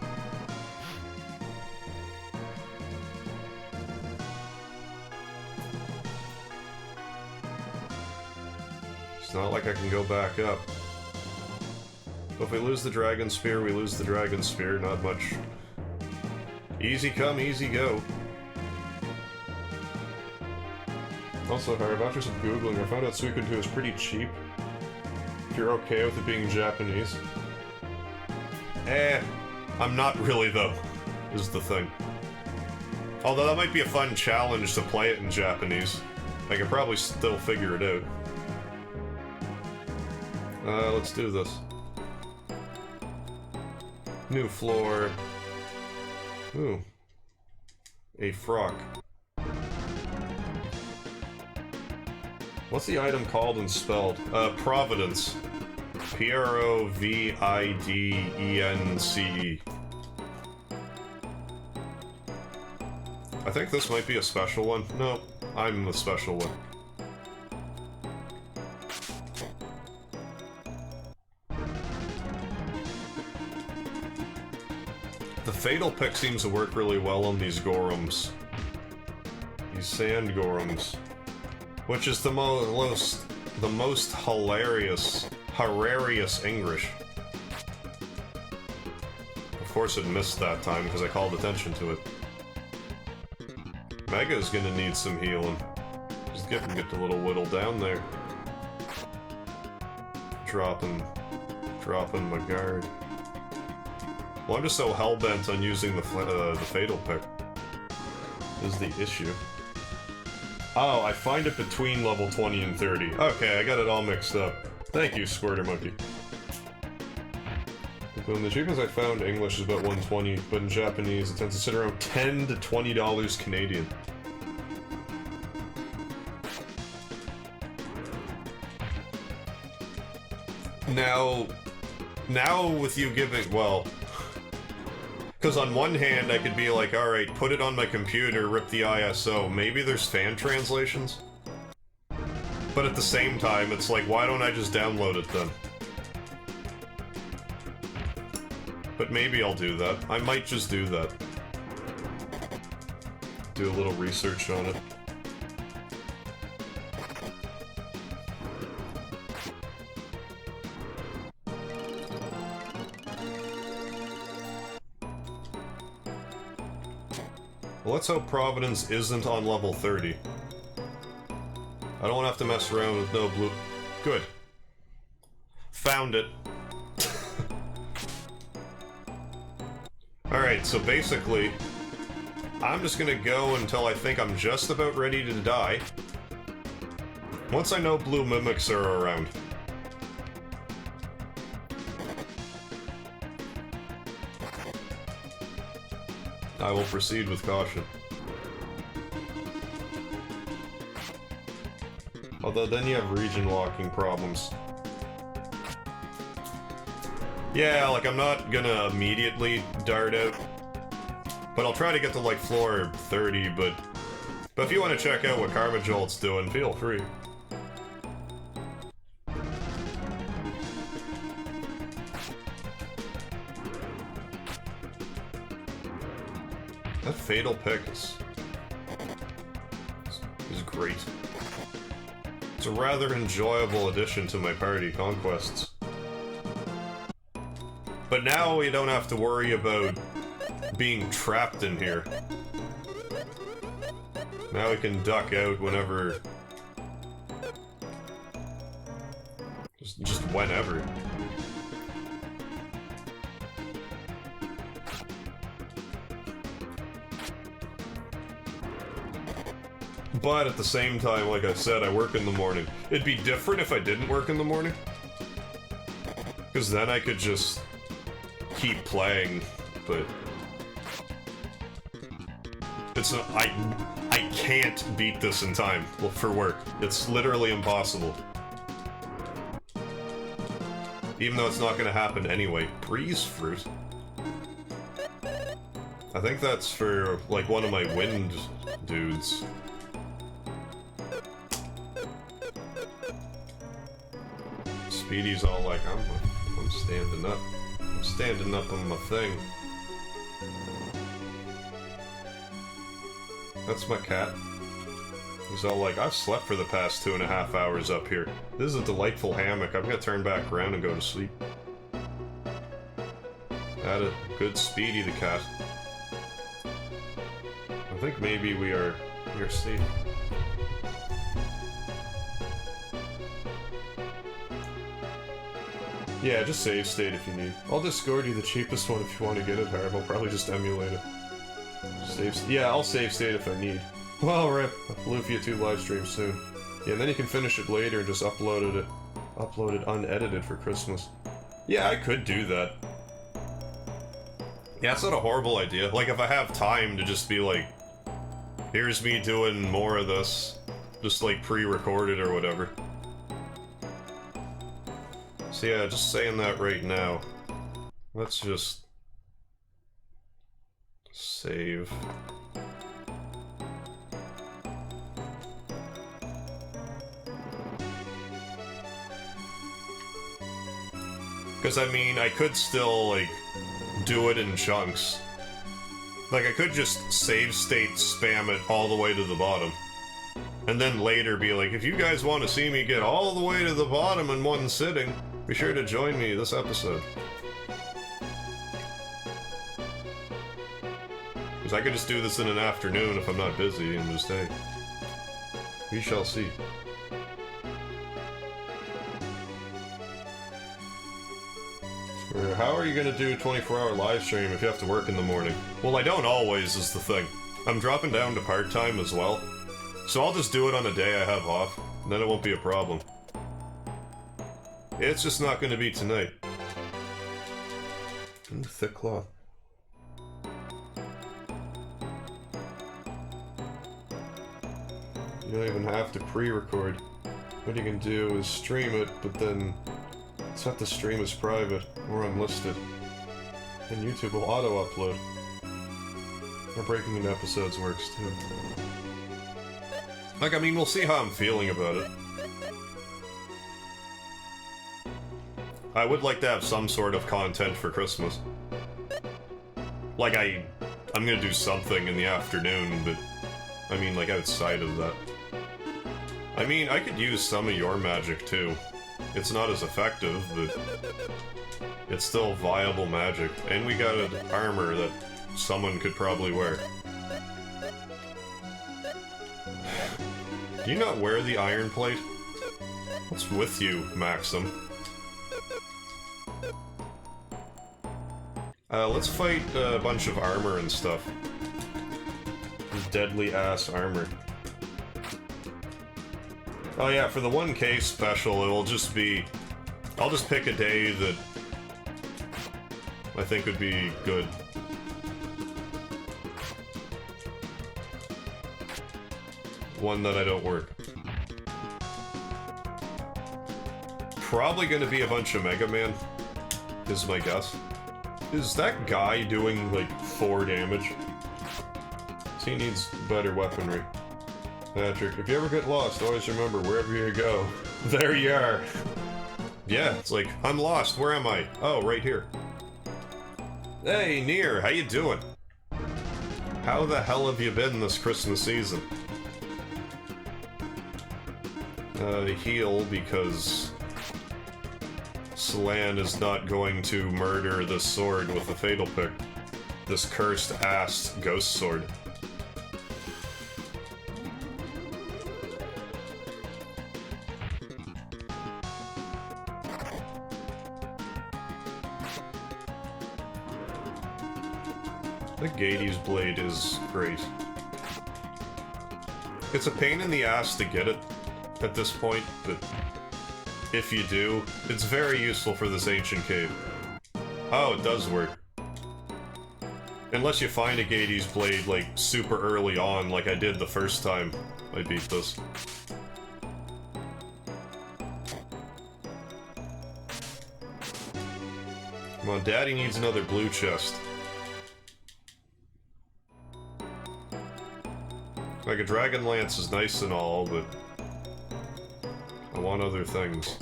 It's not like I can go back up. But if we lose the Dragon Spear, we lose the Dragon Spear. Not much. Easy come, easy go. Also, Harv, after some Googling, I found out Suikoden 2 is pretty cheap. If you're okay with it being Japanese. I'm not really, though, is the thing. Although that might be a fun challenge to play it in Japanese. I could probably still figure it out. Let's do this. New floor. Ooh. A frock. What's the item called and spelled? Providence. Providence. I think this might be a special one. No, I'm the special one. The Fatal Pick seems to work really well on these Gorums. These sand Gorums. Which is the most hilarious English. Of course it missed that time because I called attention to it. Mega is gonna need some healing. Just get the little whittle down there. Dropping my guard. Well, I'm just so hell-bent on using the Fatal Pick. Is the issue. Oh, I find it between level 20 and 30. Okay, I got it all mixed up. Thank you, Squirter Monkey. When the cheapest I found English is about 120, but in Japanese it tends to sit around $10 to $20 Canadian. Now with you giving, well... Because on one hand, I could be like, alright, put it on my computer, rip the ISO. Maybe there's fan translations? But at the same time, it's like, why don't I just download it then? But maybe I'll do that. I might just do that. Do a little research on it. Let's hope Providence isn't on level 30. I don't want to have to mess around with no blue... Good. Found it. Alright, so basically, I'm just gonna go until I think I'm just about ready to die. Once I know blue mimics are around. I will proceed with caution. Although then you have region locking problems. Yeah, like I'm not gonna immediately dart out. But I'll try to get to like floor 30, but if you want to check out what Karma Jolt's doing, feel free. That Fatal Pick is great. It's a rather enjoyable addition to my party, Conquests. But now we don't have to worry about being trapped in here. Now we can duck out whenever... Just whenever. But at the same time, like I said, I work in the morning. It'd be different if I didn't work in the morning. Because then I could just keep playing, but... It's a, I can't beat this in time for work. It's literally impossible. Even though it's not gonna happen anyway. Breeze fruit? I think that's for, like, one of my wind dudes. Speedy's all like, I'm standing up. I'm standing up on my thing. That's my cat. He's all like, I've slept for the past 2.5 hours up here. This is a delightful hammock. I'm gonna turn back around and go to sleep. Had a good Speedy the cat. I think maybe we are safe. Yeah, just save state if you need. I'll Discord you the cheapest one if you want to get it, Harv. I'll probably just emulate it. Yeah, I'll save state if I need. Well, rip. Lufia II livestream soon. Yeah, and then you can finish it later and just upload it unedited for Christmas. Yeah, I could do that. Yeah, it's not a horrible idea. Like, if I have time to just be like, here's me doing more of this, just like pre-recorded or whatever. So yeah, just saying that right now. Let's just save. Because I mean, I could still, like, do it in chunks. Like, I could just save state spam it all the way to the bottom. And then later be like, if you guys want to see me get all the way to the bottom in one sitting, be sure to join me this episode. Because I could just do this in an afternoon if I'm not busy and just, hey, we shall see. How are you gonna do a 24-hour live stream if you have to work in the morning? Well, I don't always, is the thing. I'm dropping down to part-time as well. So I'll just do it on a day I have off, and then it won't be a problem. It's just not gonna be tonight. Ooh, thick cloth. You don't even have to pre-record. What you can do is stream it, but then set the stream as private or unlisted. And YouTube will auto-upload. Or breaking into episodes works too. Like, I mean, we'll see how I'm feeling about it. I would like to have some sort of content for Christmas. Like, I'm gonna do something in the afternoon, but I mean, like, outside of that. I mean, I could use some of your magic, too. It's not as effective, but it's still viable magic. And we got an armor that someone could probably wear. Do you not wear the iron plate? What's with you, Maxim? Let's fight a bunch of armor and stuff. Deadly-ass armor. Oh yeah, for the 1K special, it'll just be... I'll just pick a day that I think would be good. One that I don't work. Probably gonna be a bunch of Mega Man, is my guess. Is that guy doing, like, 4 damage? He needs better weaponry. Patrick, if you ever get lost, always remember, wherever you go, there you are. Yeah, it's like, I'm lost, where am I? Oh, right here. Hey, Nier, how you doing? How the hell have you been this Christmas season? heal because Slan is not going to murder the sword with a fatal pick. This cursed ass ghost sword. The Gades blade is great. It's a pain in the ass to get it at this point, but if you do, it's very useful for this ancient cave. Oh, it does work. Unless you find a Gades blade, like, super early on, like I did the first time I beat this. Come on, Daddy needs another blue chest. Like, a Dragon Lance is nice and all, but I want other things.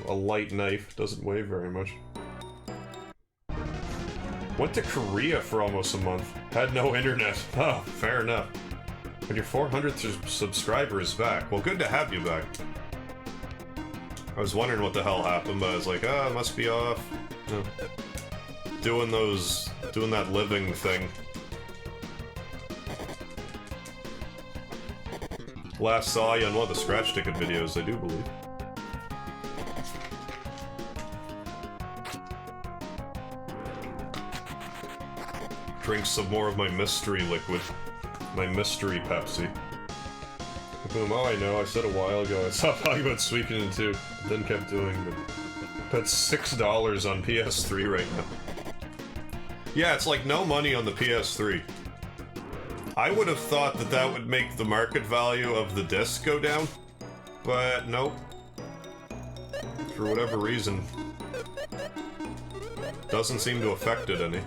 A light knife doesn't weigh very much. Went to Korea for almost a month. Had no internet. Oh, fair enough. But your 400th subscriber is back. Well, good to have you back. I was wondering what the hell happened, but I was like, ah, it must be off. No. Doing that living thing. Last saw you on one of the scratch ticket videos, I do believe. Drink some more of my mystery liquid. My mystery Pepsi. Boom, oh I know, I said a while ago I stopped talking about Suikoden 2, then kept doing, but that's $6 on PS3 right now. Yeah, it's like no money on the PS3. I would have thought that that would make the market value of the disc go down, but nope. For whatever reason. Doesn't seem to affect it any.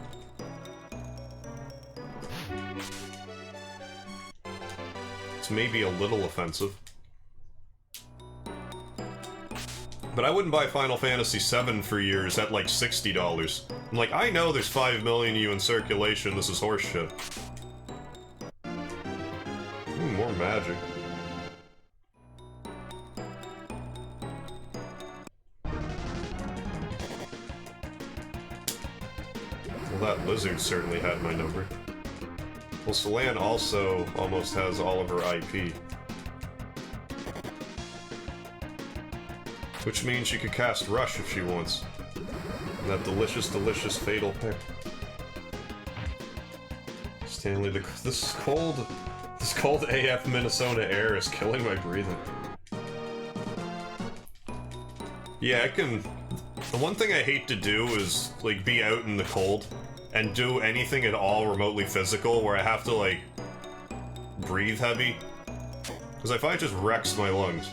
Maybe a little offensive. But I wouldn't buy Final Fantasy VII for years at like $60. I'm like, I know there's 5 million of you in circulation, this is horseshit. More magic. Well, that lizard certainly had my number. Well, Solan also almost has all of her IP. Which means she could cast Rush if she wants. And that delicious, delicious fatal pick. Stanley, this cold AF Minnesota air is killing my breathing. Yeah, the one thing I hate to do is, like, be out in the cold and do anything at all remotely physical where I have to, like, breathe heavy. Because I find it just wrecks my lungs.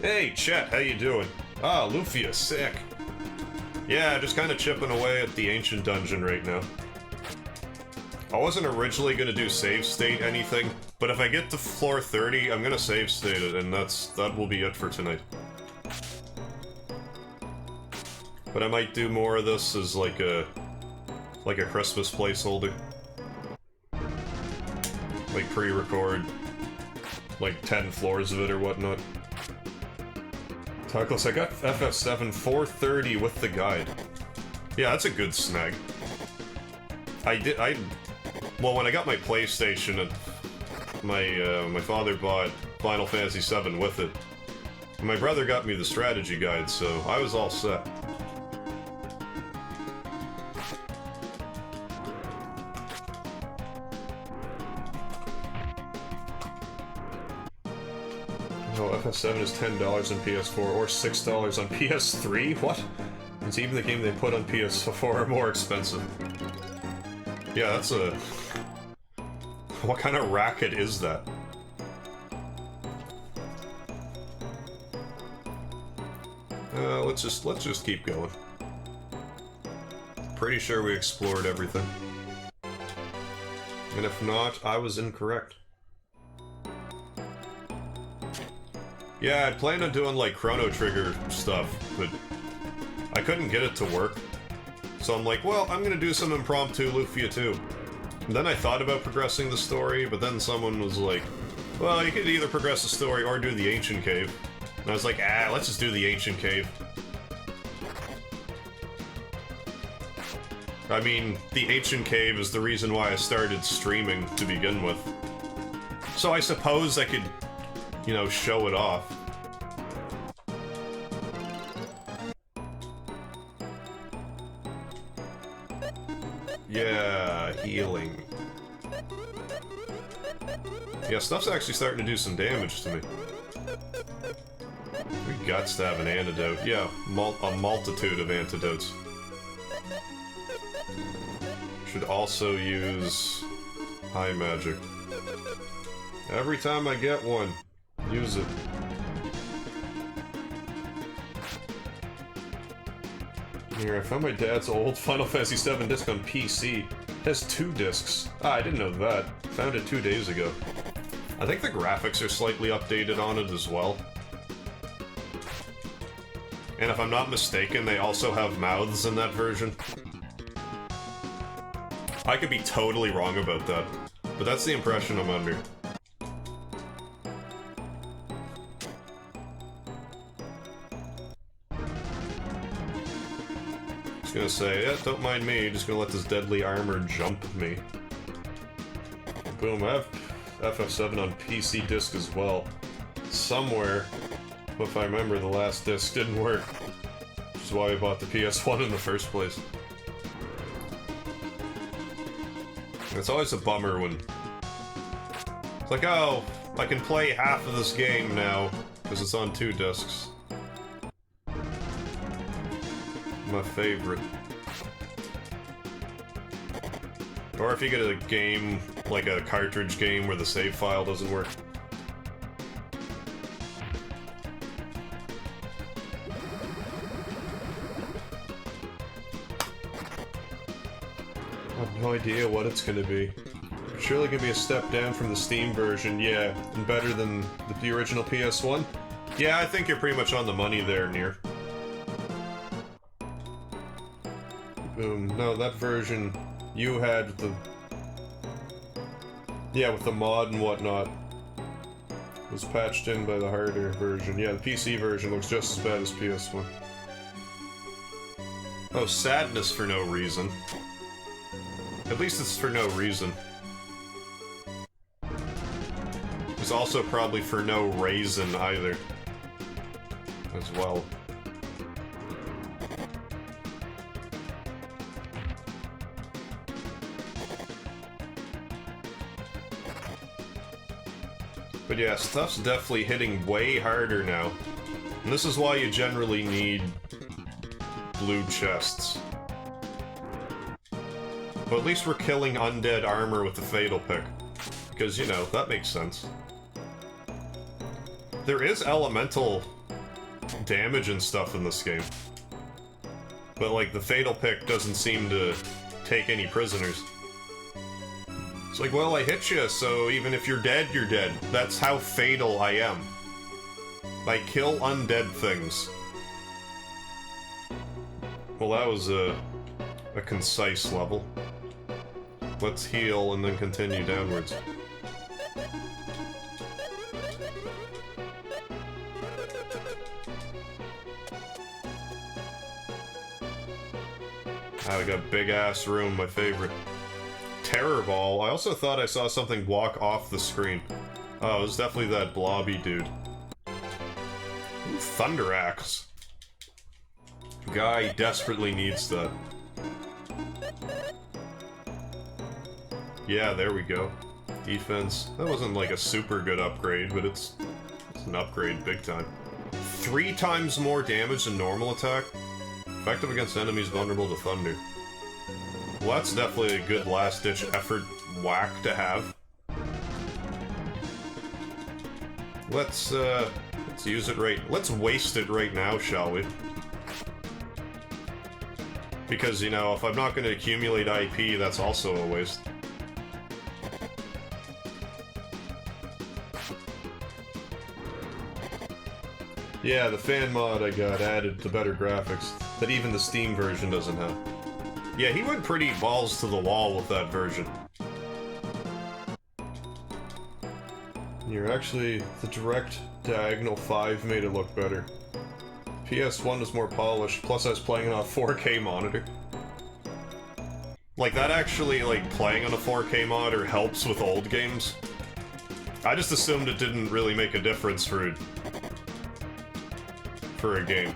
Hey, Chet, how you doing? Ah, Lufia, sick. Yeah, just kind of chipping away at the ancient dungeon right now. I wasn't originally gonna do save state anything, but if I get to floor 30, I'm gonna save state it, and that will be it for tonight. But I might do more of this as like a Christmas placeholder. Like pre-record like 10 floors of it or whatnot. Talkless, I got FF7 430 with the guide. Yeah, that's a good snag. Well, when I got my PlayStation, my father bought Final Fantasy VII with it. And my brother got me the strategy guide, so I was all set. Oh, FF7 is $10 on PS4 or $6 on PS3? What? It's even the game they put on PS4 are more expensive. Yeah, that's a... What kind of racket is that? Let's just keep going. Pretty sure we explored everything. And if not, I was incorrect. Yeah, I'd planned on doing, like, Chrono Trigger stuff, but I couldn't get it to work. So I'm like, well, I'm gonna do some impromptu Lufia II. And then I thought about progressing the story, but then someone was like, well, you could either progress the story or do the Ancient Cave. And I was like, let's just do the Ancient Cave. I mean, the Ancient Cave is the reason why I started streaming to begin with. So I suppose I could, you know, show it off. Yeah, healing. Yeah, stuff's actually starting to do some damage to me. We guts to have an antidote. Yeah, a multitude of antidotes. Should also use high magic. Every time I get one, use it. Here, I found my dad's old Final Fantasy VII disc on PC. It has 2 discs. Ah, I didn't know that. Found it 2 days ago. I think the graphics are slightly updated on it as well. And if I'm not mistaken, they also have mouths in that version. I could be totally wrong about that, but that's the impression I'm under. Just gonna say, yeah, don't mind me, just gonna let this deadly armor jump me. Boom, I have FF7 on PC disc as well. Somewhere, if I remember, the last disc didn't work. Which is why I bought the PS1 in the first place. It's always a bummer when... It's like, oh, I can play half of this game now, because it's on 2 discs. My favorite. Or if you get a game, like a cartridge game where the save file doesn't work. I have no idea what it's gonna be. It's surely gonna be a step down from the Steam version, yeah, and better than the original PS1. Yeah, I think you're pretty much on the money there, Nier. Boom. No, that version you had the... Yeah, with the mod and whatnot. Was patched in by the harder version. Yeah, the PC version looks just as bad as PS1. Oh, sadness for no reason. At least it's for no reason. It's also probably for no reason either. As well. But yeah, stuff's definitely hitting way harder now. And this is why you generally need blue chests. But at least we're killing undead armor with the Fatal Pick. Because, you know, that makes sense. There is elemental damage and stuff in this game. But, like, the Fatal Pick doesn't seem to take any prisoners. It's like, well, I hit you, so even if you're dead, you're dead. That's how fatal I am. I kill undead things. Well, that was a concise level. Let's heal and then continue downwards. I got a big-ass room, my favorite. Terror Ball. I also thought I saw something walk off the screen. Oh, it was definitely that blobby dude. Ooh, Thunder Axe. Guy desperately needs that. Yeah, there we go. Defense. That wasn't like a super good upgrade, but it's an upgrade big time. 3 times more damage than normal attack. Effective against enemies vulnerable to thunder. Well, that's definitely a good last-ditch effort whack to have. Let's use it right... Let's waste it right now, shall we? Because, you know, if I'm not going to accumulate IP, that's also a waste. Yeah, the fan mod I got added to better graphics. that even the Steam version doesn't have. Yeah, he went pretty balls to the wall with that version. You're actually... the direct diagonal 5 made it look better. PS1 was more polished, plus I was playing on a 4K monitor. Like, that actually, like, playing on a 4K monitor helps with old games. I just assumed it didn't really make a difference for a game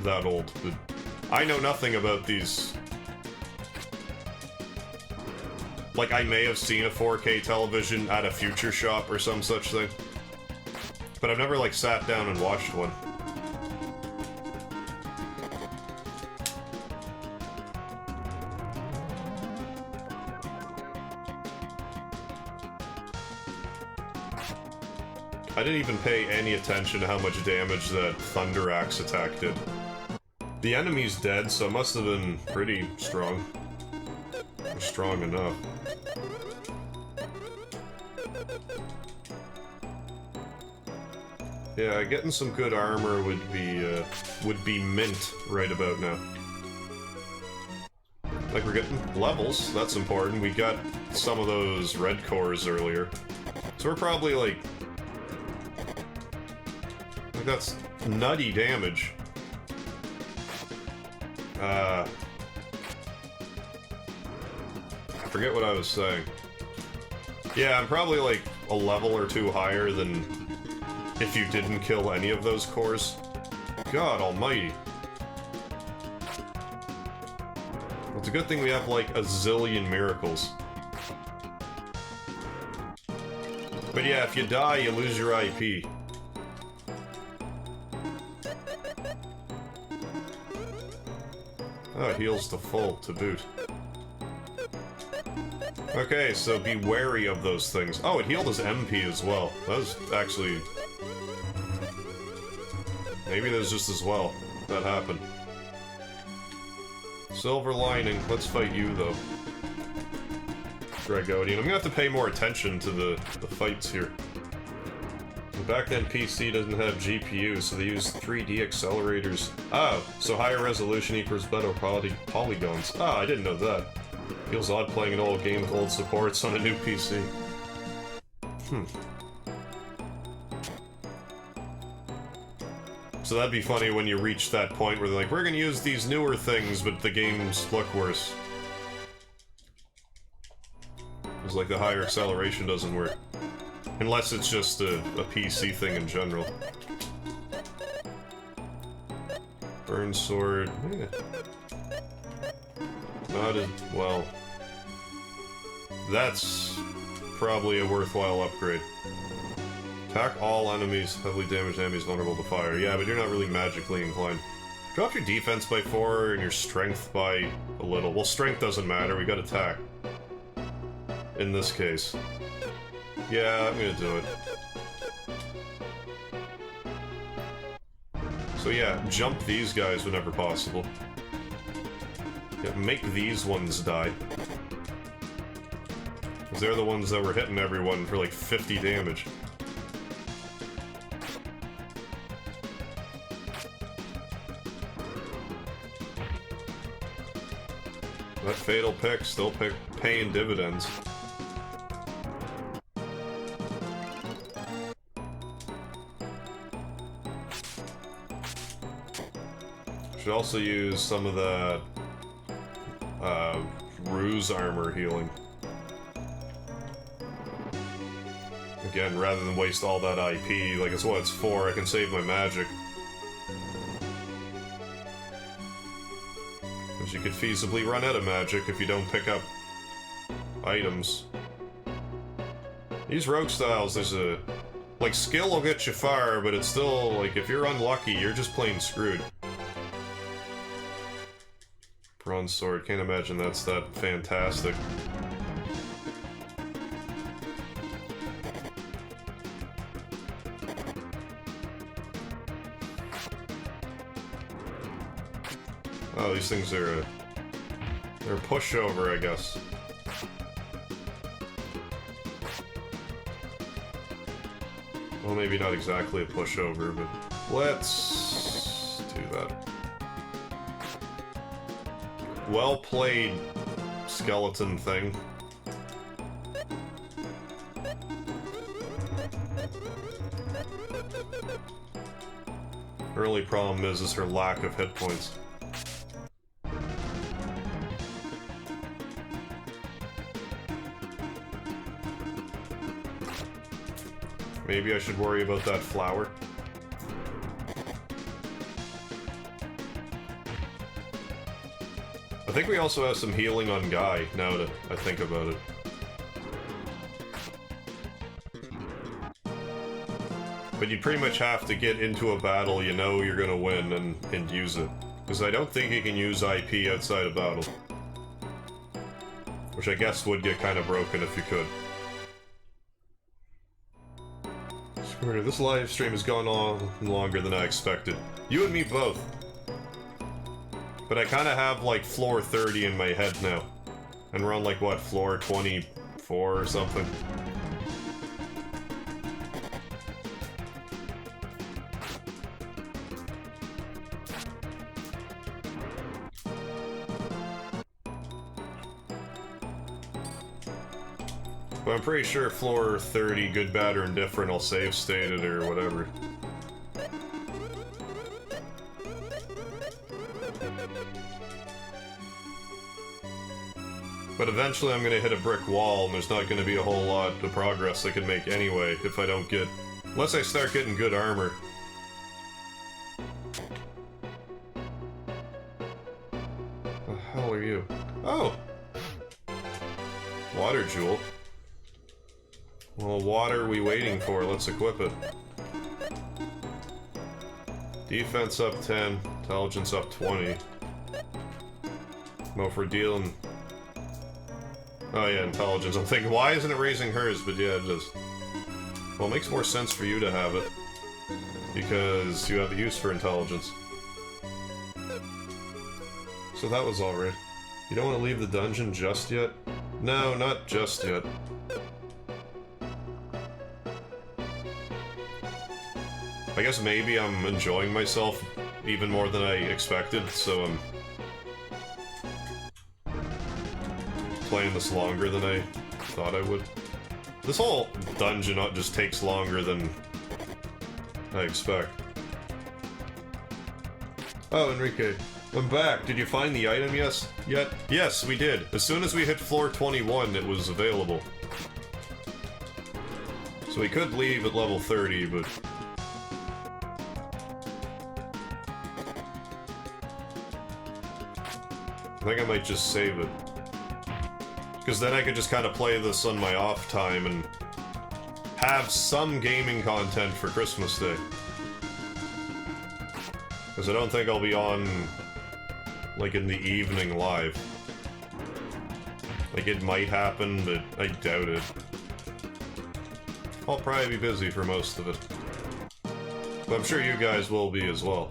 that old, but I know nothing about these. Like, I may have seen a 4K television at a Future Shop or some such thing, but I've never, like, sat down and watched one. I didn't even pay any attention to how much damage that Thunder Axe attack did. The enemy's dead, so it must have been pretty strong. Or strong enough. Yeah, getting some good armor would be mint right about now. Like, we're getting levels, that's important. We got some of those red cores earlier. So we're probably, like, that's nutty damage. I forget what I was saying. Yeah, I'm probably like a level or two higher than if you didn't kill any of those cores. God almighty. Well, it's a good thing we have like a zillion miracles. But yeah, if you die, you lose your IP. Oh, it heals to full, to boot. Okay, so be wary of those things. Oh, it healed his MP as well. That was actually... maybe that was just as well. That happened. Silver lining. Let's fight you, though. Dragodian. I'm gonna have to pay more attention to the fights here. Back then, PC doesn't have GPU, so they use 3D accelerators. Oh, so higher resolution equals better polygons. Ah, I didn't know that. Feels odd playing an old game with old supports on a new PC. So that'd be funny when you reach that point where they're like, we're gonna use these newer things, but the games look worse. It's like the higher acceleration doesn't work. Unless it's just a PC thing in general. Burn sword. Yeah. Not as well. That's probably a worthwhile upgrade. Attack all enemies, heavily damaged enemies vulnerable to fire. Yeah, but you're not really magically inclined. Drop your defense by 4 and your strength by a little. Well, strength doesn't matter, we got attack. In this case. Yeah, I'm gonna do it. So yeah, jump these guys whenever possible. Yeah, make these ones die. Because they're the ones that were hitting everyone for like 50 damage. That fatal pick still paying dividends. Should also use some of the Ruse armor healing. Again, rather than waste all that IP, like it's what it's for, I can save my magic. Because you could feasibly run out of magic if you don't pick up items. These rogue styles, there's a... like, skill will get you far, but it's still, like, if you're unlucky, you're just plain screwed. Bronze sword, can't imagine that's that fantastic. Oh, these things are they're a pushover, I guess. Well, maybe not exactly a pushover, but let's do that. well played, skeleton thing. Her only problem is her lack of hit points. Maybe I should worry about that flower. I think we also have some healing on Guy, now that I think about it. But you pretty much have to get into a battle you know you're gonna win and use it. Because I don't think you can use IP outside of battle. Which I guess would get kind of broken if you could. This live stream has gone on longer than I expected. You and me both. But I kind of have like floor 30 in my head now. And we're on like what, floor 24 or something. But I'm pretty sure floor 30, good, bad, or indifferent, I'll save state it or whatever. But eventually I'm gonna hit a brick wall and there's not gonna be a whole lot of progress I can make anyway if I don't get... Unless I start getting good armor. The hell are you? Oh! Water jewel. Well, what are we waiting for? Let's equip it. Defense up 10, intelligence up 20. Well, if we're dealing... Oh yeah, intelligence. I'm thinking, why isn't it raising hers? But yeah, it is. Well, it makes more sense for you to have it. Because you have a use for intelligence. So that was alright. You don't want to leave the dungeon just yet? No, not just yet. I guess maybe I'm enjoying myself even more than I expected, so I'm playing this longer than I thought I would. This whole dungeon just takes longer than I expect. Oh, Enrique, I'm back. Did you find the item yet? Yes, we did. As soon as we hit floor 21, it was available. So we could leave at level 30, but... I think I might just save it. Because then I could just kind of play this on my off time and have some gaming content for Christmas Day. Because I don't think I'll be on, like, in the evening live. Like, it might happen, but I doubt it. I'll probably be busy for most of it. But I'm sure you guys will be as well.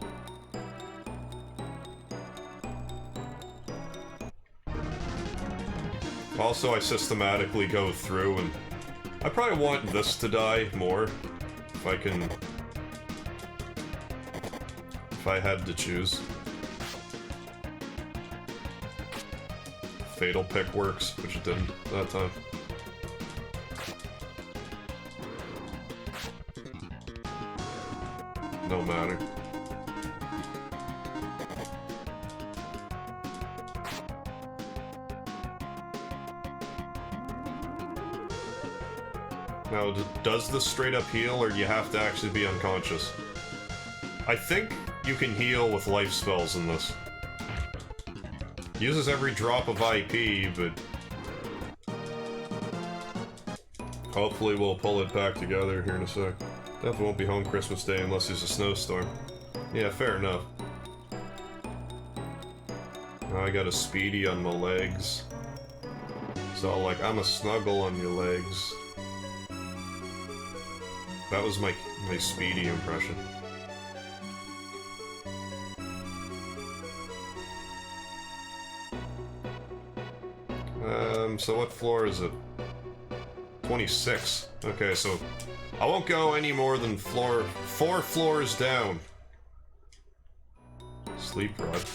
Also, I systematically go through and... I probably want this to die more, if I can... if I had to choose. Fatal Pick works, which it didn't that time. No matter. Now, does this straight up heal, or do you have to actually be unconscious? I think you can heal with life spells in this. Uses every drop of IP, but... hopefully we'll pull it back together here in a sec. Definitely won't be home Christmas Day unless there's a snowstorm. Yeah, fair enough. Now I got a speedy on my legs. So like, I'm a snuggle on your legs. That was my speedy impression. So what floor is it? 26. Okay, so I won't go any more than 4 floors down. Sleep rod.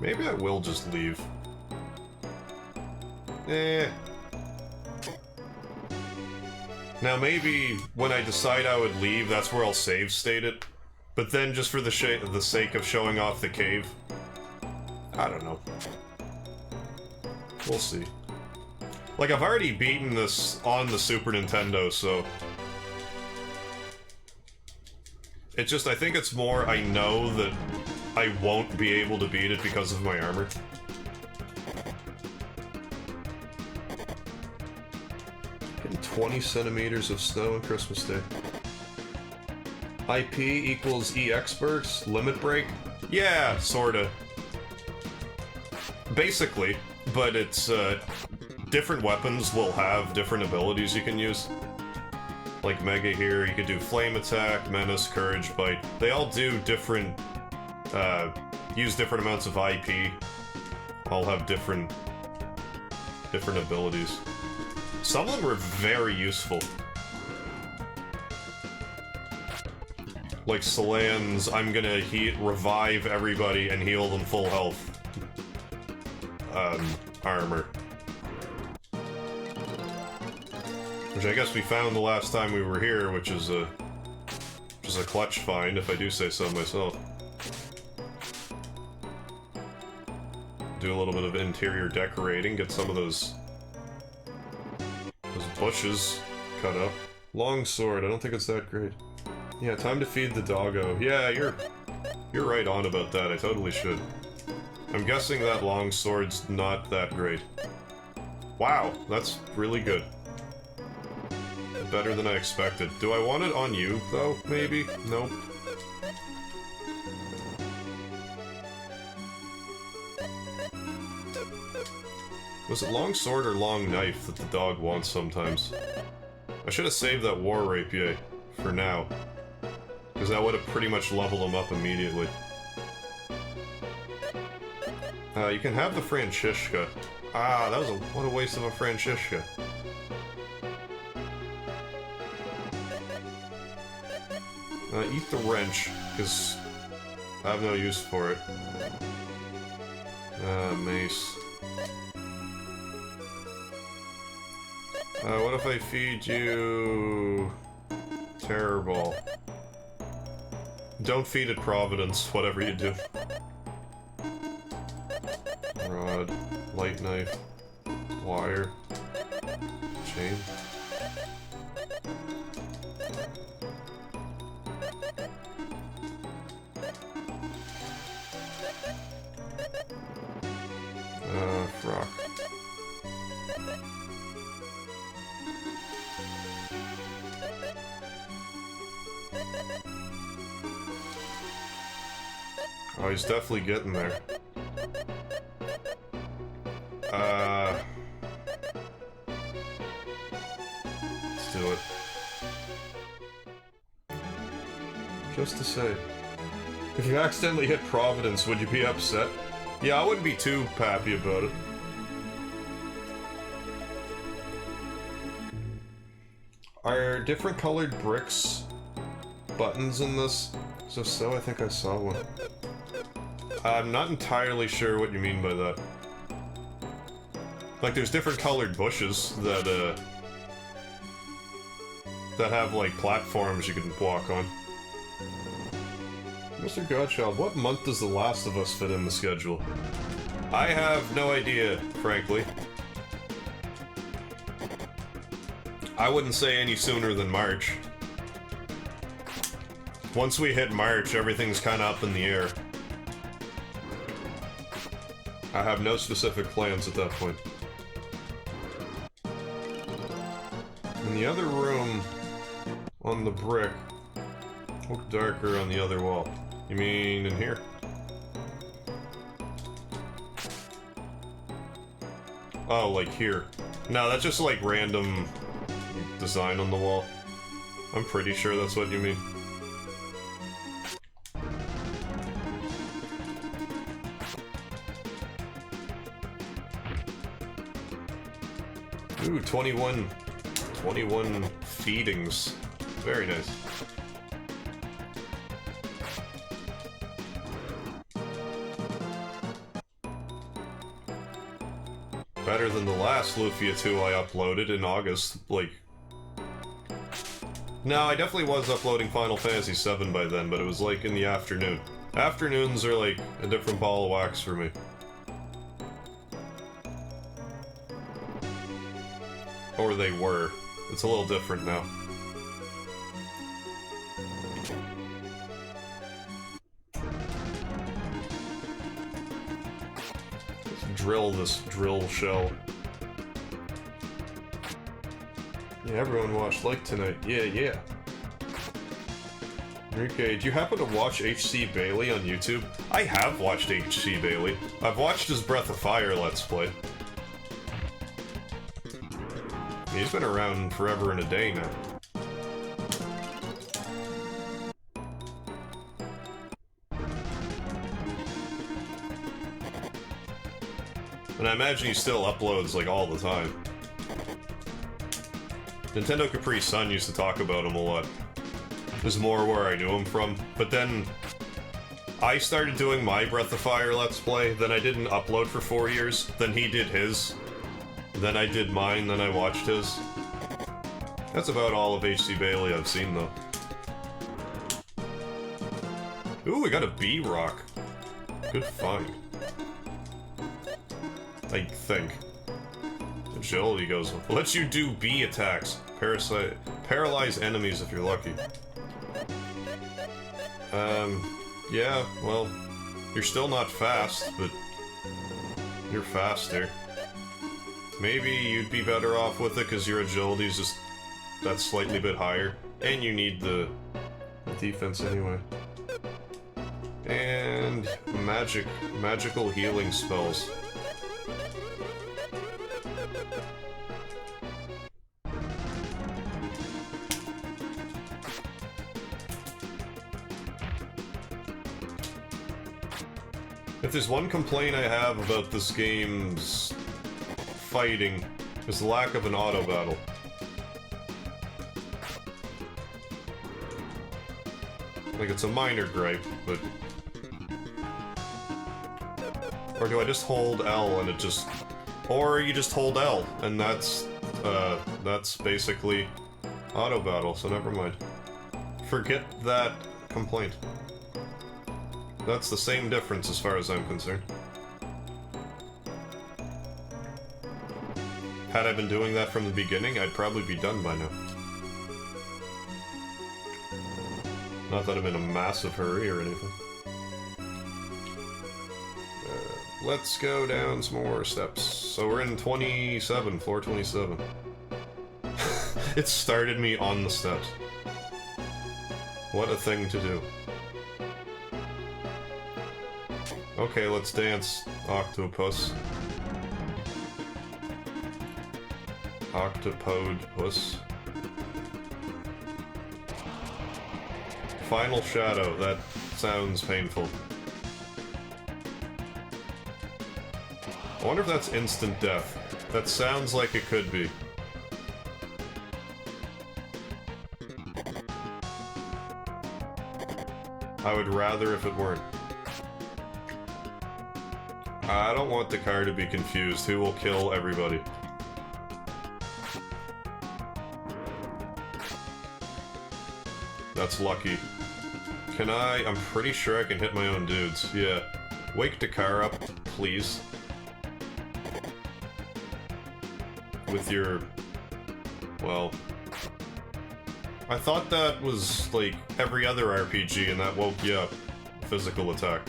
Maybe I will just leave. Eh. Now maybe when I decide I would leave, that's where I'll save state it. But then just for the sake of showing off the cave. I don't know. We'll see. Like, I've already beaten this on the Super Nintendo, so... It's just, I think it's more I know that I won't be able to beat it because of my armor. 20 centimeters of snow on Christmas Day. IP equals E-Experts? Limit break? Yeah, sorta. Basically, but it's, different weapons will have different abilities you can use. Like Mega here, you could do Flame Attack, Menace, Courage, Bite. They all do different, use different amounts of IP. All have different abilities. Some of them are very useful. Like Salan's, I'm gonna revive everybody and heal them full health. Armor. Which I guess we found the last time we were here, which is a clutch find, if I do say so myself. Do a little bit of interior decorating, get some of those bushes cut up. Long sword, I don't think it's that great. Yeah, time to feed the doggo. Yeah, you're right on about that, I totally should. I'm guessing that long sword's not that great. Wow, that's really good. Better than I expected. Do I want it on you, though, maybe? Nope. Was it long sword or long knife that the dog wants sometimes? I should have saved that war rapier for now. Because that would have pretty much leveled him up immediately. You can have the Francisca. Ah, that was what a waste of a Francisca. Eat the wrench, because I have no use for it. Mace. What if I feed you... Terror Ball? Don't feed it Providence, whatever you do. Rod, light knife, wire, chain. Frock. Oh, he's definitely getting there. Let's do it. Just to say. If you accidentally hit Providence, would you be upset? Yeah, I wouldn't be too happy about it. Are different colored bricks buttons in this? So I think I saw one. I'm not entirely sure what you mean by that. Like, there's different colored bushes that, that have, like, platforms you can walk on. Mr. Godchild, what month does The Last of Us fit in the schedule? I have no idea, frankly. I wouldn't say any sooner than March. Once we hit March, everything's kinda up in the air. I have no specific plans at that point. In the other room, on the brick, look darker on the other wall. You mean in here? Oh, like here. No, that's just like random design on the wall. I'm pretty sure that's what you mean. Ooh, 21 feedings. Very nice. Better than the last Lufia II I uploaded in August, like... No, I definitely was uploading Final Fantasy VII by then, but it was like in the afternoon. Afternoons are like a different ball of wax for me. Or they were. It's a little different now. Let's drill this drill shell. Yeah, everyone watched Like tonight. Yeah, yeah. Enrique, do you happen to watch H.C. Bailey on YouTube? I have watched H.C. Bailey. I've watched his Breath of Fire Let's Play. He's been around forever and a day now. And I imagine he still uploads, like, all the time. Nintendo Capri Sun used to talk about him a lot. There's more where I knew him from. But then I started doing my Breath of Fire Let's Play, then I didn't upload for 4 years, then he did his, then I did mine, then I watched his. That's about all of H.C. Bailey I've seen, though. Ooh, we got a B-Rock. Good find. I think. Agility goes, lets you do B attacks. Paralyze enemies if you're lucky. Yeah, well, you're still not fast, but you're faster. Maybe you'd be better off with it because your agility's just that slightly bit higher. And you need the defense anyway. And magical healing spells. If there's one complaint I have about this game's fighting, it's the lack of an auto battle. Like, it's a minor gripe, but... Or do I just hold L and it just... Or you just hold L, and that's basically auto battle, so never mind. Forget that complaint. That's the same difference as far as I'm concerned. Had I been doing that from the beginning, I'd probably be done by now. Not that I'm in a massive hurry or anything. Let's go down some more steps. So we're in 27, floor 27. It started me on the steps. What a thing to do. Okay, let's dance, octopus. Octopode puss. Final shadow, that sounds painful. I wonder if that's instant death. That sounds like it could be. I would rather if it weren't. I don't want the car to be confused. Who will kill everybody? That's lucky. Can I? I'm pretty sure I can hit my own dudes. Yeah. Wake the car up, please. With your... Well... I thought that was, like, every other RPG and that woke you up. Physical attack.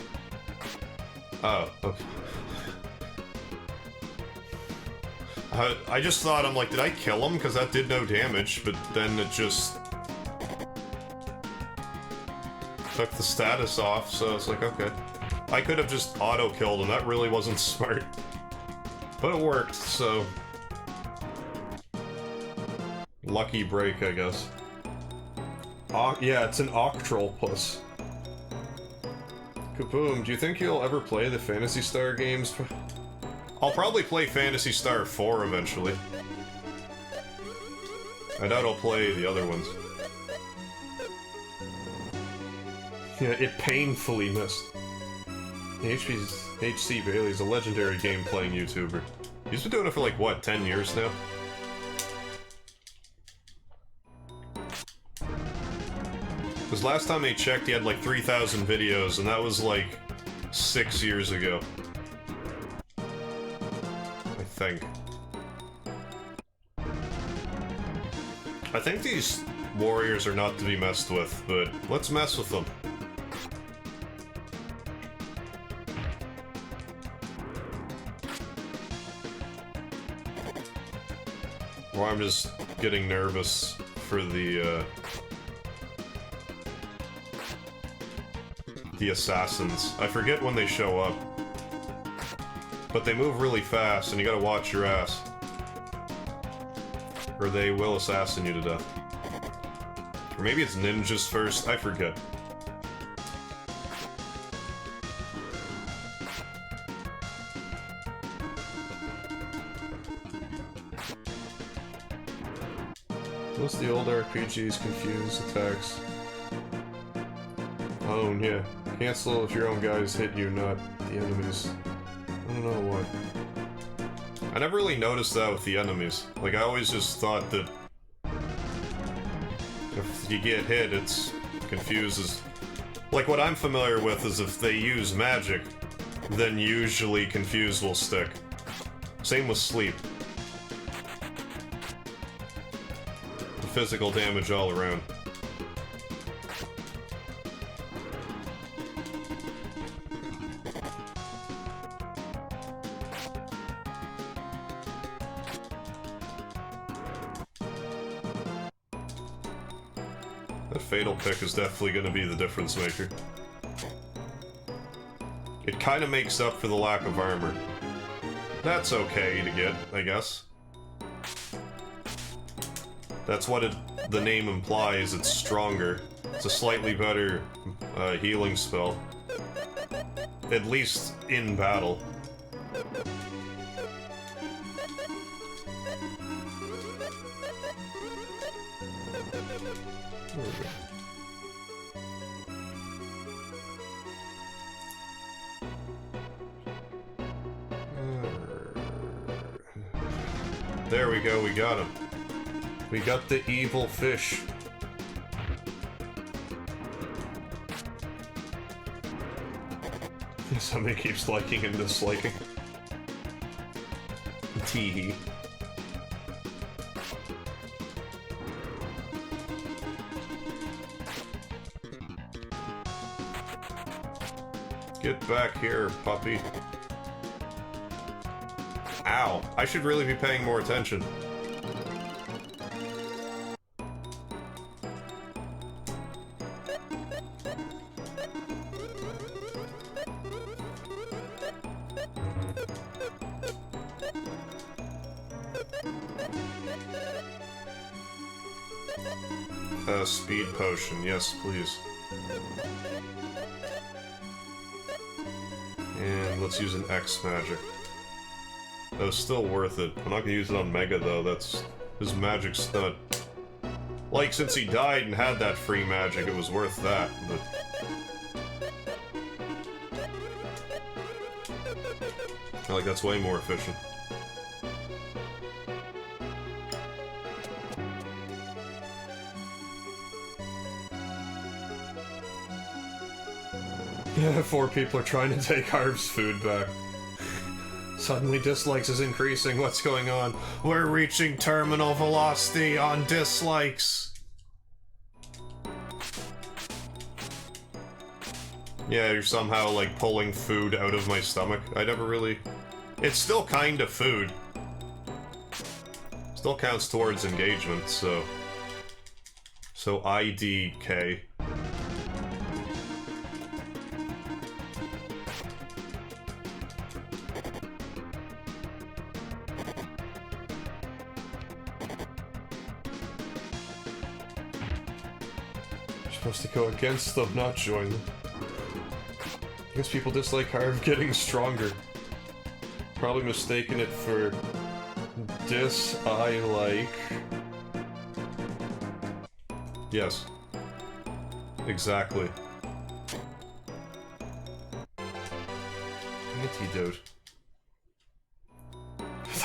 Oh, okay. I just thought, I'm like, did I kill him? Because that did no damage, but then it just... took the status off, so it's like, okay. I could have just auto-killed him, that really wasn't smart. But it worked, so... Lucky break, I guess. Yeah, it's an octopus. Kaboom, do you think you'll ever play the Phantasy Star games? I'll probably play Phantasy Star 4 eventually. I doubt I'll play the other ones. Yeah, it painfully missed. HC Bailey's a legendary game-playing YouTuber. He's been doing it for like, what, 10 years now? Because last time I checked, he had like 3,000 videos, and that was like 6 years ago. I think. I think these warriors are not to be messed with, but let's mess with them. Or I'm just getting nervous for the assassins. I forget when they show up. But they move really fast, and you gotta watch your ass. Or they will assassin you to death. Or maybe it's ninjas first, I forget. Most of the old RPGs confuse attacks. Oh, yeah. Cancel if your own guys hit you, not the enemies. I don't know what. I never really noticed that with the enemies. Like, I always just thought that if you get hit, it's confuses. Like, what I'm familiar with is if they use magic, then usually confuse will stick. Same with sleep. The physical damage all around. Fatal pick is definitely going to be the difference maker. It kind of makes up for the lack of armor. That's okay to get, I guess. That's what the name implies, it's stronger. It's a slightly better healing spell. At least in battle. There we go, we got him. We got the evil fish. Somebody keeps liking and disliking. Teehee. Get back here, puppy. Ow. I should really be paying more attention. Speed potion, yes, please. And let's use an X magic. That was still worth it. I'm not gonna use it on Mega though, that's... his magic's not... Like, since he died and had that free magic, it was worth that, but... I feel like that's way more efficient. Yeah, 4 people are trying to take Harv's food back. Suddenly dislikes is increasing, what's going on? We're reaching terminal velocity on dislikes! Yeah, you're somehow, like, pulling food out of my stomach. I never really... It's still kind of food. Still counts towards engagement, so... So IDK. Supposed to go against them, not join them. I guess people dislike Harv getting stronger. Probably mistaken it for I like. Yes. Exactly. Antidote.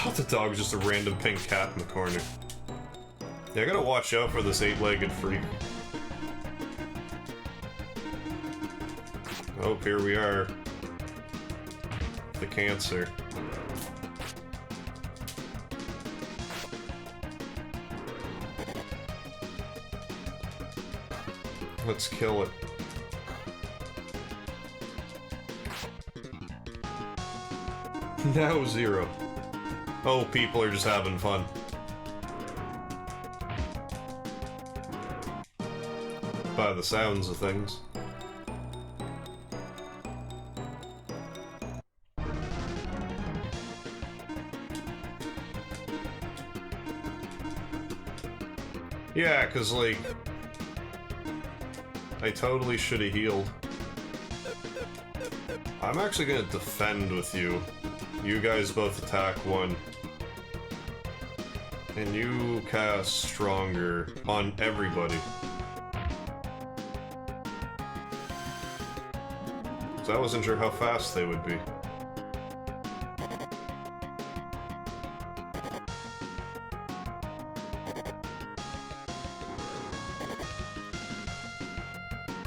Oh, the dog's just a random pink cat in the corner. Yeah, I gotta watch out for this 8-legged freak. Oh, here we are. The cancer. Let's kill it. Now 0. Oh, people are just having fun. By the sounds of things. Yeah, 'cause like... I totally should have healed. I'm actually gonna defend with you. You guys both attack 1. And you cast Stronger on everybody. So I wasn't sure how fast they would be.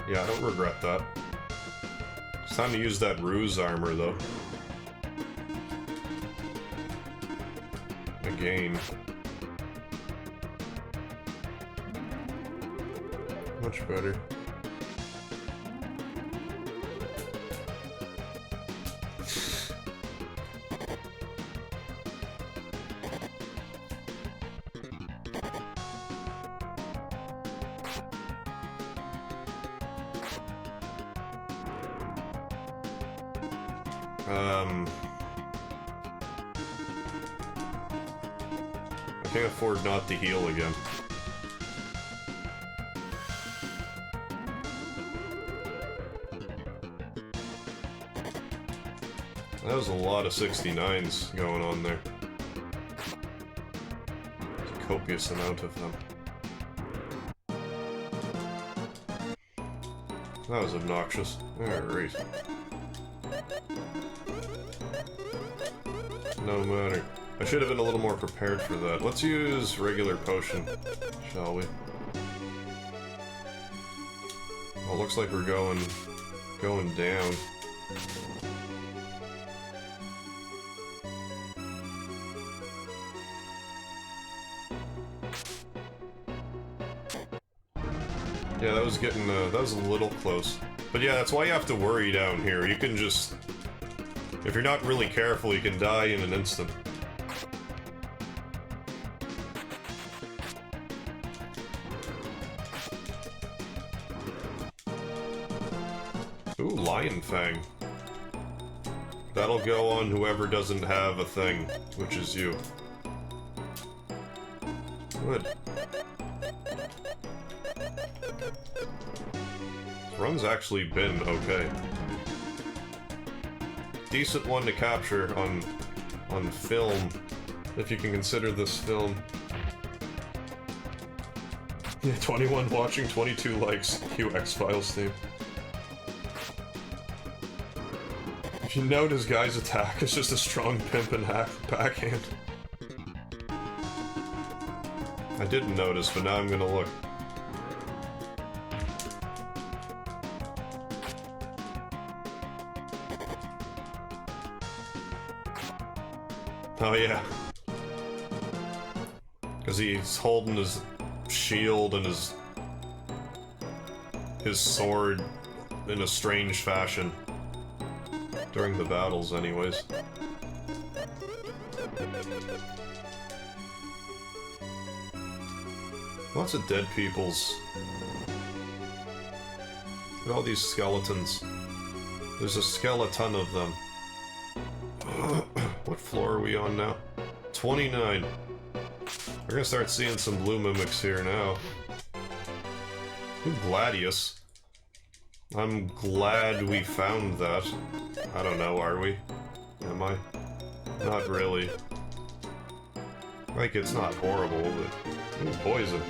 Yeah, I don't regret that. It's time to use that ruse armor, though. Again. Much better. I can't afford not to heal again. That was a lot of 69s going on there. There's a copious amount of them. That was obnoxious. Alright. No matter. I should have been a little more prepared for that. Let's use regular potion, shall we? Well, looks like we're going down. Yeah, that was getting, that was a little close. But yeah, that's why you have to worry down here. You can just... If you're not really careful, you can die in an instant. Ooh, Lion Fang. That'll go on whoever doesn't have a thing, which is you. Good. This run's actually been okay. Decent one to capture on film, if you can consider this film. Yeah, 21 watching, 22 likes. Cue X-Files theme. If you notice, guy's attack is just a strong pimp and backhand. I didn't notice, but now I'm gonna look. Oh yeah. Because he's holding his shield and his sword in a strange fashion. During the battles, anyways. Lots of dead peoples. Look at all these skeletons. There's a skeleton of them. What floor are we on now? 29. We're gonna start seeing some blue mimics here now. Ooh, Gladius. I'm glad we found that. I don't know, are we? Am I? Not really. Like, it's not horrible, but... Ooh, poison.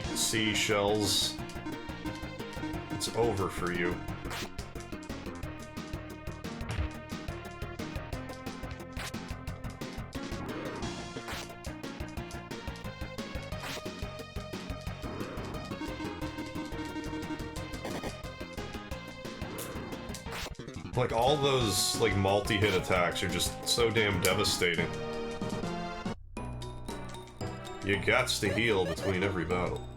sweet seashells. It's over for you. Like, all those, like, multi-hit attacks are just so damn devastating. You gots to heal between every battle.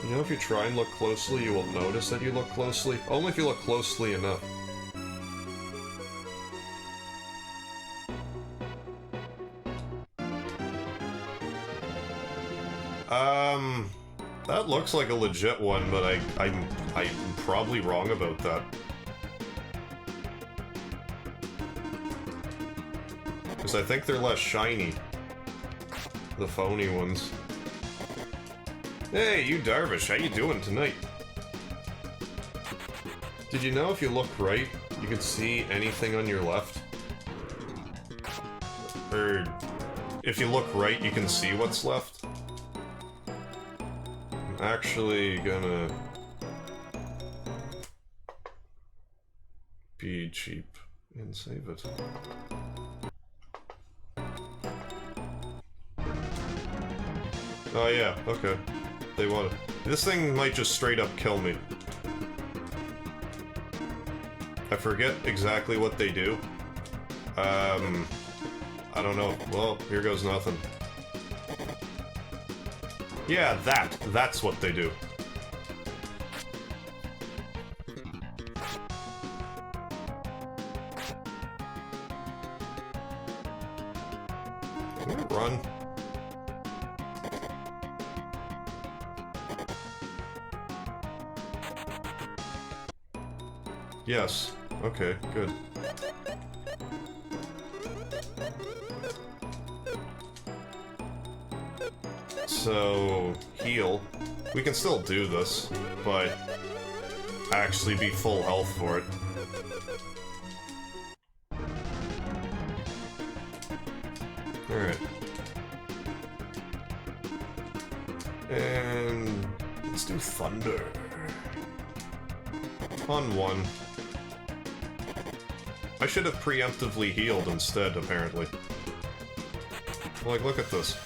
You know, if you try and look closely, you will notice that you look closely. Only if you look closely enough. That looks like a legit one, but I'm probably wrong about that. Because I think they're less shiny. The phony ones. Hey, you Darvish, how you doing tonight? Did you know if you look right, you can see anything on your left? Or, if you look right, you can see what's left? I'm actually gonna be cheap and save it. Oh yeah, okay. They want it. This thing might just straight up kill me. I forget exactly what they do. I don't know. Well, here goes nothing. Yeah, that's what they do. Run. Yes. Okay, good. So, heal. We can still do this, but actually be full health for it. Alright. And let's do Thunder. On one. I should have preemptively healed instead, apparently. Like, look at this.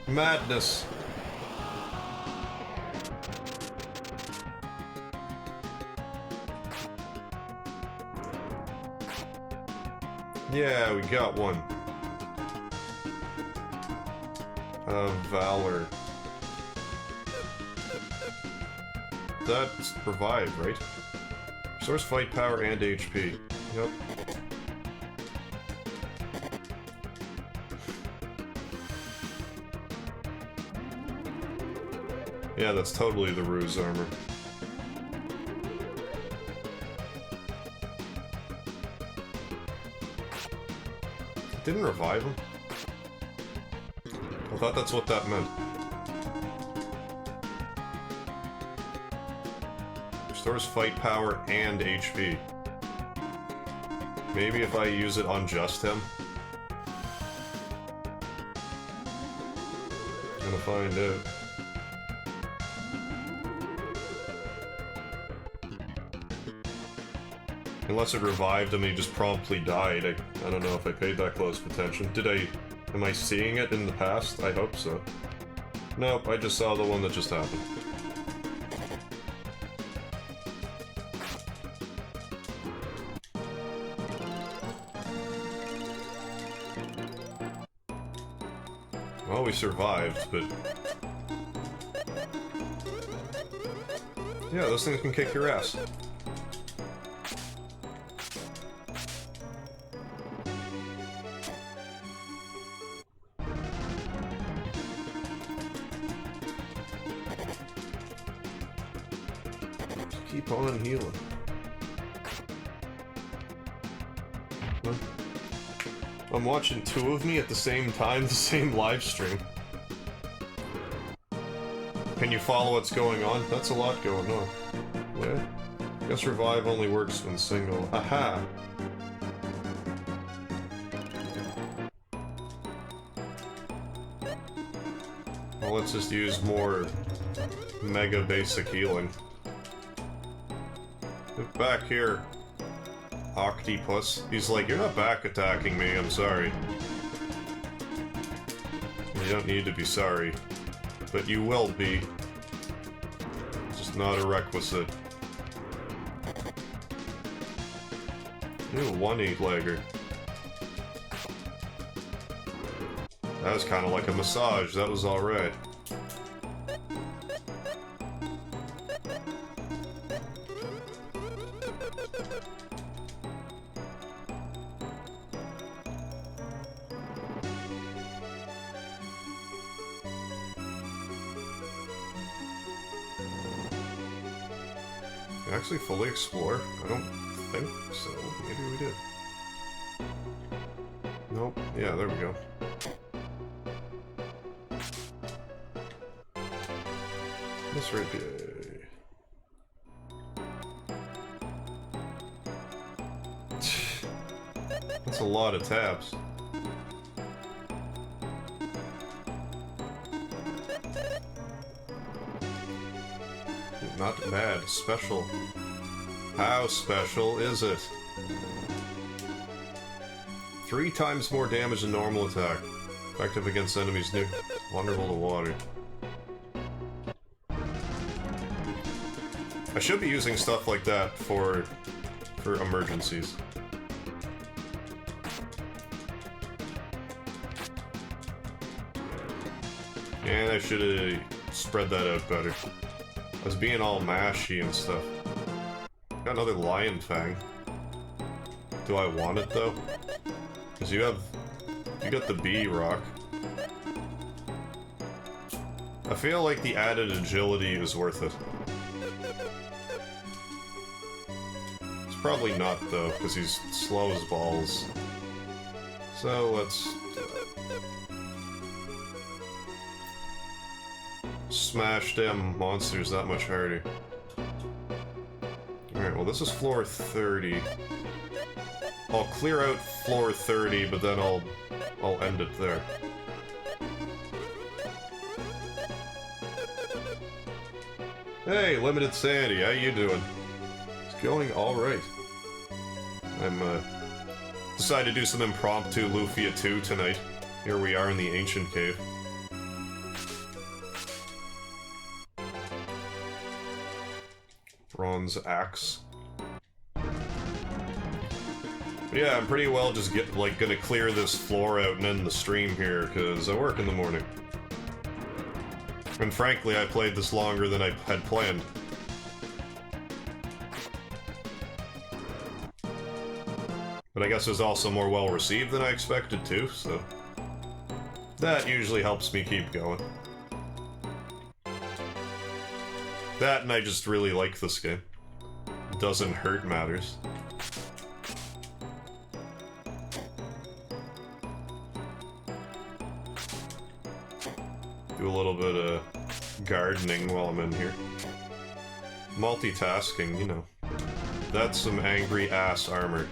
Madness. Yeah, we got one. Valor. That's revive, right? Restores fight power and HP. Yep. Yeah, that's totally the Ruse armor. Didn't revive him? I thought that's what that meant. Restores fight power and HP. Maybe if I use it on just him? Gonna find out. Unless it revived him and he just promptly died. I don't know if I paid that close attention. Am I seeing it in the past? I hope so. Nope, I just saw the one that just happened. Well, we survived, but... yeah, those things can kick your ass. Keep on healing. Huh? I'm watching two of me at the same time, the same live stream. Can you follow what's going on? That's a lot going on. Yeah? Guess revive only works when single. Aha! Well, let's just use more mega basic healing. Get back here, Octopus. He's like, you're not back attacking me, I'm sorry. You don't need to be sorry. But you will be. It's just not a requisite. Ew, 1-8-legger. That was kind of like a massage, that was alright. Can I actually fully explore? I don't think so. Maybe we did. Nope. Yeah, there we go. This rapier. That's a lot of tabs. Not bad. Special. How special is it? 3 times more damage than normal attack. Effective against enemies new. Vulnerable to water. I should be using stuff like that for emergencies. And I should have spread that out better. I was being all mashy and stuff. Got another Lion Fang. Do I want it though? Because you got the bee rock. I feel like the added agility is worth it. It's probably not though, because he's slow as balls. So let's smash them monsters that much harder. Alright, well this is floor 30. I'll clear out floor 30, but then I'll end it there. Hey, Limited Sanity, how you doing? It's going alright. I'm, decided to do some impromptu Lufia II tonight. Here we are in the Ancient Cave. Bronze Axe. But yeah, I'm pretty well just gonna clear this floor out and end the stream here, because I work in the morning. And frankly, I played this longer than I had planned. But I guess it was also more well received than I expected to, so that usually helps me keep going. That, and I just really like this game. Doesn't hurt matters. Do a little bit of gardening while I'm in here. Multitasking, you know. That's some angry ass armor.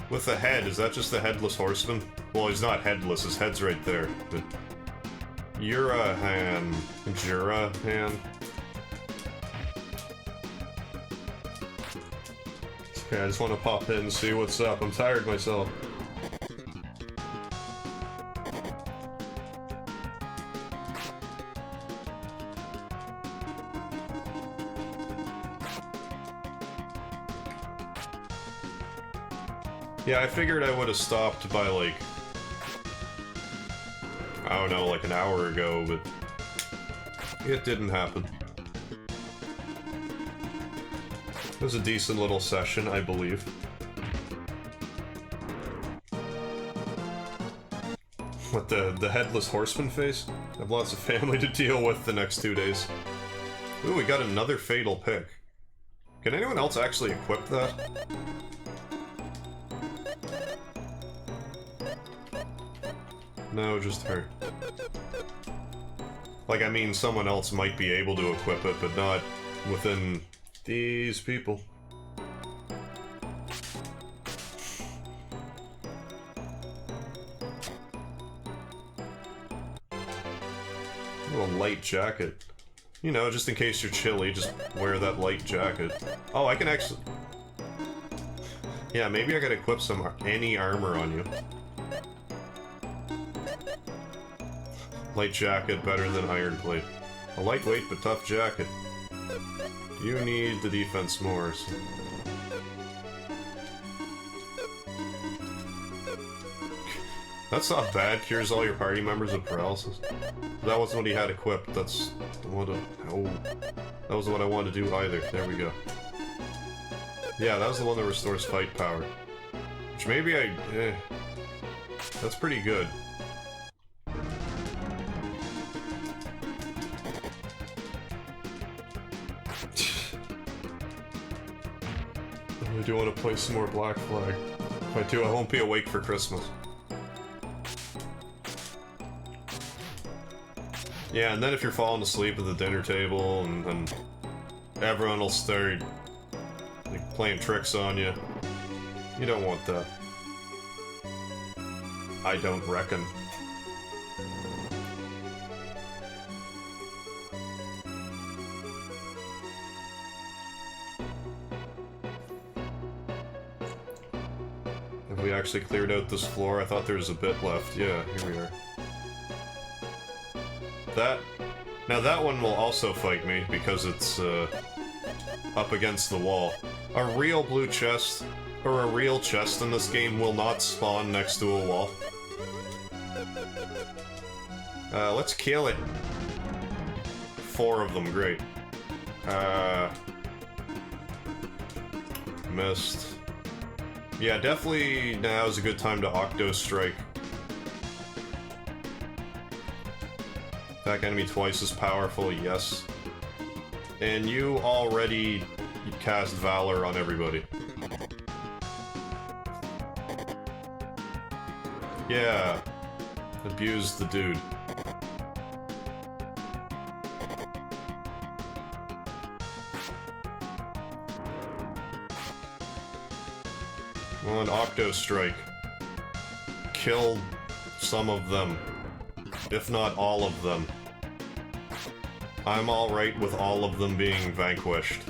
With the head, is that just the headless horseman? Well, he's not headless, his head's right there. But Jurahan. Okay, I just want to pop in and see what's up. I'm tired myself. Yeah, I figured I would have stopped by, like, I don't know, like an hour ago, but it didn't happen. It was a decent little session, I believe. What, the headless horseman face? I have lots of family to deal with the next 2 days. Ooh, we got another fatal pick. Can anyone else actually equip that? No, just her. Like, I mean, someone else might be able to equip it, but not within these people. A little light jacket. You know, just in case you're chilly, just wear that light jacket. Oh, I can actually... Yeah, maybe I could equip any armor on you. Light jacket better than iron plate. A lightweight but tough jacket. You need the defense more, so... That's not bad. Cures all your party members of paralysis. That wasn't what he had equipped. That's what that wasn't what I wanted to do either. There we go. Yeah, that was the one that restores fight power. Which maybe that's pretty good. I do want to play some more Black Flag. If I do, I won't be awake for Christmas. Yeah, and then if you're falling asleep at the dinner table, and everyone will start like, playing tricks on you. You don't want that. I don't reckon. Have we actually cleared out this floor? I thought there was a bit left. Yeah, here we are. Now that one will also fight me, because it's, up against the wall. A real blue chest, or a real chest in this game will not spawn next to a wall. Let's kill it. 4 of them, great. Missed. Yeah, definitely now is a good time to Octo Strike. Attack enemy twice as powerful, yes. And you already cast Valor on everybody. Yeah. Abuse the dude. Well, an Octo Strike. Kill some of them. If not all of them. I'm alright with all of them being vanquished.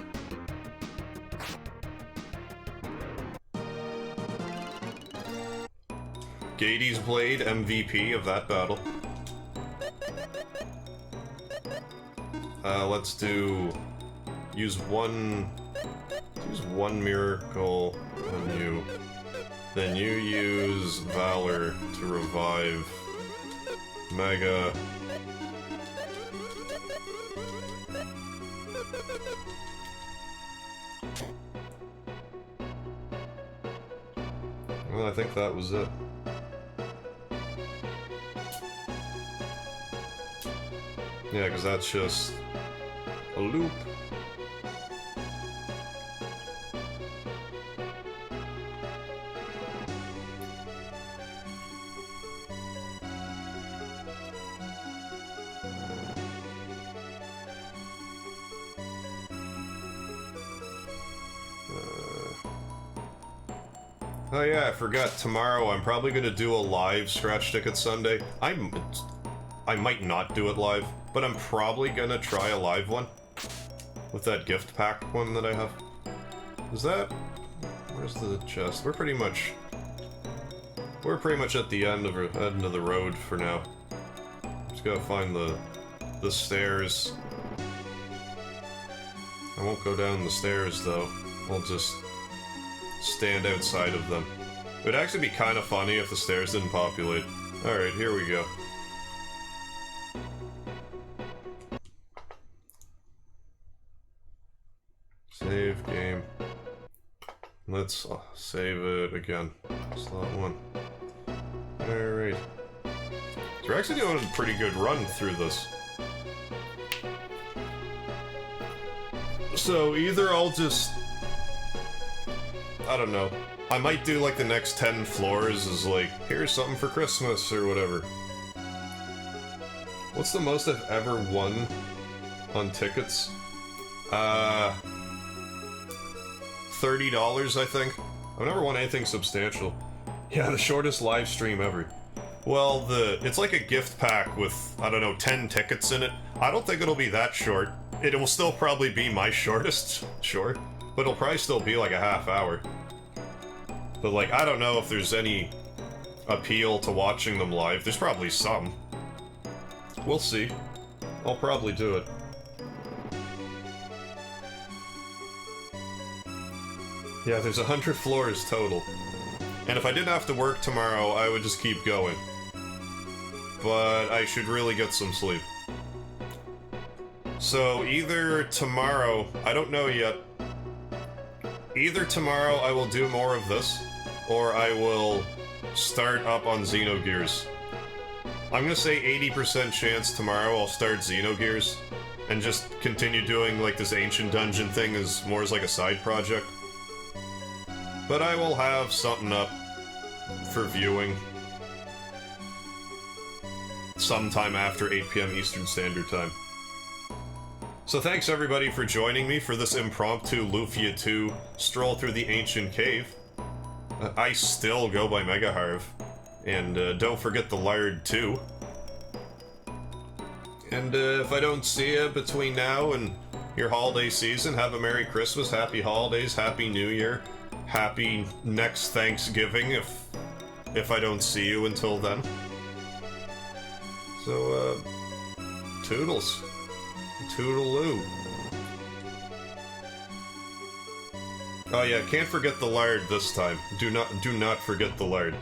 Gades Blade, MVP of that battle. Let's use one miracle on you. Then you use Valor to revive Mega. Well, I think that was it. Yeah, because that's just a loop. Oh yeah, I forgot. Tomorrow I'm probably gonna do a live Scratch Ticket Sunday. I might not do it live, but I'm probably gonna try a live one. With that gift pack one that I have. Is that... Where's the chest? We're pretty much at the end of the road for now. Just gotta find the stairs. I won't go down the stairs though. I'll just stand outside of them. It would actually be kind of funny if the stairs didn't populate. Alright, here we go. Save game. Let's save it again. Slot 1. Alright. So we're actually doing a pretty good run through this. So either I'll just... I don't know. I might do like the next 10 floors as like, here's something for Christmas or whatever. What's the most I've ever won on tickets? $30, I think. I've never won anything substantial. Yeah, the shortest live stream ever. Well, it's like a gift pack with, I don't know, 10 tickets in it. I don't think it'll be that short. It will still probably be my shortest, sure. But it'll probably still be like a half hour. But like, I don't know if there's any appeal to watching them live. There's probably some. We'll see. I'll probably do it. Yeah, there's 100 floors total. And if I didn't have to work tomorrow, I would just keep going. But I should really get some sleep. So either tomorrow, I don't know yet. Either tomorrow I will do more of this, or I will start up on Xenogears. I'm gonna say 80% chance tomorrow I'll start Xenogears, and just continue doing like this ancient dungeon thing as more as like a side project. But I will have something up for viewing sometime after 8 PM Eastern Standard Time. So thanks everybody for joining me for this impromptu Lufia II stroll through the ancient cave. I still go by MegaHarv, and don't forget the lard too. And if I don't see you between now and your holiday season, have a Merry Christmas, Happy Holidays, Happy New Year, Happy next Thanksgiving if I don't see you until then. So, toodles. Toodaloo. Oh yeah, can't forget the lard this time. Do not forget the lard.